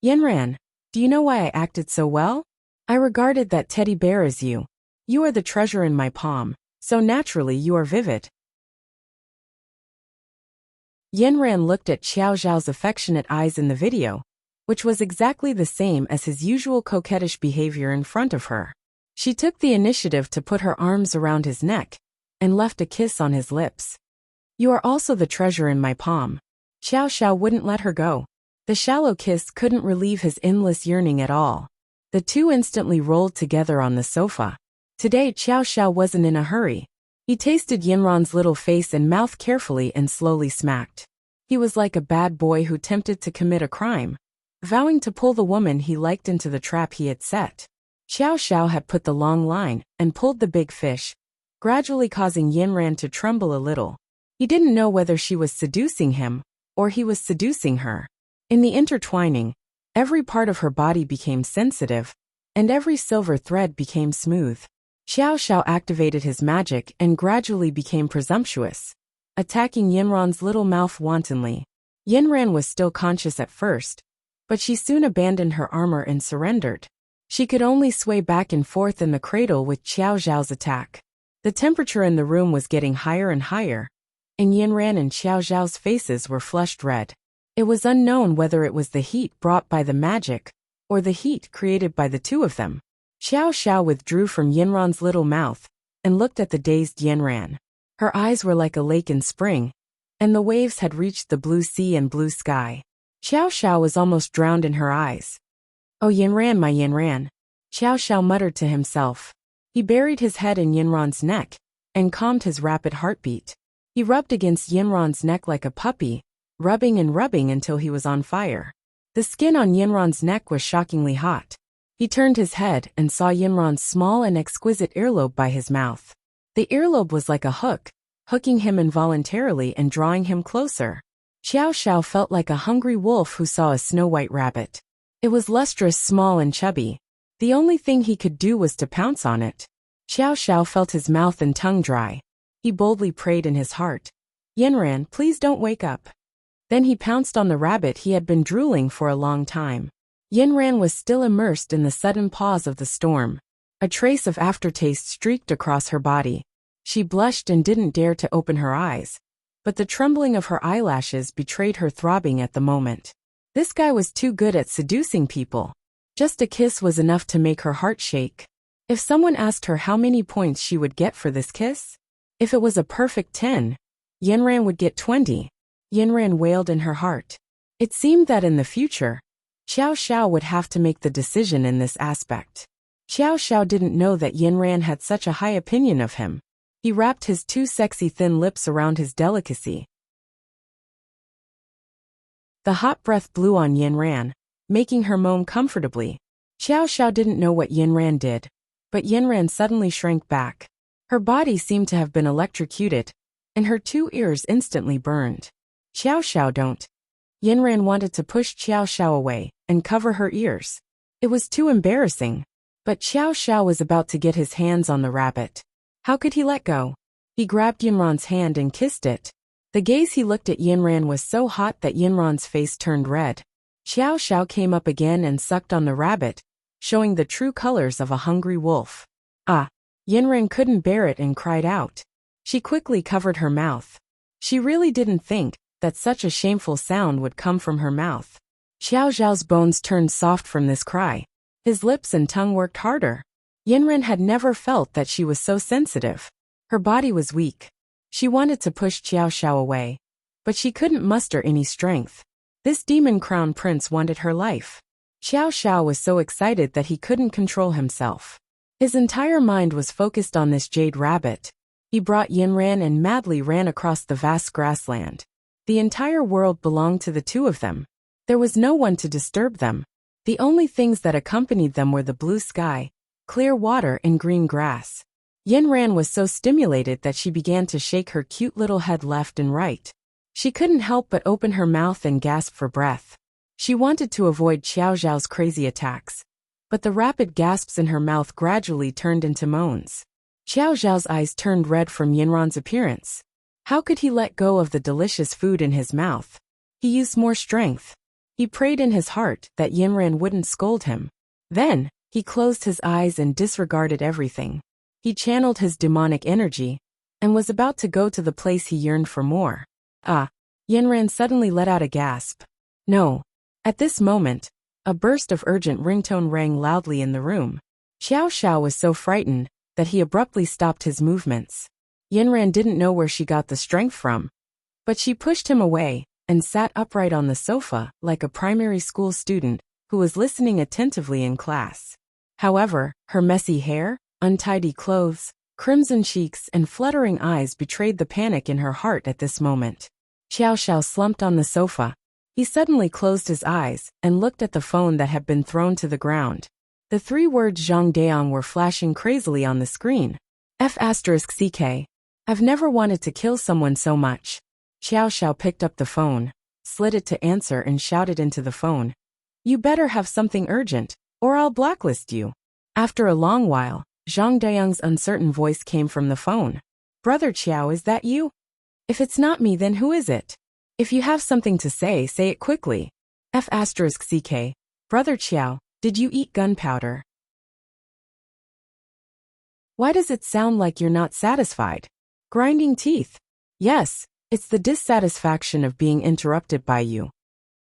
Yanran, do you know why I acted so well? I regarded that teddy bear as you. You are the treasure in my palm, so naturally you are vivid. Yanran looked at Xiao Xiao's affectionate eyes in the video, which was exactly the same as his usual coquettish behavior in front of her. She took the initiative to put her arms around his neck and left a kiss on his lips. You are also the treasure in my palm. Xiao Xiao wouldn't let her go. The shallow kiss couldn't relieve his endless yearning at all. The two instantly rolled together on the sofa. Today Xiao Xiao wasn't in a hurry. He tasted Yanran's little face and mouth carefully and slowly smacked. He was like a bad boy who tempted to commit a crime, vowing to pull the woman he liked into the trap he had set. Xiao Xiao had put the long line and pulled the big fish, gradually causing Yanran to tremble a little. He didn't know whether she was seducing him or he was seducing her. In the intertwining, every part of her body became sensitive, and every silver thread became smooth. Xiao Xiao activated his magic and gradually became presumptuous, attacking Yanran's little mouth wantonly. Yanran was still conscious at first, but she soon abandoned her armor and surrendered. She could only sway back and forth in the cradle with Xiao Xiao's attack. The temperature in the room was getting higher and higher, and Yanran and Xiao Xiao's faces were flushed red. It was unknown whether it was the heat brought by the magic or the heat created by the two of them. Xiao Xiao withdrew from Yanran's little mouth and looked at the dazed Yanran. Her eyes were like a lake in spring, and the waves had reached the blue sea and blue sky. Xiao Xiao was almost drowned in her eyes. Oh Yanran, my Yanran, Xiao Xiao muttered to himself. He buried his head in Yanran's neck and calmed his rapid heartbeat. He rubbed against Yanran's neck like a puppy, rubbing and rubbing until he was on fire. The skin on Yinran's neck was shockingly hot. He turned his head and saw Yinran's small and exquisite earlobe by his mouth. The earlobe was like a hook, hooking him involuntarily and drawing him closer. Xiao Xiao felt like a hungry wolf who saw a snow-white rabbit. It was lustrous, small and chubby. The only thing he could do was to pounce on it. Xiao Xiao felt his mouth and tongue dry. He boldly prayed in his heart, "Yinran, please don't wake up." Then he pounced on the rabbit he had been drooling for a long time. Yinran was still immersed in the sudden pause of the storm. A trace of aftertaste streaked across her body. She blushed and didn't dare to open her eyes, but the trembling of her eyelashes betrayed her throbbing at the moment. This guy was too good at seducing people. Just a kiss was enough to make her heart shake. If someone asked her how many points she would get for this kiss, if it was a perfect 10, Yinran would get 20. Yinran wailed in her heart. It seemed that in the future, Xiao Xiao would have to make the decision in this aspect. Xiao Xiao didn't know that Yinran had such a high opinion of him. He wrapped his two sexy thin lips around his delicacy. The hot breath blew on Yinran, making her moan comfortably. Xiao Xiao didn't know what Yinran did, but Yinran suddenly shrank back. Her body seemed to have been electrocuted, and her two ears instantly burned. "Xiao Xiao, don't." Yinran wanted to push Xiao Xiao away and cover her ears. It was too embarrassing. But Xiao Xiao was about to get his hands on the rabbit. How could he let go? He grabbed Yinran's hand and kissed it. The gaze he looked at Yinran was so hot that Yinran's face turned red. Xiao Xiao came up again and sucked on the rabbit, showing the true colors of a hungry wolf. Ah! Yinran couldn't bear it and cried out. She quickly covered her mouth. She really didn't think that such a shameful sound would come from her mouth. Xiao Xiao's bones turned soft from this cry. His lips and tongue worked harder. Yinran had never felt that she was so sensitive. Her body was weak. She wanted to push Xiao Xiao away, but she couldn't muster any strength. This demon crown prince wanted her life. Xiao Xiao was so excited that he couldn't control himself. His entire mind was focused on this jade rabbit. He brought Yinran and madly ran across the vast grassland. The entire world belonged to the two of them. There was no one to disturb them. The only things that accompanied them were the blue sky, clear water and green grass. Yinran was so stimulated that she began to shake her cute little head left and right. She couldn't help but open her mouth and gasp for breath. She wanted to avoid Xiao Xiao's crazy attacks, but the rapid gasps in her mouth gradually turned into moans. Xiao Xiao's eyes turned red from Yinran's appearance. How could he let go of the delicious food in his mouth? He used more strength. He prayed in his heart that Yinran wouldn't scold him. Then, he closed his eyes and disregarded everything. He channeled his demonic energy, and was about to go to the place he yearned for more. Ah! Yinran suddenly let out a gasp. No. At this moment, a burst of urgent ringtone rang loudly in the room. Xiao Xiao was so frightened that he abruptly stopped his movements. Yinran didn't know where she got the strength from, but she pushed him away and sat upright on the sofa like a primary school student who was listening attentively in class. However, her messy hair, untidy clothes, crimson cheeks and fluttering eyes betrayed the panic in her heart at this moment. Xiao Xiao slumped on the sofa. He suddenly closed his eyes and looked at the phone that had been thrown to the ground. The three words Zhang Deong were flashing crazily on the screen. F***CK. I've never wanted to kill someone so much. Xiao Xiao picked up the phone, slid it to answer and shouted into the phone. You better have something urgent, or I'll blacklist you. After a long while, Zhang Deong's uncertain voice came from the phone. Brother Qiao, is that you? If it's not me, then who is it? If you have something to say it quickly. F***CK. Brother Qiao, did you eat gunpowder? Why does it sound like you're not satisfied? Grinding teeth. Yes, it's the dissatisfaction of being interrupted by you.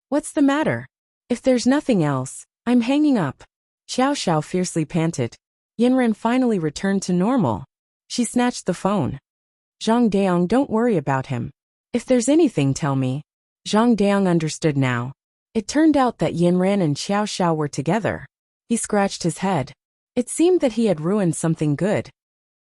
What's the matter? If there's nothing else, I'm hanging up. Xiao Xiao fiercely panted. Yinran finally returned to normal. She snatched the phone. Zhang Deong, don't worry about him. If there's anything, tell me. Zhang Deong understood now. It turned out that Yinran and Xiao Xiao were together. He scratched his head. It seemed that he had ruined something good.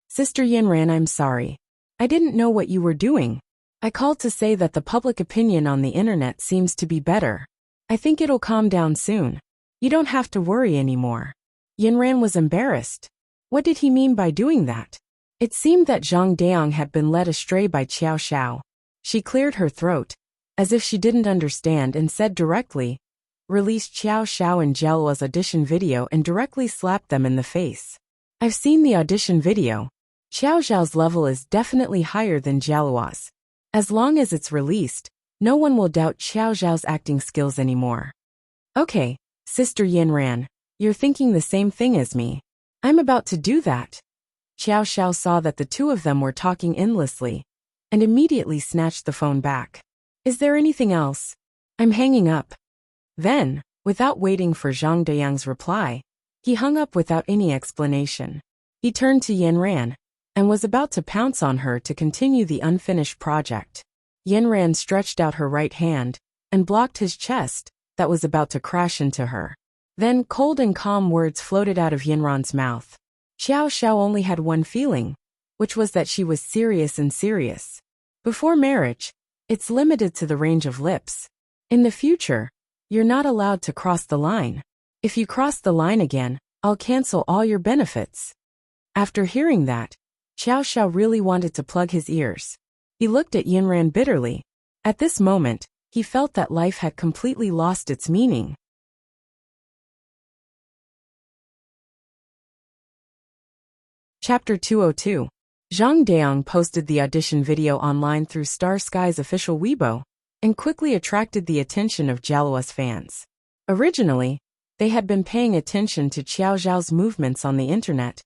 Sister Yinran, I'm sorry. I didn't know what you were doing. I called to say that the public opinion on the internet seems to be better. I think it'll calm down soon. You don't have to worry anymore. Yinran was embarrassed. What did he mean by doing that? It seemed that Zhang Daong had been led astray by Qiao Xiao. She cleared her throat, as if she didn't understand, and said directly, released Qiao Xiao and Jialua's audition video and directly slapped them in the face. I've seen the audition video. Qiao Xiao's level is definitely higher than Jialua's. As long as it's released, no one will doubt Qiao Xiao's acting skills anymore. Okay, Sister Yinran, you're thinking the same thing as me. I'm about to do that. Qiao Xiao saw that the two of them were talking endlessly, and immediately snatched the phone back. Is there anything else? I'm hanging up. Then, without waiting for Zhang Dayang's reply, he hung up without any explanation. He turned to Yinran, and was about to pounce on her to continue the unfinished project. Yinran stretched out her right hand, and blocked his chest, that was about to crash into her. Then cold and calm words floated out of Yinran's mouth. Qiao Xiao only had one feeling, which was that she was serious and serious. Before marriage, it's limited to the range of lips. In the future, you're not allowed to cross the line. If you cross the line again, I'll cancel all your benefits. After hearing that, Qiao Xiao really wanted to plug his ears. He looked at Yinran bitterly. At this moment, he felt that life had completely lost its meaning. Chapter 202. Zhang Daong posted the audition video online through Star Sky's official Weibo, and quickly attracted the attention of Jialua's fans. Originally, they had been paying attention to Qiao Xiao's movements on the internet,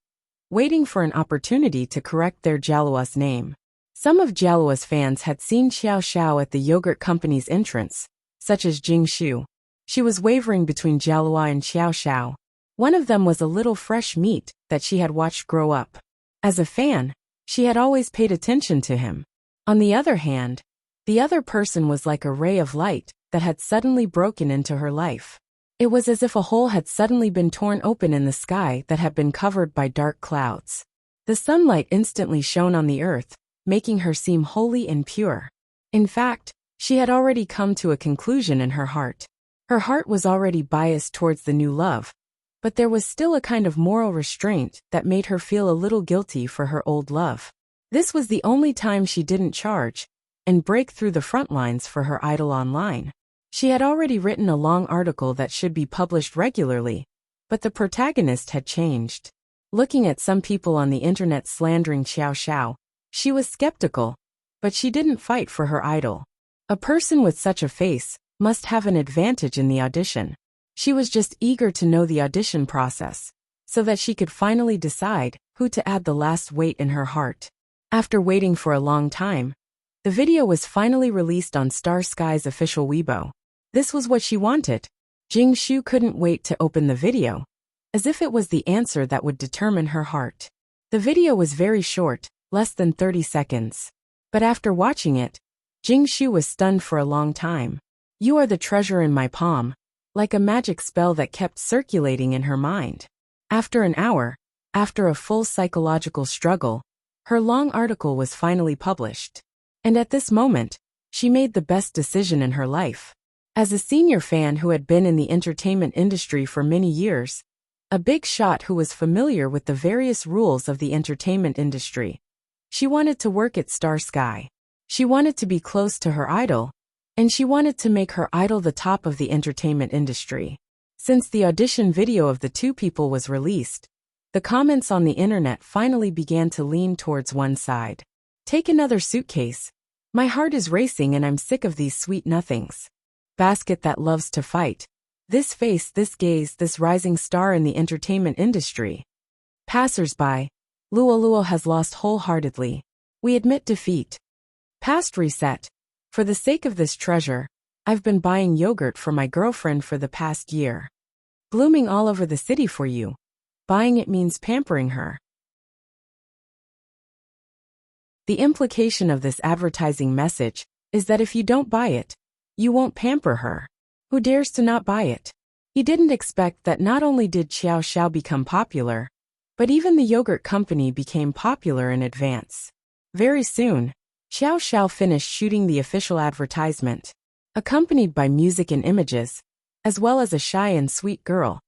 waiting for an opportunity to correct their Jialua's name. Some of Jialua's fans had seen Qiao Xiao at the yogurt company's entrance, such as Jing Shu. She was wavering between Jialua and Qiao Xiao. One of them was a little fresh meat that she had watched grow up. As a fan, she had always paid attention to him. On the other hand, the other person was like a ray of light that had suddenly broken into her life. It was as if a hole had suddenly been torn open in the sky that had been covered by dark clouds. The sunlight instantly shone on the earth, making her seem holy and pure. In fact, she had already come to a conclusion in her heart. Her heart was already biased towards the new love, but there was still a kind of moral restraint that made her feel a little guilty for her old love. This was the only time she didn't charge and break through the front lines for her idol online. She had already written a long article that should be published regularly, but the protagonist had changed. Looking at some people on the internet slandering Qiao Xiao, she was skeptical, but she didn't fight for her idol. A person with such a face must have an advantage in the audition. She was just eager to know the audition process, so that she could finally decide who to add the last weight in her heart. After waiting for a long time, the video was finally released on Star Sky's official Weibo. This was what she wanted. Jing Shu couldn't wait to open the video, as if it was the answer that would determine her heart. The video was very short, less than 30 seconds. But after watching it, Jing Shu was stunned for a long time. You are the treasure in my palm, like a magic spell that kept circulating in her mind. After an hour, after a full psychological struggle, her long article was finally published. And at this moment, she made the best decision in her life. As a senior fan who had been in the entertainment industry for many years, a big shot who was familiar with the various rules of the entertainment industry, she wanted to work at Star Sky. She wanted to be close to her idol, and she wanted to make her idol the top of the entertainment industry. Since the audition video of the two people was released, the comments on the internet finally began to lean towards one side. Take another suitcase. My heart is racing and I'm sick of these sweet nothings. Basket that loves to fight. This face, this gaze, this rising star in the entertainment industry. Passers-by. Luo has lost wholeheartedly. We admit defeat. Past reset. For the sake of this treasure, I've been buying yogurt for my girlfriend for the past year. Blooming all over the city for you. Buying it means pampering her. The implication of this advertising message is that if you don't buy it, you won't pamper her. Who dares to not buy it? He didn't expect that not only did Qiao Xiao become popular, but even the yogurt company became popular in advance. Very soon, Xiao Xiao finished shooting the official advertisement. Accompanied by music and images, as well as a shy and sweet girl,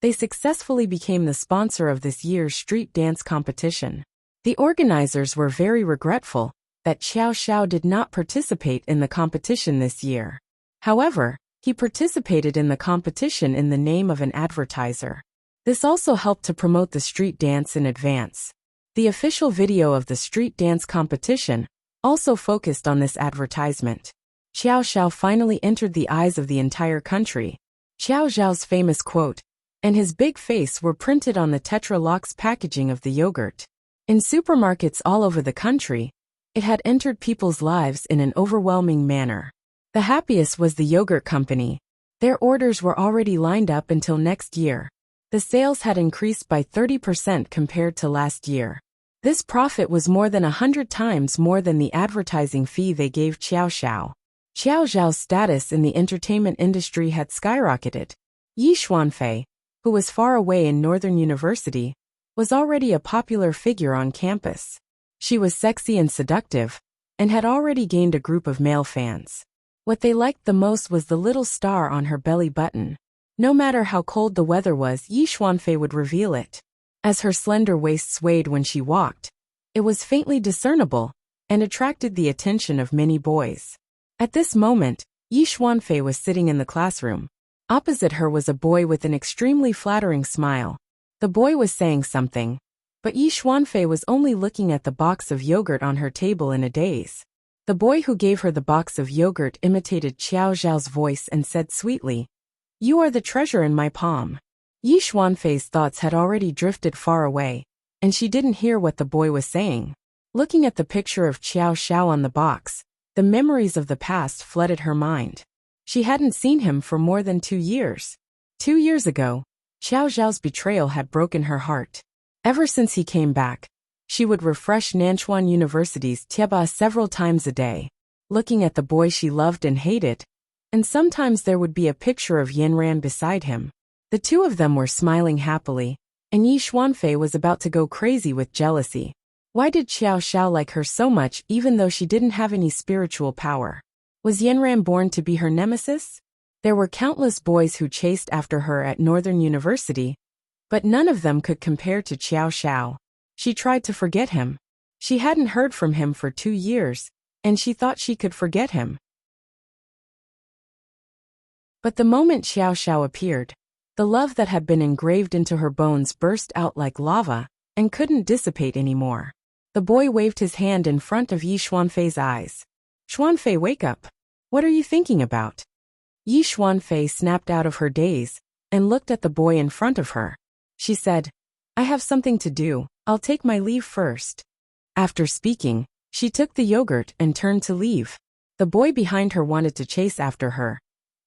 they successfully became the sponsor of this year's street dance competition. The organizers were very regretful that Xiao Xiao did not participate in the competition this year. However, he participated in the competition in the name of an advertiser. This also helped to promote the street dance in advance. The official video of the street dance competition also focused on this advertisement. Xiao Xiao finally entered the eyes of the entire country. Xiao Xiao's famous quote and his big face were printed on the Tetra Lux packaging of the yogurt. In supermarkets all over the country, it had entered people's lives in an overwhelming manner. The happiest was the yogurt company. Their orders were already lined up until next year. The sales had increased by 30% compared to last year. This profit was more than 100 times more than the advertising fee they gave Xiao Xiao. Xiao Xiao's status in the entertainment industry had skyrocketed. Yi Xuanfei, who was far away in Northern University, was already a popular figure on campus. She was sexy and seductive, and had already gained a group of male fans. What they liked the most was the little star on her belly button. No matter how cold the weather was, Yi Xuanfei would reveal it. As her slender waist swayed when she walked, it was faintly discernible, and attracted the attention of many boys. At this moment, Yi Xuanfei was sitting in the classroom. Opposite her was a boy with an extremely flattering smile. The boy was saying something, but Yi Xuanfei was only looking at the box of yogurt on her table in a daze. The boy who gave her the box of yogurt imitated Xiao Xiao's voice and said sweetly, "You are the treasure in my palm." Yi Xuanfei's thoughts had already drifted far away, and she didn't hear what the boy was saying. Looking at the picture of Xiao Xiao on the box, the memories of the past flooded her mind. She hadn't seen him for more than 2 years. 2 years ago, Xiao Xiao's betrayal had broken her heart. Ever since he came back, she would refresh Nanchuan University's tieba several times a day, looking at the boy she loved and hated, and sometimes there would be a picture of Yanran beside him. The two of them were smiling happily, and Yi Xuanfei was about to go crazy with jealousy. Why did Xiao Xiao like her so much even though she didn't have any spiritual power? Was Yanran born to be her nemesis? There were countless boys who chased after her at Northern University, but none of them could compare to Xiao Xiao. She tried to forget him. She hadn't heard from him for 2 years, and she thought she could forget him. But the moment Xiao Xiao appeared, the love that had been engraved into her bones burst out like lava, and couldn't dissipate anymore. The boy waved his hand in front of Yi Xuanfei's eyes. "Xuanfei, wake up. What are you thinking about?" Yi Xuanfei snapped out of her daze, and looked at the boy in front of her. She said, "I have something to do, I'll take my leave first." After speaking, she took the yogurt and turned to leave. The boy behind her wanted to chase after her,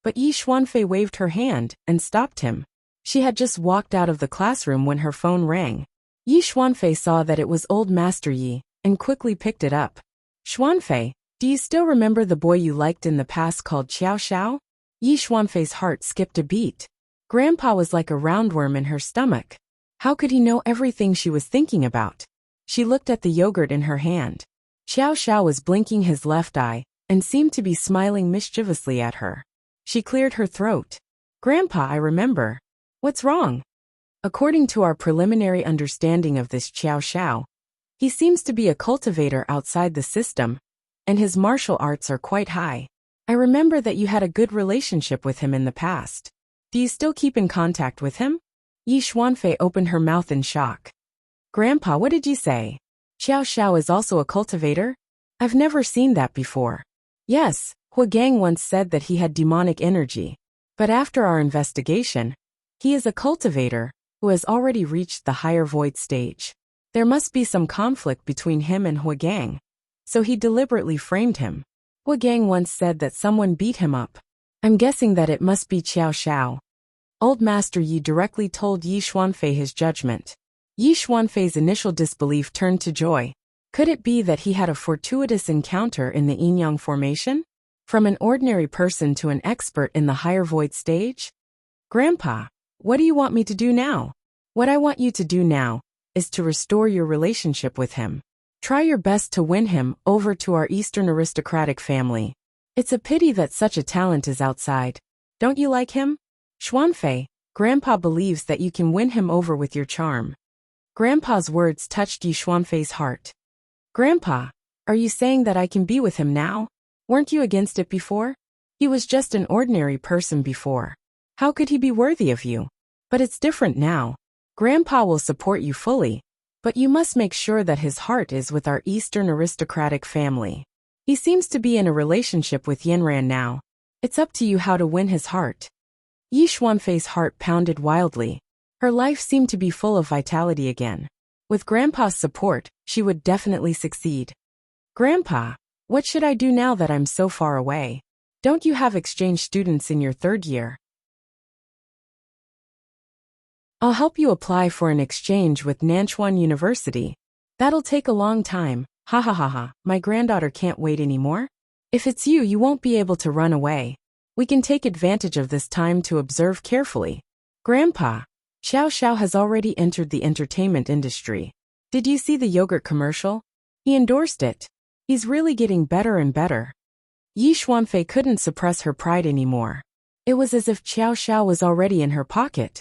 but Yi Xuanfei waved her hand and stopped him. She had just walked out of the classroom when her phone rang. Yi Xuanfei saw that it was old Master Yi, and quickly picked it up. "Xuanfei, do you still remember the boy you liked in the past called Xiao Xiao?" Yi Xuanfei's heart skipped a beat. Grandpa was like a roundworm in her stomach. How could he know everything she was thinking about? She looked at the yogurt in her hand. Xiao Xiao was blinking his left eye, and seemed to be smiling mischievously at her. She cleared her throat. "Grandpa, I remember. What's wrong?" According to our preliminary understanding of this Xiao Xiao, he seems to be a cultivator outside the system, and his martial arts are quite high. I remember that you had a good relationship with him in the past. Do you still keep in contact with him? Yi Xuanfei opened her mouth in shock. "Grandpa, what did you say? Xiao Xiao is also a cultivator? I've never seen that before." "Yes, Huagang once said that he had demonic energy. But after our investigation, he is a cultivator who has already reached the higher void stage. There must be some conflict between him and Huagang, so he deliberately framed him. Huagang once said that someone beat him up. I'm guessing that it must be Xiao Xiao." Old Master Yi directly told Yi Xuanfei his judgment. Yi Xuanfei's initial disbelief turned to joy. Could it be that he had a fortuitous encounter in the yin-yang formation? From an ordinary person to an expert in the higher void stage? "Grandpa, what do you want me to do now?" "What I want you to do now is to restore your relationship with him. Try your best to win him over to our Eastern aristocratic family. It's a pity that such a talent is outside. Don't you like him? Xuanfei, Grandpa believes that you can win him over with your charm. Grandpa's words touched Yi Xuanfei's heart. Grandpa, are you saying that I can be with him now? Weren't you against it before? He was just an ordinary person before. How could he be worthy of you? But it's different now. Grandpa will support you fully, but you must make sure that his heart is with our Eastern aristocratic family. He seems to be in a relationship with Yanran now. It's up to you how to win his heart. Yi Xuanfei's heart pounded wildly. Her life seemed to be full of vitality again. With Grandpa's support, she would definitely succeed. Grandpa, what should I do now that I'm so far away? Don't you have exchange students in your third year? I'll help you apply for an exchange with Nanchuan University. That'll take a long time. Ha ha ha ha, my granddaughter can't wait anymore. If it's you, you won't be able to run away. We can take advantage of this time to observe carefully. Grandpa, Xiao Xiao has already entered the entertainment industry. Did you see the yogurt commercial? He endorsed it. He's really getting better and better. Yi Xuanfei couldn't suppress her pride anymore. It was as if Xiao Xiao was already in her pocket.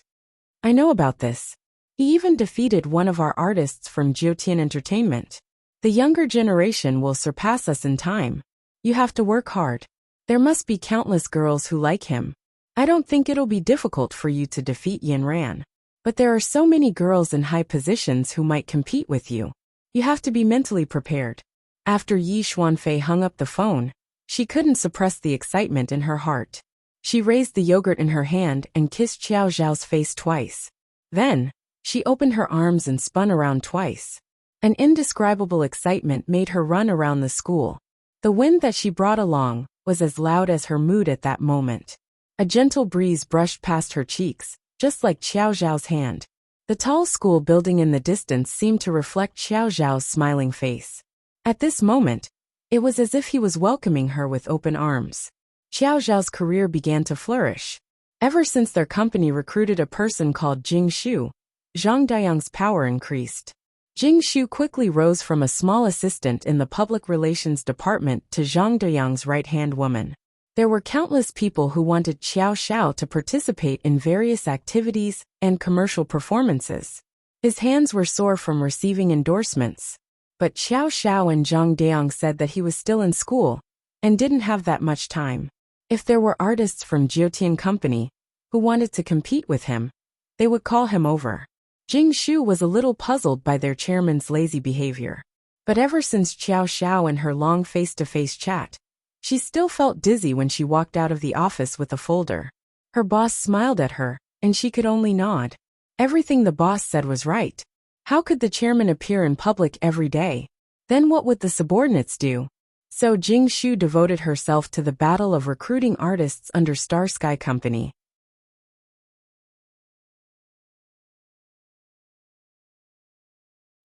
I know about this. He even defeated one of our artists from Jiutian Entertainment. The younger generation will surpass us in time. You have to work hard. There must be countless girls who like him. I don't think it'll be difficult for you to defeat Yanran. But there are so many girls in high positions who might compete with you. You have to be mentally prepared. After Yi Xuanfei hung up the phone, she couldn't suppress the excitement in her heart. She raised the yogurt in her hand and kissed Xiao Xiao's face twice. Then, she opened her arms and spun around twice. An indescribable excitement made her run around the school. The wind that she brought along was as loud as her mood at that moment. A gentle breeze brushed past her cheeks, just like Xiao Xiao's hand. The tall school building in the distance seemed to reflect Xiao Xiao's smiling face. At this moment, it was as if he was welcoming her with open arms. Xiao Xiao's career began to flourish. Ever since their company recruited a person called Jing Shu, Zhang Dayang's power increased. Jing Shu quickly rose from a small assistant in the public relations department to Zhang Dayang's right-hand woman. There were countless people who wanted Xiao Xiao to participate in various activities and commercial performances. His hands were sore from receiving endorsements. But Xiao Xiao and Zhang Dayang said that he was still in school and didn't have that much time. If there were artists from Jiutian Company who wanted to compete with him, they would call him over. Jing Shu was a little puzzled by their chairman's lazy behavior. But ever since Xiao Xiao and her long face-to-face chat, she still felt dizzy when she walked out of the office with a folder. Her boss smiled at her, and she could only nod. Everything the boss said was right. How could the chairman appear in public every day? Then what would the subordinates do? So Jing Shu devoted herself to the battle of recruiting artists under Star Sky Company.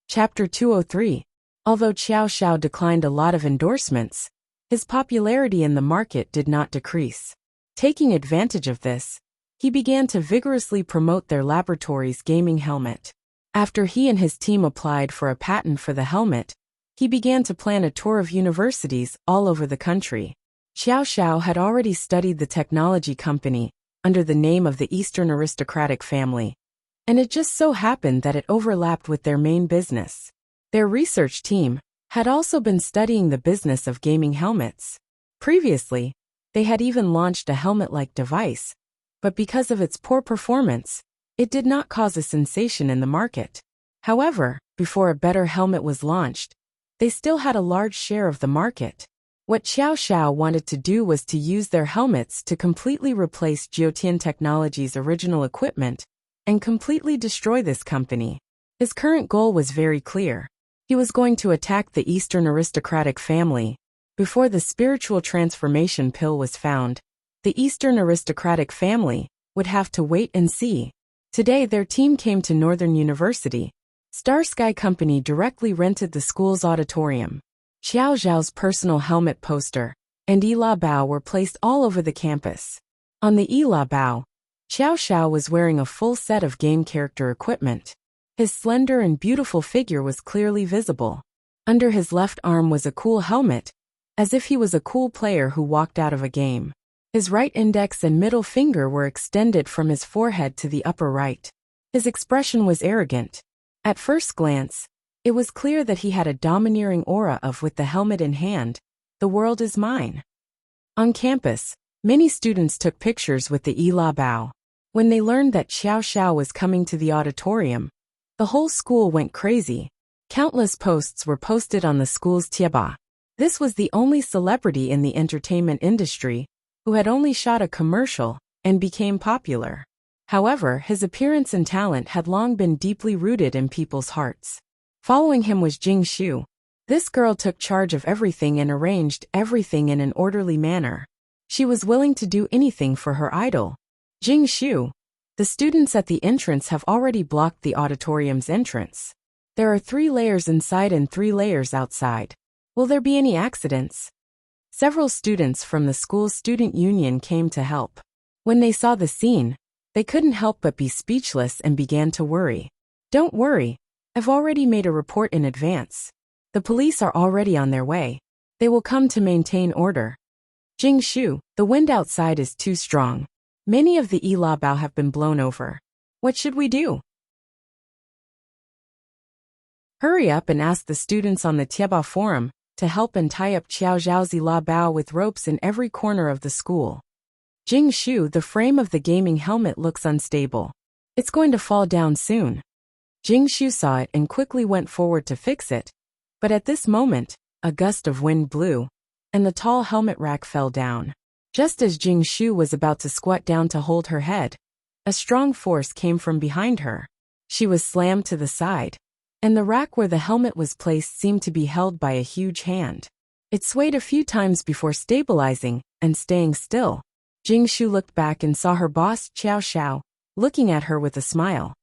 Chapter 203. Although Xiao Xiao declined a lot of endorsements, his popularity in the market did not decrease. Taking advantage of this, he began to vigorously promote their laboratory's gaming helmet. After he and his team applied for a patent for the helmet, he began to plan a tour of universities all over the country. Xiao Xiao had already studied the technology company under the name of the Eastern aristocratic family, and it just so happened that it overlapped with their main business. Their research team had also been studying the business of gaming helmets. Previously, they had even launched a helmet-like device, but because of its poor performance, it did not cause a sensation in the market. However, before a better helmet was launched, they still had a large share of the market. What Xiao Xiao wanted to do was to use their helmets to completely replace Jiutian Technology's original equipment and completely destroy this company. His current goal was very clear. He was going to attack the Eastern aristocratic family. Before the spiritual transformation pill was found, the Eastern aristocratic family would have to wait and see. Today their team came to Northern University. Star Sky Company directly rented the school's auditorium. Xiao Zhao's personal helmet poster and Yila Bao were placed all over the campus. On the Yila Bao, Xiao Xiao was wearing a full set of game character equipment. His slender and beautiful figure was clearly visible. Under his left arm was a cool helmet, as if he was a cool player who walked out of a game. His right index and middle finger were extended from his forehead to the upper right. His expression was arrogant. At first glance, it was clear that he had a domineering aura of "with the helmet in hand, the world is mine." On campus, many students took pictures with the Ila Bao. When they learned that Xiao Xiao was coming to the auditorium, the whole school went crazy. Countless posts were posted on the school's Tieba. This was the only celebrity in the entertainment industry who had only shot a commercial and became popular. However, his appearance and talent had long been deeply rooted in people's hearts. Following him was Jing Shu. This girl took charge of everything and arranged everything in an orderly manner. She was willing to do anything for her idol, Jing Shu. The students at the entrance have already blocked the auditorium's entrance. There are 3 layers inside and 3 layers outside. Will there be any accidents? Several students from the school's student union came to help. When they saw the scene, they couldn't help but be speechless and began to worry. Don't worry, I've already made a report in advance. The police are already on their way. They will come to maintain order. Jing Shu, the wind outside is too strong. Many of the Ila Bao have been blown over. What should we do? Hurry up and ask the students on the Tieba forum to help and tie up Xiao Zhao's Ila Bao with ropes in every corner of the school. Jing Shu, the frame of the gaming helmet looks unstable. It's going to fall down soon. Jing Shu saw it and quickly went forward to fix it. But at this moment, a gust of wind blew, and the tall helmet rack fell down. Just as Jing Shu was about to squat down to hold her head, a strong force came from behind her. She was slammed to the side, and the rack where the helmet was placed seemed to be held by a huge hand. It swayed a few times before stabilizing and staying still. Jing Shu looked back and saw her boss, Xiao Xiao, looking at her with a smile.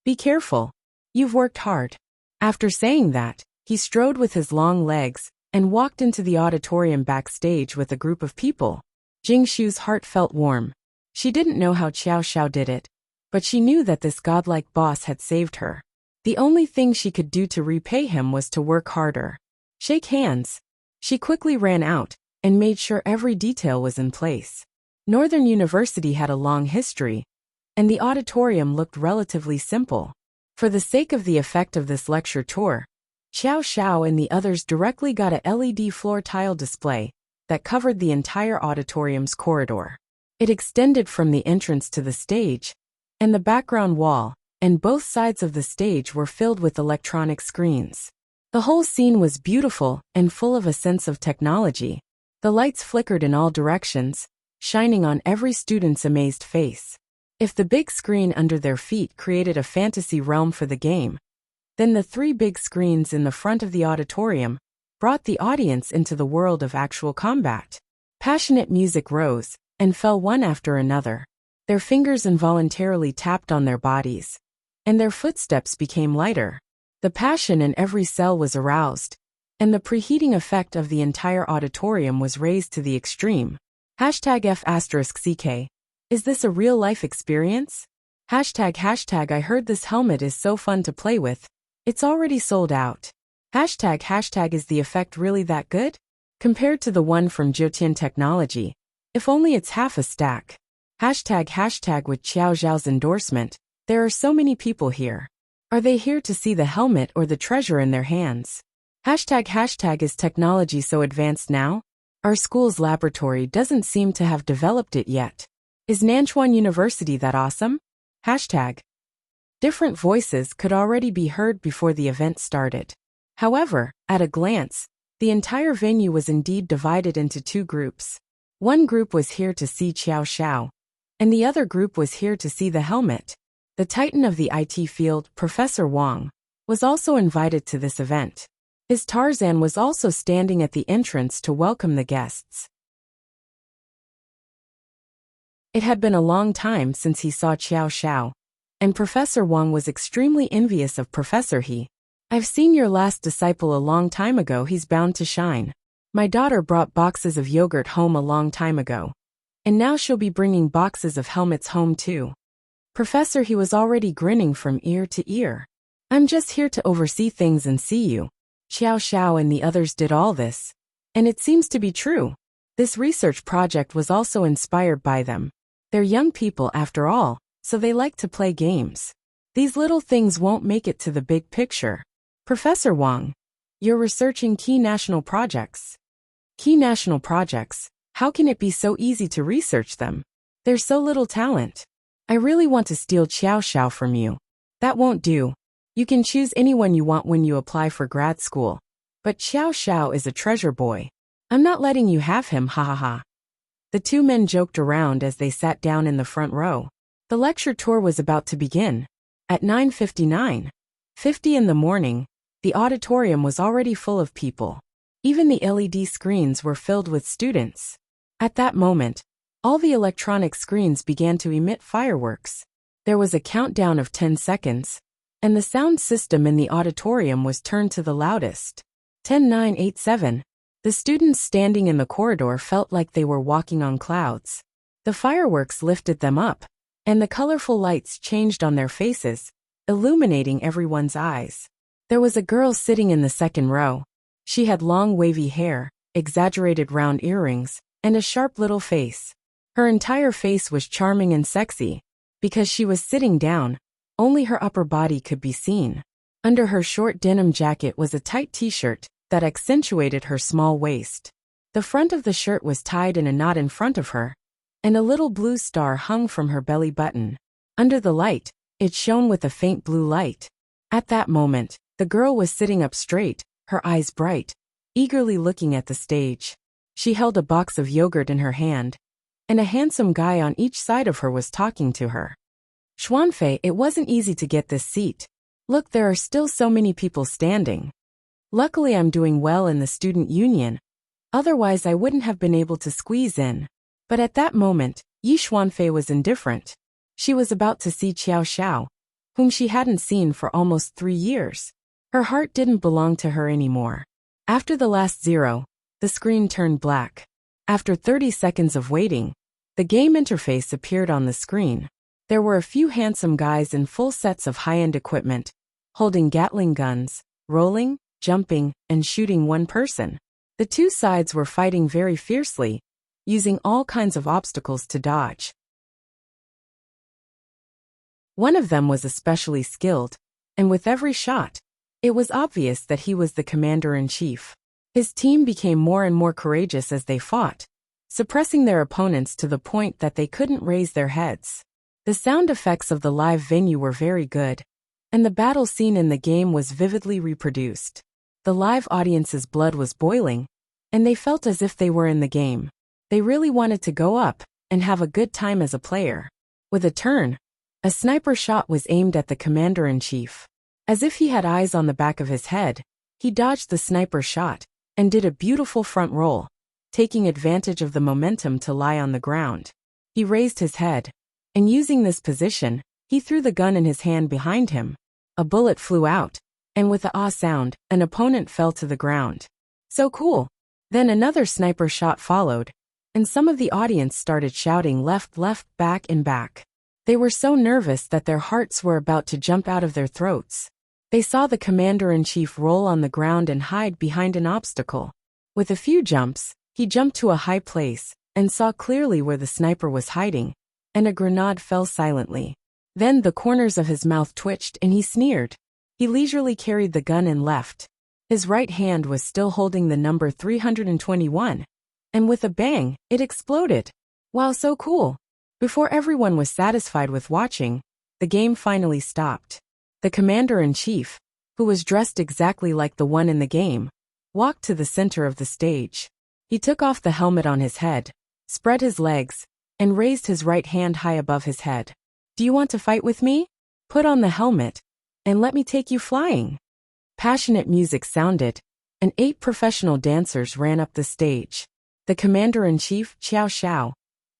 Be careful. You've worked hard. After saying that, he strode with his long legs and walked into the auditorium backstage with a group of people. Jing Shu's heart felt warm. She didn't know how Xiao Xiao did it, but she knew that this godlike boss had saved her. The only thing she could do to repay him was to work harder. Shake hands. She quickly ran out and made sure every detail was in place. Northern University had a long history, and the auditorium looked relatively simple. For the sake of the effect of this lecture tour, Xiao Xiao and the others directly got a LED floor tile display that covered the entire auditorium's corridor. It extended from the entrance to the stage, and the background wall, and both sides of the stage were filled with electronic screens. The whole scene was beautiful and full of a sense of technology. The lights flickered in all directions, shining on every student's amazed face. If the big screen under their feet created a fantasy realm for the game, then the 3 big screens in the front of the auditorium brought the audience into the world of actual combat. Passionate music rose and fell one after another. Their fingers involuntarily tapped on their bodies, and their footsteps became lighter. The passion in every cell was aroused, and the preheating effect of the entire auditorium was raised to the extreme. #F***CK. Is this a real-life experience? ##I heard this helmet is so fun to play with. It's already sold out. ##Is the effect really that good? Compared to the one from Jiutian Technology, if only it's half a stack. ##With Xiao Zhao's endorsement, there are so many people here. Are they here to see the helmet or the treasure in their hands? ##. Is technology so advanced now? Our school's laboratory doesn't seem to have developed it yet. Is Nanchuan University that awesome? ##. Different voices could already be heard before the event started. However, at a glance, the entire venue was indeed divided into 2 groups. One group was here to see Xiao Xiao, and the other group was here to see the helmet. The titan of the IT field, Professor Wang, was also invited to this event. His Tarzan was also standing at the entrance to welcome the guests. It had been a long time since he saw Xiao Xiao, and Professor Wang was extremely envious of Professor He. I've seen your last disciple a long time ago, he's bound to shine. My daughter brought boxes of yogurt home a long time ago, and now she'll be bringing boxes of helmets home too. Professor He was already grinning from ear to ear. I'm just here to oversee things and see you. Xiao Xiao and the others did all this. And it seems to be true. This research project was also inspired by them. They're young people after all, so they like to play games. These little things won't make it to the big picture. Professor Wang, you're researching key national projects. Key national projects, how can it be so easy to research them? There's so little talent. I really want to steal Xiao Xiao from you. That won't do. You can choose anyone you want when you apply for grad school. But Xiao Xiao is a treasure boy. I'm not letting you have him, ha ha ha. The two men joked around as they sat down in the front row. The lecture tour was about to begin. At 9:50 in the morning, the auditorium was already full of people. Even the LED screens were filled with students. At that moment, all the electronic screens began to emit fireworks. There was a countdown of 10 seconds, and the sound system in the auditorium was turned to the loudest. 10, 9, 8, 7. The students standing in the corridor felt like they were walking on clouds. The fireworks lifted them up, and the colorful lights changed on their faces, illuminating everyone's eyes. There was a girl sitting in the second row. She had long wavy hair, exaggerated round earrings, and a sharp little face. Her entire face was charming and sexy. Because she was sitting down, only her upper body could be seen. Under her short denim jacket was a tight t-shirt that accentuated her small waist. The front of the shirt was tied in a knot in front of her, and a little blue star hung from her belly button. Under the light, it shone with a faint blue light. At that moment, the girl was sitting up straight, her eyes bright, eagerly looking at the stage. She held a box of yogurt in her hand, and a handsome guy on each side of her was talking to her. Xuanfei, it wasn't easy to get this seat. Look, there are still so many people standing. Luckily I'm doing well in the student union. Otherwise I wouldn't have been able to squeeze in. But at that moment, Yi Xuanfei was indifferent. She was about to see Xiao Xiao, whom she hadn't seen for almost 3 years. Her heart didn't belong to her anymore. After the last 0, the screen turned black. After 30 seconds of waiting, the game interface appeared on the screen. There were a few handsome guys in full sets of high-end equipment, holding Gatling guns, rolling, jumping, and shooting one person. The two sides were fighting very fiercely, using all kinds of obstacles to dodge. One of them was especially skilled, and with every shot, it was obvious that he was the commander-in-chief. His team became more and more courageous as they fought, suppressing their opponents to the point that they couldn't raise their heads. The sound effects of the live venue were very good, and the battle scene in the game was vividly reproduced. The live audience's blood was boiling, and they felt as if they were in the game. They really wanted to go up and have a good time as a player. With a turn, a sniper shot was aimed at the commander-in-chief. As if he had eyes on the back of his head, he dodged the sniper shot and did a beautiful front roll, taking advantage of the momentum to lie on the ground. He raised his head, and using this position, he threw the gun in his hand behind him. A bullet flew out, and with a ah sound, an opponent fell to the ground. So cool! Then another sniper shot followed, and some of the audience started shouting left, left, back, and back. They were so nervous that their hearts were about to jump out of their throats. They saw the commander-in-chief roll on the ground and hide behind an obstacle. With a few jumps, he jumped to a high place, and saw clearly where the sniper was hiding, and a grenade fell silently. Then the corners of his mouth twitched and he sneered. He leisurely carried the gun and left. His right hand was still holding the number 321, and with a bang, it exploded. Wow, so cool! Before everyone was satisfied with watching, the game finally stopped. The commander-in-chief, who was dressed exactly like the one in the game, walked to the center of the stage. He took off the helmet on his head, spread his legs, and raised his right hand high above his head. Do you want to fight with me? Put on the helmet, and let me take you flying. Passionate music sounded, and 8 professional dancers ran up the stage. The commander-in-chief, Xiao Xiao,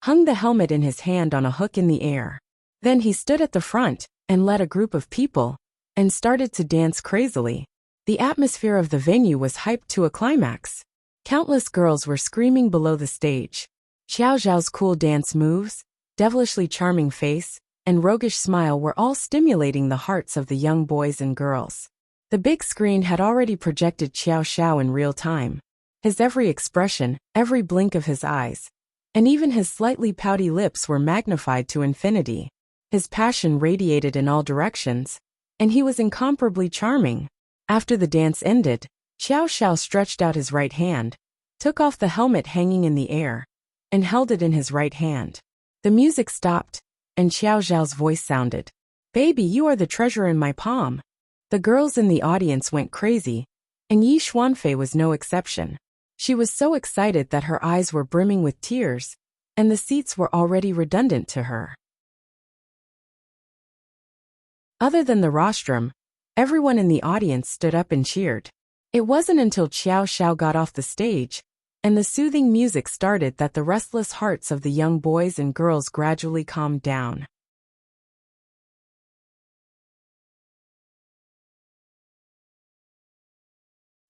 hung the helmet in his hand on a hook in the air. Then he stood at the front and led a group of people, and started to dance crazily. The atmosphere of the venue was hyped to a climax. Countless girls were screaming below the stage. Xiao Xiao's cool dance moves, devilishly charming face, and roguish smile were all stimulating the hearts of the young boys and girls. The big screen had already projected Xiao Xiao in real time. His every expression, every blink of his eyes, and even his slightly pouty lips were magnified to infinity. His passion radiated in all directions, and he was incomparably charming. After the dance ended, Xiao Xiao stretched out his right hand, took off the helmet hanging in the air, and held it in his right hand. The music stopped, and Xiao Xiao's voice sounded. "Baby, you are the treasure in my palm." The girls in the audience went crazy, and Yi Xuanfei was no exception. She was so excited that her eyes were brimming with tears, and the seats were already redundant to her. Other than the rostrum, everyone in the audience stood up and cheered. It wasn't until Xiao Xiao got off the stage and the soothing music started that the restless hearts of the young boys and girls gradually calmed down.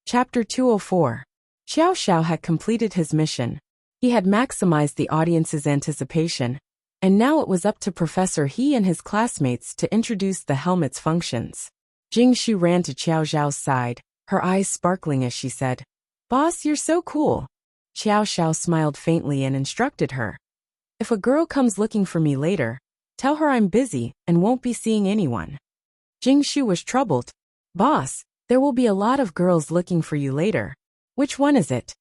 Chapter 204. Xiao Xiao had completed his mission. He had maximized the audience's anticipation, and now it was up to Professor He and his classmates to introduce the helmet's functions. Jing Shu ran to Xiao Xiao's side, her eyes sparkling as she said, "Boss, you're so cool." Xiao Xiao smiled faintly and instructed her. "If a girl comes looking for me later, tell her I'm busy and won't be seeing anyone." Jing Shu was troubled. "Boss, there will be a lot of girls looking for you later. Which one is it?"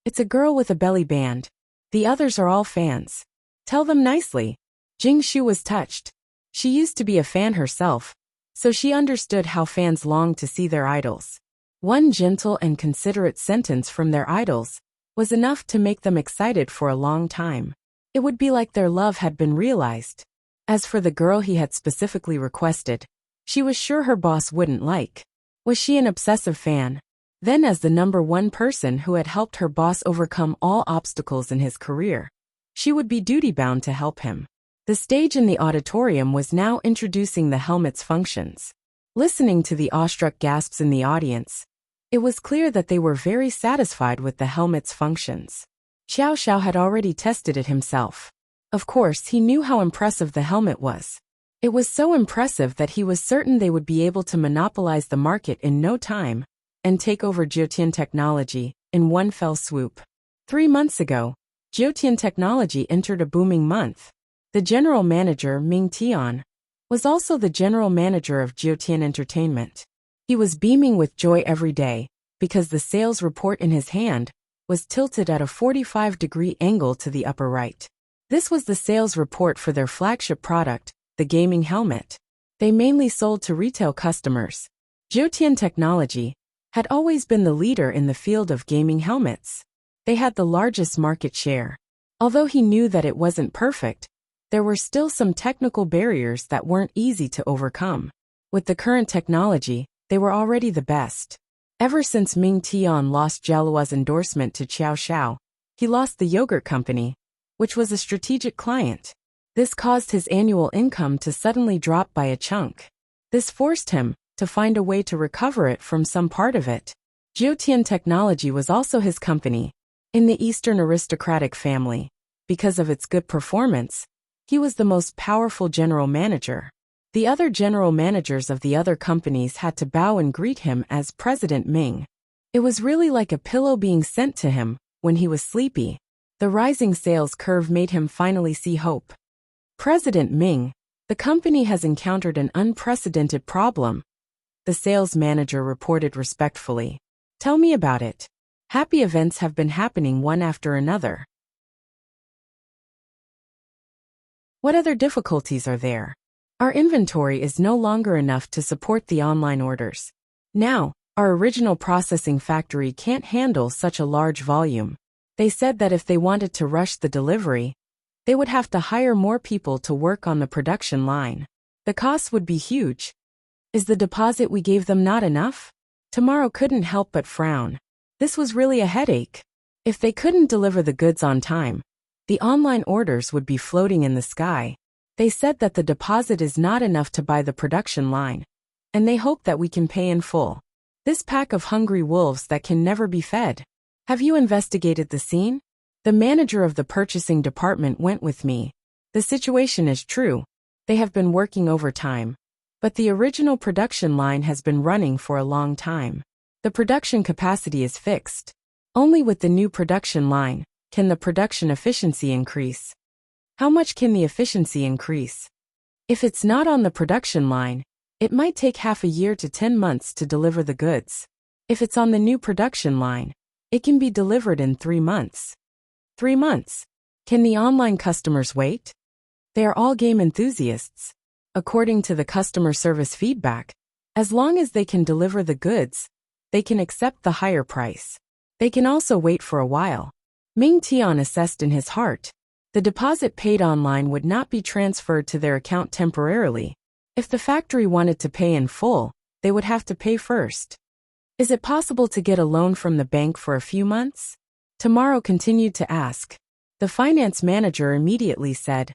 "It's a girl with a belly band. The others are all fans. Tell them nicely." Jing Shu was touched. She used to be a fan herself, so she understood how fans long to see their idols. One gentle and considerate sentence from their idols was enough to make them excited for a long time. It would be like their love had been realized. As for the girl he had specifically requested, she was sure her boss wouldn't like. Was she an obsessive fan? Then as the #1 person who had helped her boss overcome all obstacles in his career, she would be duty-bound to help him. The stage in the auditorium was now introducing the helmet's functions. Listening to the awestruck gasps in the audience, it was clear that they were very satisfied with the helmet's functions. Xiao Xiao had already tested it himself. Of course, he knew how impressive the helmet was. It was so impressive that he was certain they would be able to monopolize the market in no time and take over Jiutian Technology in one fell swoop. 3 months ago, Jiutian Technology entered a booming month. The general manager, Ming Tian, was also the general manager of Jiutian Entertainment. He was beaming with joy every day because the sales report in his hand was tilted at a 45-degree angle to the upper right. This was the sales report for their flagship product, the gaming helmet. They mainly sold to retail customers. Jiutian Technology had always been the leader in the field of gaming helmets. They had the largest market share. Although he knew that it wasn't perfect, there were still some technical barriers that weren't easy to overcome. With the current technology, they were already the best. Ever since Ming Tian lost Jialua's endorsement to Xiao Xiao, he lost the yogurt company, which was a strategic client. This caused his annual income to suddenly drop by a chunk. This forced him to find a way to recover it from some part of it. Jiutian Technology was also his company. In the Eastern aristocratic family, because of its good performance, he was the most powerful general manager. The other general managers of the other companies had to bow and greet him as President Ming. It was really like a pillow being sent to him when he was sleepy. The rising sales curve made him finally see hope. "President Ming, the company has encountered an unprecedented problem," the sales manager reported respectfully. "Tell me about it. Happy events have been happening one after another." "What other difficulties are there? Our inventory is no longer enough to support the online orders. Now, our original processing factory can't handle such a large volume. They said that if they wanted to rush the delivery, they would have to hire more people to work on the production line. The costs would be huge. Is the deposit we gave them not enough?" Tomorrow couldn't help but frown. This was really a headache. If they couldn't deliver the goods on time, the online orders would be floating in the sky. They said that the deposit is not enough to buy the production line, and they hope that we can pay in full. This pack of hungry wolves that can never be fed. Have you investigated the scene? The manager of the purchasing department went with me. The situation is true. They have been working overtime. But the original production line has been running for a long time. The production capacity is fixed. Only with the new production line can the production efficiency increase. How much can the efficiency increase? If it's not on the production line, it might take half a year to 10 months to deliver the goods. If it's on the new production line, it can be delivered in 3 months. 3 months. Can the online customers wait? They are all game enthusiasts. According to the customer service feedback, as long as they can deliver the goods, they can accept the higher price. They can also wait for a while. Ming Tian assessed in his heart. The deposit paid online would not be transferred to their account temporarily. If the factory wanted to pay in full, they would have to pay first. Is it possible to get a loan from the bank for a few months? Tomorrow continued to ask. The finance manager immediately said,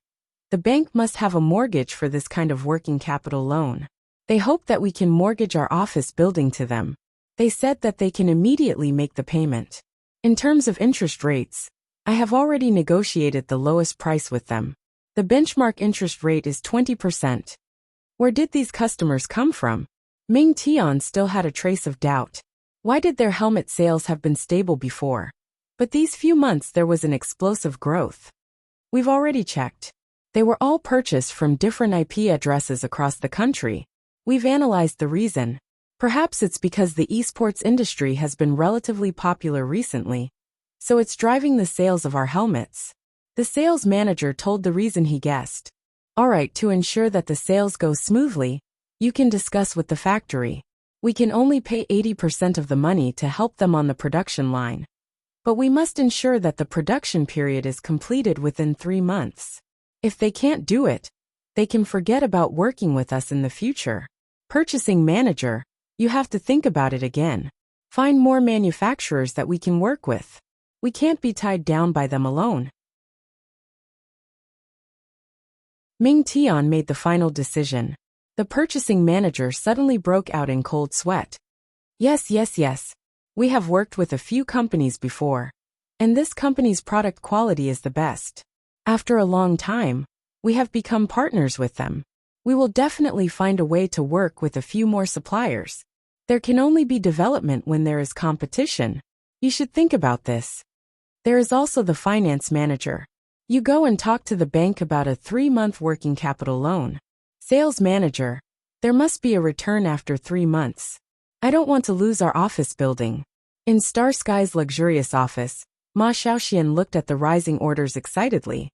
the bank must have a mortgage for this kind of working capital loan. They hope that we can mortgage our office building to them. They said that they can immediately make the payment. In terms of interest rates, I have already negotiated the lowest price with them. The benchmark interest rate is 20%. Where did these customers come from? Ming Tian still had a trace of doubt. Why did their helmet sales have been stable before? But these few months there was an explosive growth. We've already checked. They were all purchased from different IP addresses across the country. We've analyzed the reason. Perhaps it's because the esports industry has been relatively popular recently, so it's driving the sales of our helmets. The sales manager told the reason he guessed. Alright, to ensure that the sales go smoothly, you can discuss with the factory. We can only pay 80% of the money to help them on the production line. But we must ensure that the production period is completed within 3 months. If they can't do it, they can forget about working with us in the future. Purchasing manager, you have to think about it again. Find more manufacturers that we can work with. We can't be tied down by them alone. Ming Tian made the final decision. The purchasing manager suddenly broke out in cold sweat. Yes. We have worked with a few companies before, and this company's product quality is the best. After a long time, we have become partners with them. We will definitely find a way to work with a few more suppliers. There can only be development when there is competition. You should think about this. There is also the finance manager. You go and talk to the bank about a 3-month working capital loan. Sales manager. There must be a return after 3 months. I don't want to lose our office building. In Star Sky's luxurious office, Ma Xiaoxian looked at the rising orders excitedly.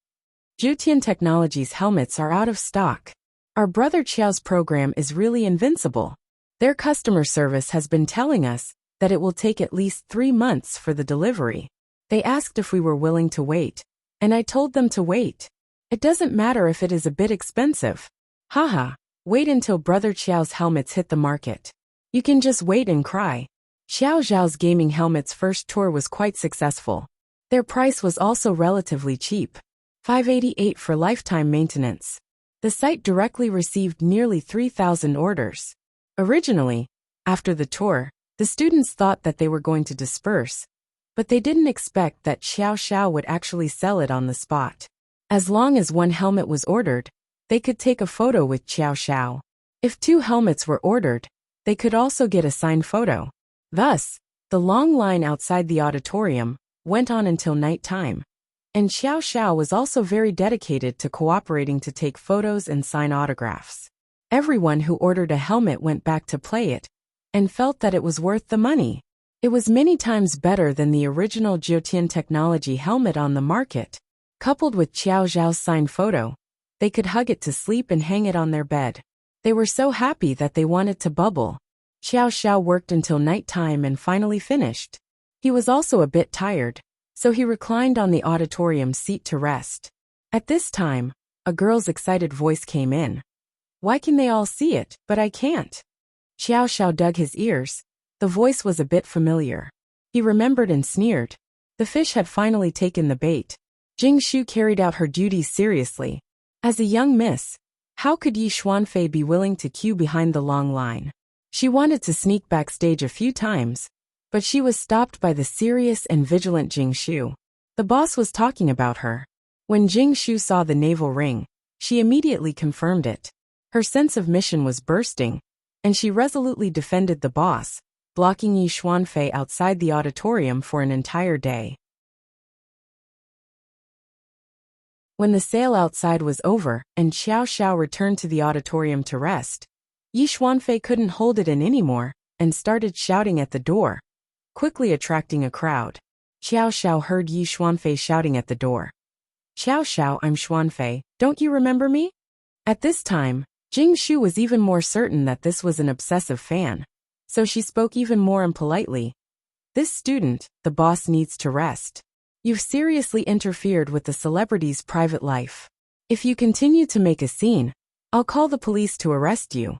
Zhutian Technologies helmets are out of stock. Our brother Qiao's program is really invincible. Their customer service has been telling us that it will take at least 3 months for the delivery. They asked if we were willing to wait, and I told them to wait. It doesn't matter if it is a bit expensive. Haha, wait until brother Qiao's helmets hit the market. You can just wait and cry. Xiao Zhao's gaming helmet's first tour was quite successful. Their price was also relatively cheap. $588 for lifetime maintenance. The site directly received nearly 3,000 orders. Originally, after the tour, the students thought that they were going to disperse, but they didn't expect that Xiao Xiao would actually sell it on the spot. As long as 1 helmet was ordered, they could take a photo with Xiao Xiao. If 2 helmets were ordered, they could also get a signed photo. Thus, the long line outside the auditorium went on until night time. And Xiao Xiao was also very dedicated to cooperating to take photos and sign autographs. Everyone who ordered a helmet went back to play it, and felt that it was worth the money. It was many times better than the original Zhutian Technology helmet on the market. Coupled with Xiao Zhao's signed photo, they could hug it to sleep and hang it on their bed. They were so happy that they wanted to bubble. Xiao Xiao worked until night time and finally finished. He was also a bit tired, so he reclined on the auditorium seat to rest. At this time, a girl's excited voice came in. Why can they all see it, but I can't? Xiao Xiao dug his ears. The voice was a bit familiar. He remembered and sneered. The fish had finally taken the bait. Jing Shu carried out her duties seriously. As a young miss, how could Yi Xuanfei be willing to queue behind the long line? She wanted to sneak backstage a few times, but she was stopped by the serious and vigilant Jing Shu. The boss was talking about her. When Jing Shu saw the navel ring, she immediately confirmed it. Her sense of mission was bursting, and she resolutely defended the boss, blocking Yi Xuanfei outside the auditorium for an entire day. When the sale outside was over and Xiao Xiao returned to the auditorium to rest, Yi Xuanfei couldn't hold it in anymore and started shouting at the door, quickly attracting a crowd. Xiao Xiao heard Yi Xuanfei shouting at the door. "Xiao Xiao, I'm Xuanfei, don't you remember me?" At this time, Jing Shu was even more certain that this was an obsessive fan, so she spoke even more impolitely. "This student, the boss, needs to rest. You've seriously interfered with the celebrity's private life. If you continue to make a scene, I'll call the police to arrest you."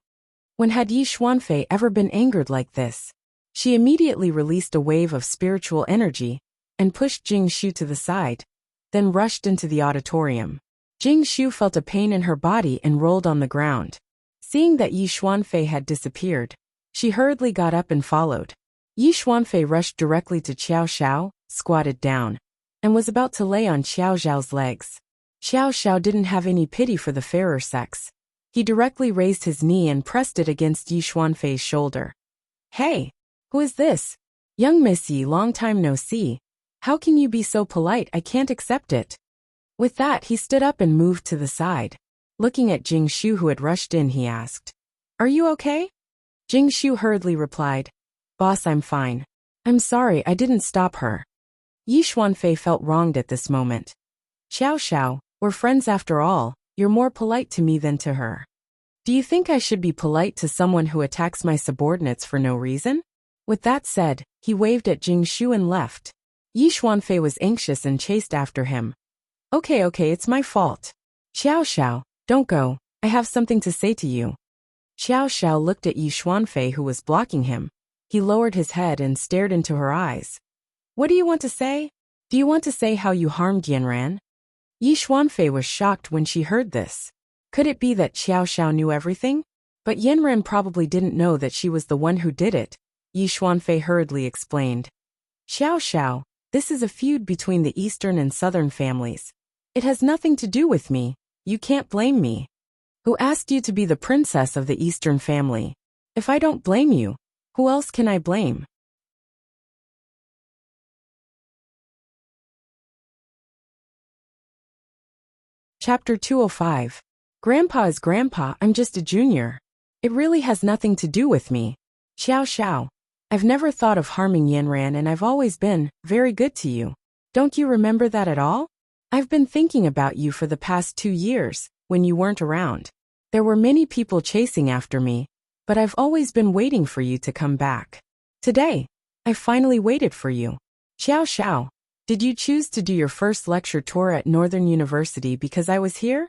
When had Yi Xuanfei ever been angered like this? She immediately released a wave of spiritual energy and pushed Jing Shu to the side, then rushed into the auditorium. Jing Shu felt a pain in her body and rolled on the ground. Seeing that Yi Xuanfei had disappeared, she hurriedly got up and followed. Yi Xuanfei rushed directly to Xiao Xiao, squatted down, and was about to lay on Xiao Xiao's legs. Xiao Xiao didn't have any pity for the fairer sex. He directly raised his knee and pressed it against Yi Xuanfei's shoulder. "Hey, who is this? Young Miss Yi, long time no see. How can you be so polite? I can't accept it." With that, he stood up and moved to the side. Looking at Jing Shu, who had rushed in, he asked, "Are you okay?" Jing Shu hurriedly replied, "Boss, I'm fine. I'm sorry, I didn't stop her." Yi Xuanfei felt wronged at this moment. "Xiao Xiao, we're friends after all. You're more polite to me than to her. Do you think I should be polite to someone who attacks my subordinates for no reason?" With that said, he waved at Jing Shu and left. Yi Xuanfei was anxious and chased after him. Okay, it's my fault. "Xiao Xiao, don't go. I have something to say to you." Xiao Xiao looked at Yi Xuanfei, who was blocking him. He lowered his head and stared into her eyes. "What do you want to say? Do you want to say how you harmed Yanran?" Yi Xuanfei was shocked when she heard this. Could it be that Xiao Xiao knew everything? But Yanran probably didn't know that she was the one who did it. Yi Xuanfei hurriedly explained. "Xiao Xiao, this is a feud between the eastern and southern families. It has nothing to do with me. You can't blame me. Who asked you to be the princess of the eastern family? If I don't blame you, who else can I blame?" Chapter 205. Grandpa is grandpa, I'm just a junior. It really has nothing to do with me. "Xiao Xiao, I've never thought of harming Yanran, and I've always been very good to you. Don't you remember that at all? I've been thinking about you for the past 2 years, when you weren't around. There were many people chasing after me, but I've always been waiting for you to come back. Today, I finally waited for you. Xiao Xiao, did you choose to do your first lecture tour at Northern University because I was here?"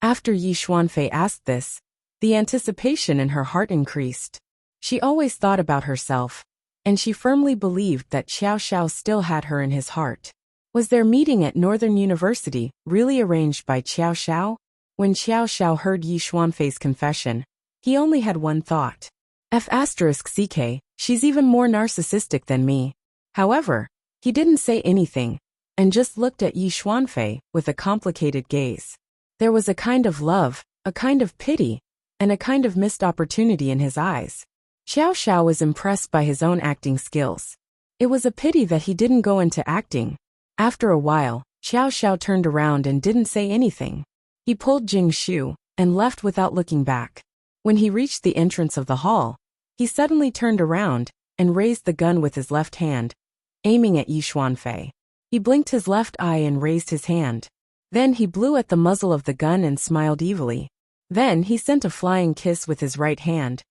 After Yi Xuanfei asked this, the anticipation in her heart increased. She always thought about herself, and she firmly believed that Xiao Xiao still had her in his heart. Was their meeting at Northern University really arranged by Xiao Xiao? When Xiao Xiao heard Yi Xuanfei's confession, he only had one thought. F***ck, she's even more narcissistic than me. However, he didn't say anything, and just looked at Yi Xuanfei with a complicated gaze. There was a kind of love, a kind of pity, and a kind of missed opportunity in his eyes. Xiao Xiao was impressed by his own acting skills. It was a pity that he didn't go into acting. After a while, Xiao Xiao turned around and didn't say anything. He pulled Jing Shu and left without looking back. When he reached the entrance of the hall, he suddenly turned around and raised the gun with his left hand, aiming at Yi Xuanfei. He blinked his left eye and raised his hand. Then he blew at the muzzle of the gun and smiled evilly. Then he sent a flying kiss with his right hand.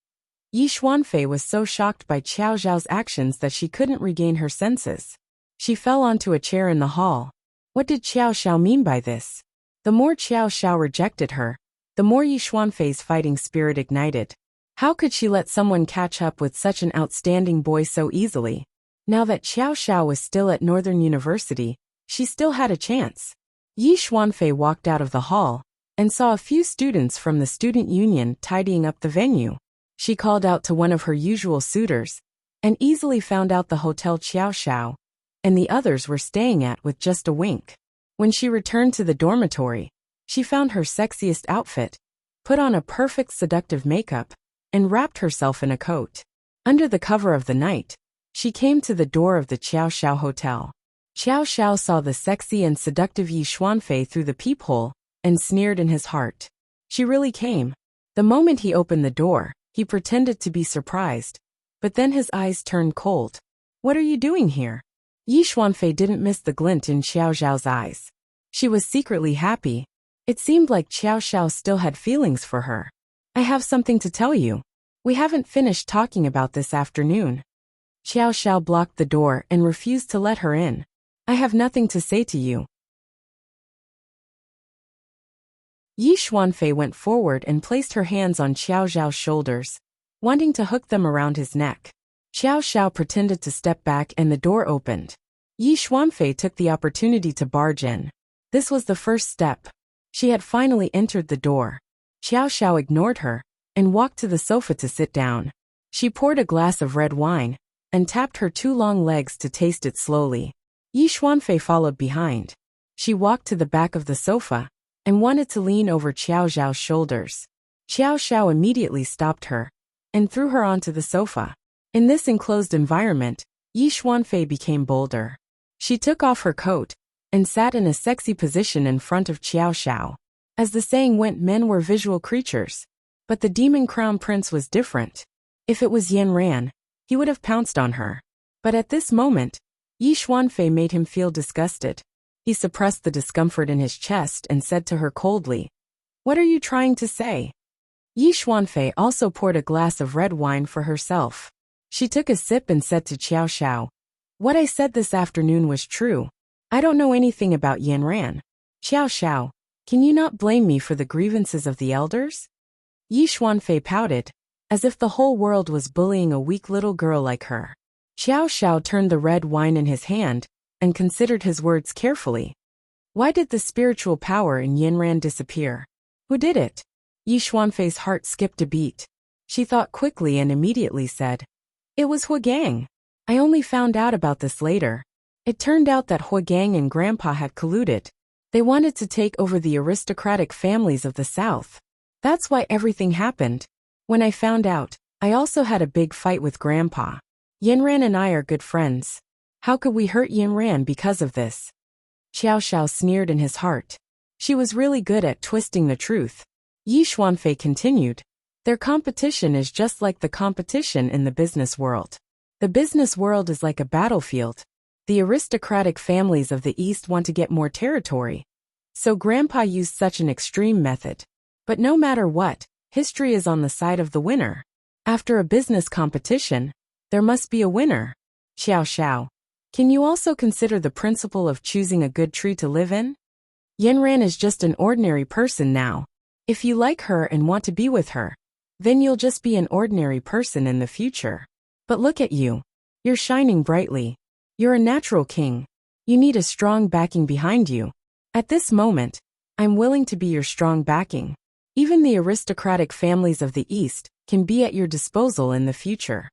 Yi Xuanfei was so shocked by Xiao Xiao's actions that she couldn't regain her senses. She fell onto a chair in the hall. What did Xiao Xiao mean by this? The more Xiao Xiao rejected her, the more Yi Xuanfei's fighting spirit ignited. How could she let someone catch up with such an outstanding boy so easily? Now that Xiao Xiao was still at Northern University, she still had a chance. Yi Xuanfei walked out of the hall and saw a few students from the student union tidying up the venue. She called out to one of her usual suitors and easily found out the hotel Xiao Xiao and the others were staying at with just a wink. When she returned to the dormitory, she found her sexiest outfit, put on a perfect seductive makeup, and wrapped herself in a coat. Under the cover of the night, she came to the door of the Qiao Xiao Hotel. Qiao Xiao saw the sexy and seductive Yi Xuanfei through the peephole and sneered in his heart. She really came. The moment he opened the door, he pretended to be surprised, but then his eyes turned cold. "What are you doing here?" Yi Xuanfei didn't miss the glint in Qiao Xiao's eyes. She was secretly happy. It seemed like Qiao Xiao still had feelings for her. "I have something to tell you. We haven't finished talking about this afternoon." Qiao Xiao blocked the door and refused to let her in. "I have nothing to say to you." Yi Xuanfei went forward and placed her hands on Qiao Xiao's shoulders, wanting to hook them around his neck. Qiao Xiao pretended to step back and the door opened. Yi Xuanfei took the opportunity to barge in. This was the first step. She had finally entered the door. Qiao Xiao ignored her and walked to the sofa to sit down. She poured a glass of red wine and tapped her two long legs to taste it slowly. Yi Xuanfei followed behind. She walked to the back of the sofa and wanted to lean over Qiao Xiao's shoulders. Qiao Xiao immediately stopped her and threw her onto the sofa. In this enclosed environment, Yi Xuanfei became bolder. She took off her coat and sat in a sexy position in front of Qiao Xiao. As the saying went, men were visual creatures. But the demon crown prince was different. If it was Yan Ran, he would have pounced on her. But at this moment, Yi Xuanfei made him feel disgusted. He suppressed the discomfort in his chest and said to her coldly, "What are you trying to say?" Yi Xuanfei also poured a glass of red wine for herself. She took a sip and said to Qiao Xiao, "What I said this afternoon was true. I don't know anything about Yan Ran. Qiao Xiao, can you not blame me for the grievances of the elders?" Yi Xuanfei pouted, as if the whole world was bullying a weak little girl like her. Qiao Xiao turned the red wine in his hand and considered his words carefully. Why did the spiritual power in Yanran disappear? Who did it? Yi Xuanfei's heart skipped a beat. She thought quickly and immediately said, "It was Huagang. I only found out about this later. It turned out that Huagang and Grandpa had colluded. They wanted to take over the aristocratic families of the South. That's why everything happened. When I found out, I also had a big fight with Grandpa. Yanran and I are good friends. How could we hurt Yanran because of this?" Qiao Xiao sneered in his heart. She was really good at twisting the truth. Yi Xuanfei continued, "Their competition is just like the competition in the business world. The business world is like a battlefield. The aristocratic families of the East want to get more territory. So Grandpa used such an extreme method. But no matter what, history is on the side of the winner. After a business competition, there must be a winner. Qiao Xiao, can you also consider the principle of choosing a good tree to live in? Yanran is just an ordinary person now. If you like her and want to be with her, then you'll just be an ordinary person in the future. But look at you. You're shining brightly. You're a natural king. You need a strong backing behind you. At this moment, I'm willing to be your strong backing. Even the aristocratic families of the East can be at your disposal in the future.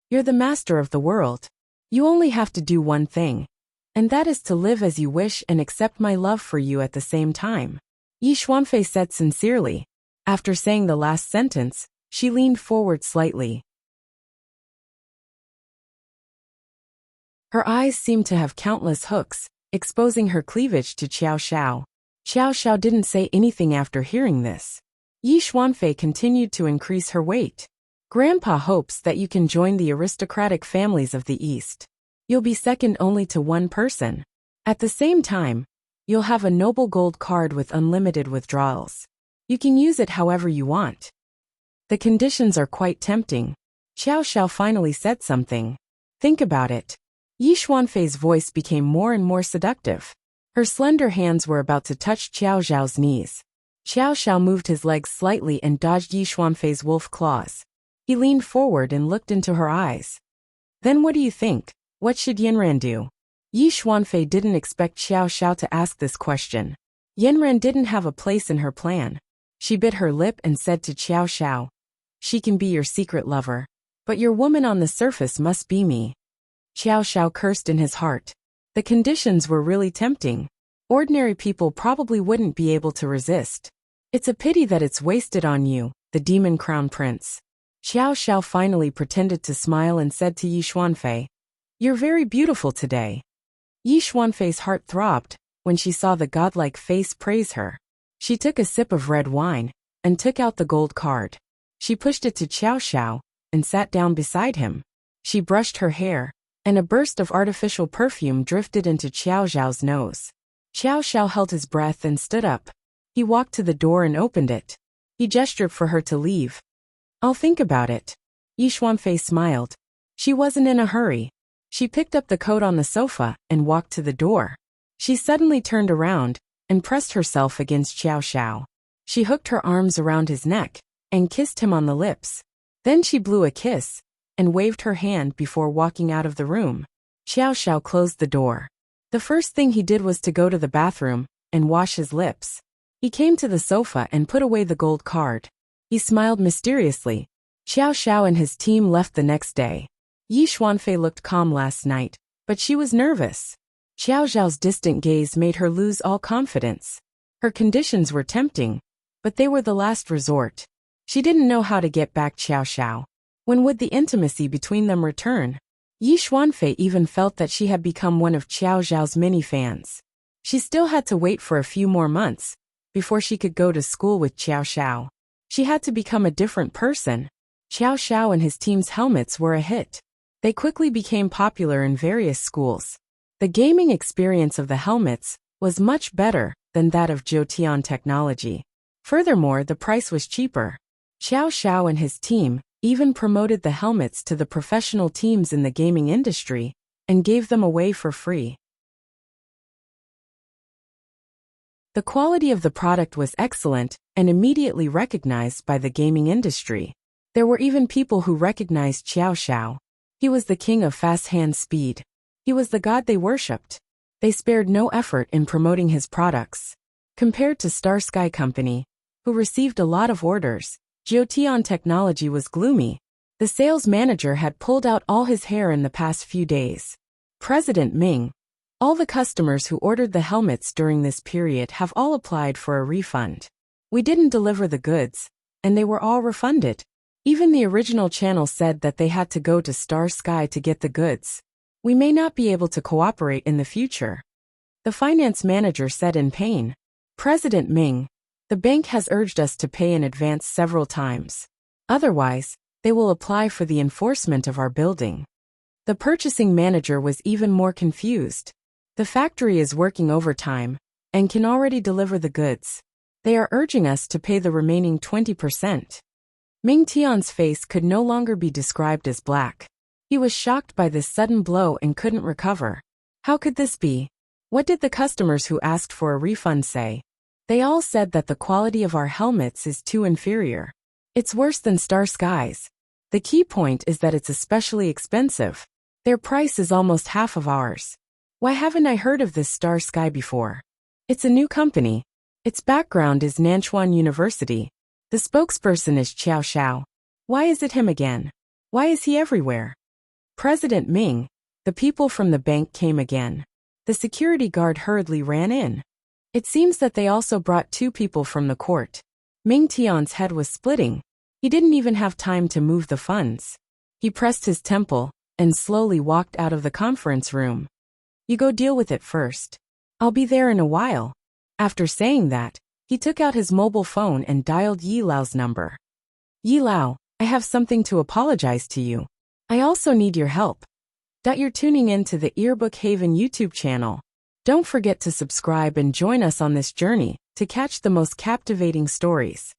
You're the master of the world. You only have to do one thing, and that is to live as you wish and accept my love for you at the same time." Yi Xuanfei said sincerely. After saying the last sentence, she leaned forward slightly. Her eyes seemed to have countless hooks, exposing her cleavage to Qiao Xiao. Qiao Xiao didn't say anything after hearing this. Yi Xuanfei continued to increase her weight. "Grandpa hopes that you can join the aristocratic families of the East. You'll be second only to one person. At the same time, you'll have a noble gold card with unlimited withdrawals. You can use it however you want. The conditions are quite tempting." Qiao Xiao finally said something. "Think about it." Yi Xuanfei's voice became more and more seductive. Her slender hands were about to touch Qiao Xiao's knees. Qiao Xiao moved his legs slightly and dodged Yi Xuanfei's wolf claws. He leaned forward and looked into her eyes. "Then what do you think? What should Yanran do?" Yi Xuanfei didn't expect Qiao Xiao to ask this question. Yanran didn't have a place in her plan. She bit her lip and said to Qiao Xiao, "She can be your secret lover, but your woman on the surface must be me." Qiao Xiao cursed in his heart. The conditions were really tempting. Ordinary people probably wouldn't be able to resist. It's a pity that it's wasted on you, the demon crown prince. Xiao Xiao finally pretended to smile and said to Yi Xuanfei, "You're very beautiful today." Yi Xuanfei's heart throbbed when she saw the godlike face praise her. She took a sip of red wine and took out the gold card. She pushed it to Xiao Xiao and sat down beside him. She brushed her hair, and a burst of artificial perfume drifted into Xiao Xiao's nose. Xiao Xiao held his breath and stood up. He walked to the door and opened it. He gestured for her to leave. "I'll think about it." Yi Xuanfei smiled. She wasn't in a hurry. She picked up the coat on the sofa and walked to the door. She suddenly turned around and pressed herself against Xiao Xiao. She hooked her arms around his neck and kissed him on the lips. Then she blew a kiss and waved her hand before walking out of the room. Xiao Xiao closed the door. The first thing he did was to go to the bathroom and wash his lips. He came to the sofa and put away the gold card. He smiled mysteriously. Xiao Xiao and his team left the next day. Yi Xuanfei looked calm last night, but she was nervous. Xiao Xiao's distant gaze made her lose all confidence. Her conditions were tempting, but they were the last resort. She didn't know how to get back Xiao Xiao. When would the intimacy between them return? Yi Xuanfei even felt that she had become one of Xiao Xiao's many fans. She still had to wait for a few more months before she could go to school with Xiao Xiao. She had to become a different person. Xiao Xiao and his team's helmets were a hit. They quickly became popular in various schools. The gaming experience of the helmets was much better than that of Jotian technology. Furthermore, the price was cheaper. Xiao Xiao and his team even promoted the helmets to the professional teams in the gaming industry and gave them away for free. The quality of the product was excellent and immediately recognized by the gaming industry. There were even people who recognized Xiao Xiao. He was the king of fast hand speed. He was the god they worshipped. They spared no effort in promoting his products. Compared to Star Sky Company, who received a lot of orders, Jotian Technology was gloomy. The sales manager had pulled out all his hair in the past few days. President Ming, all the customers who ordered the helmets during this period have all applied for a refund. We didn't deliver the goods, and they were all refunded. Even the original channel said that they had to go to Star Sky to get the goods. We may not be able to cooperate in the future. The finance manager said in pain. President Ming, the bank has urged us to pay in advance several times. Otherwise, they will apply for the enforcement of our building. The purchasing manager was even more confused. The factory is working overtime and can already deliver the goods. They are urging us to pay the remaining 20%. Ming Tian's face could no longer be described as black. He was shocked by this sudden blow and couldn't recover. How could this be? What did the customers who asked for a refund say? They all said that the quality of our helmets is too inferior. It's worse than Star Sky's. The key point is that it's especially expensive. Their price is almost half of ours. Why haven't I heard of this Star Sky before? It's a new company. Its background is Nanchuan University. The spokesperson is Xiao Xiao. Why is it him again? Why is he everywhere? President Ming, the people from the bank came again. The security guard hurriedly ran in. It seems that they also brought 2 people from the court. Ming Tian's head was splitting. He didn't even have time to move the funds. He pressed his temple and slowly walked out of the conference room. You go deal with it first. I'll be there in a while. After saying that, he took out his mobile phone and dialed Yi Lao's number. Yi Lao, I have something to apologize to you. I also need your help. You're tuning in to the Earbook Haven YouTube channel. Don't forget to subscribe and join us on this journey to catch the most captivating stories.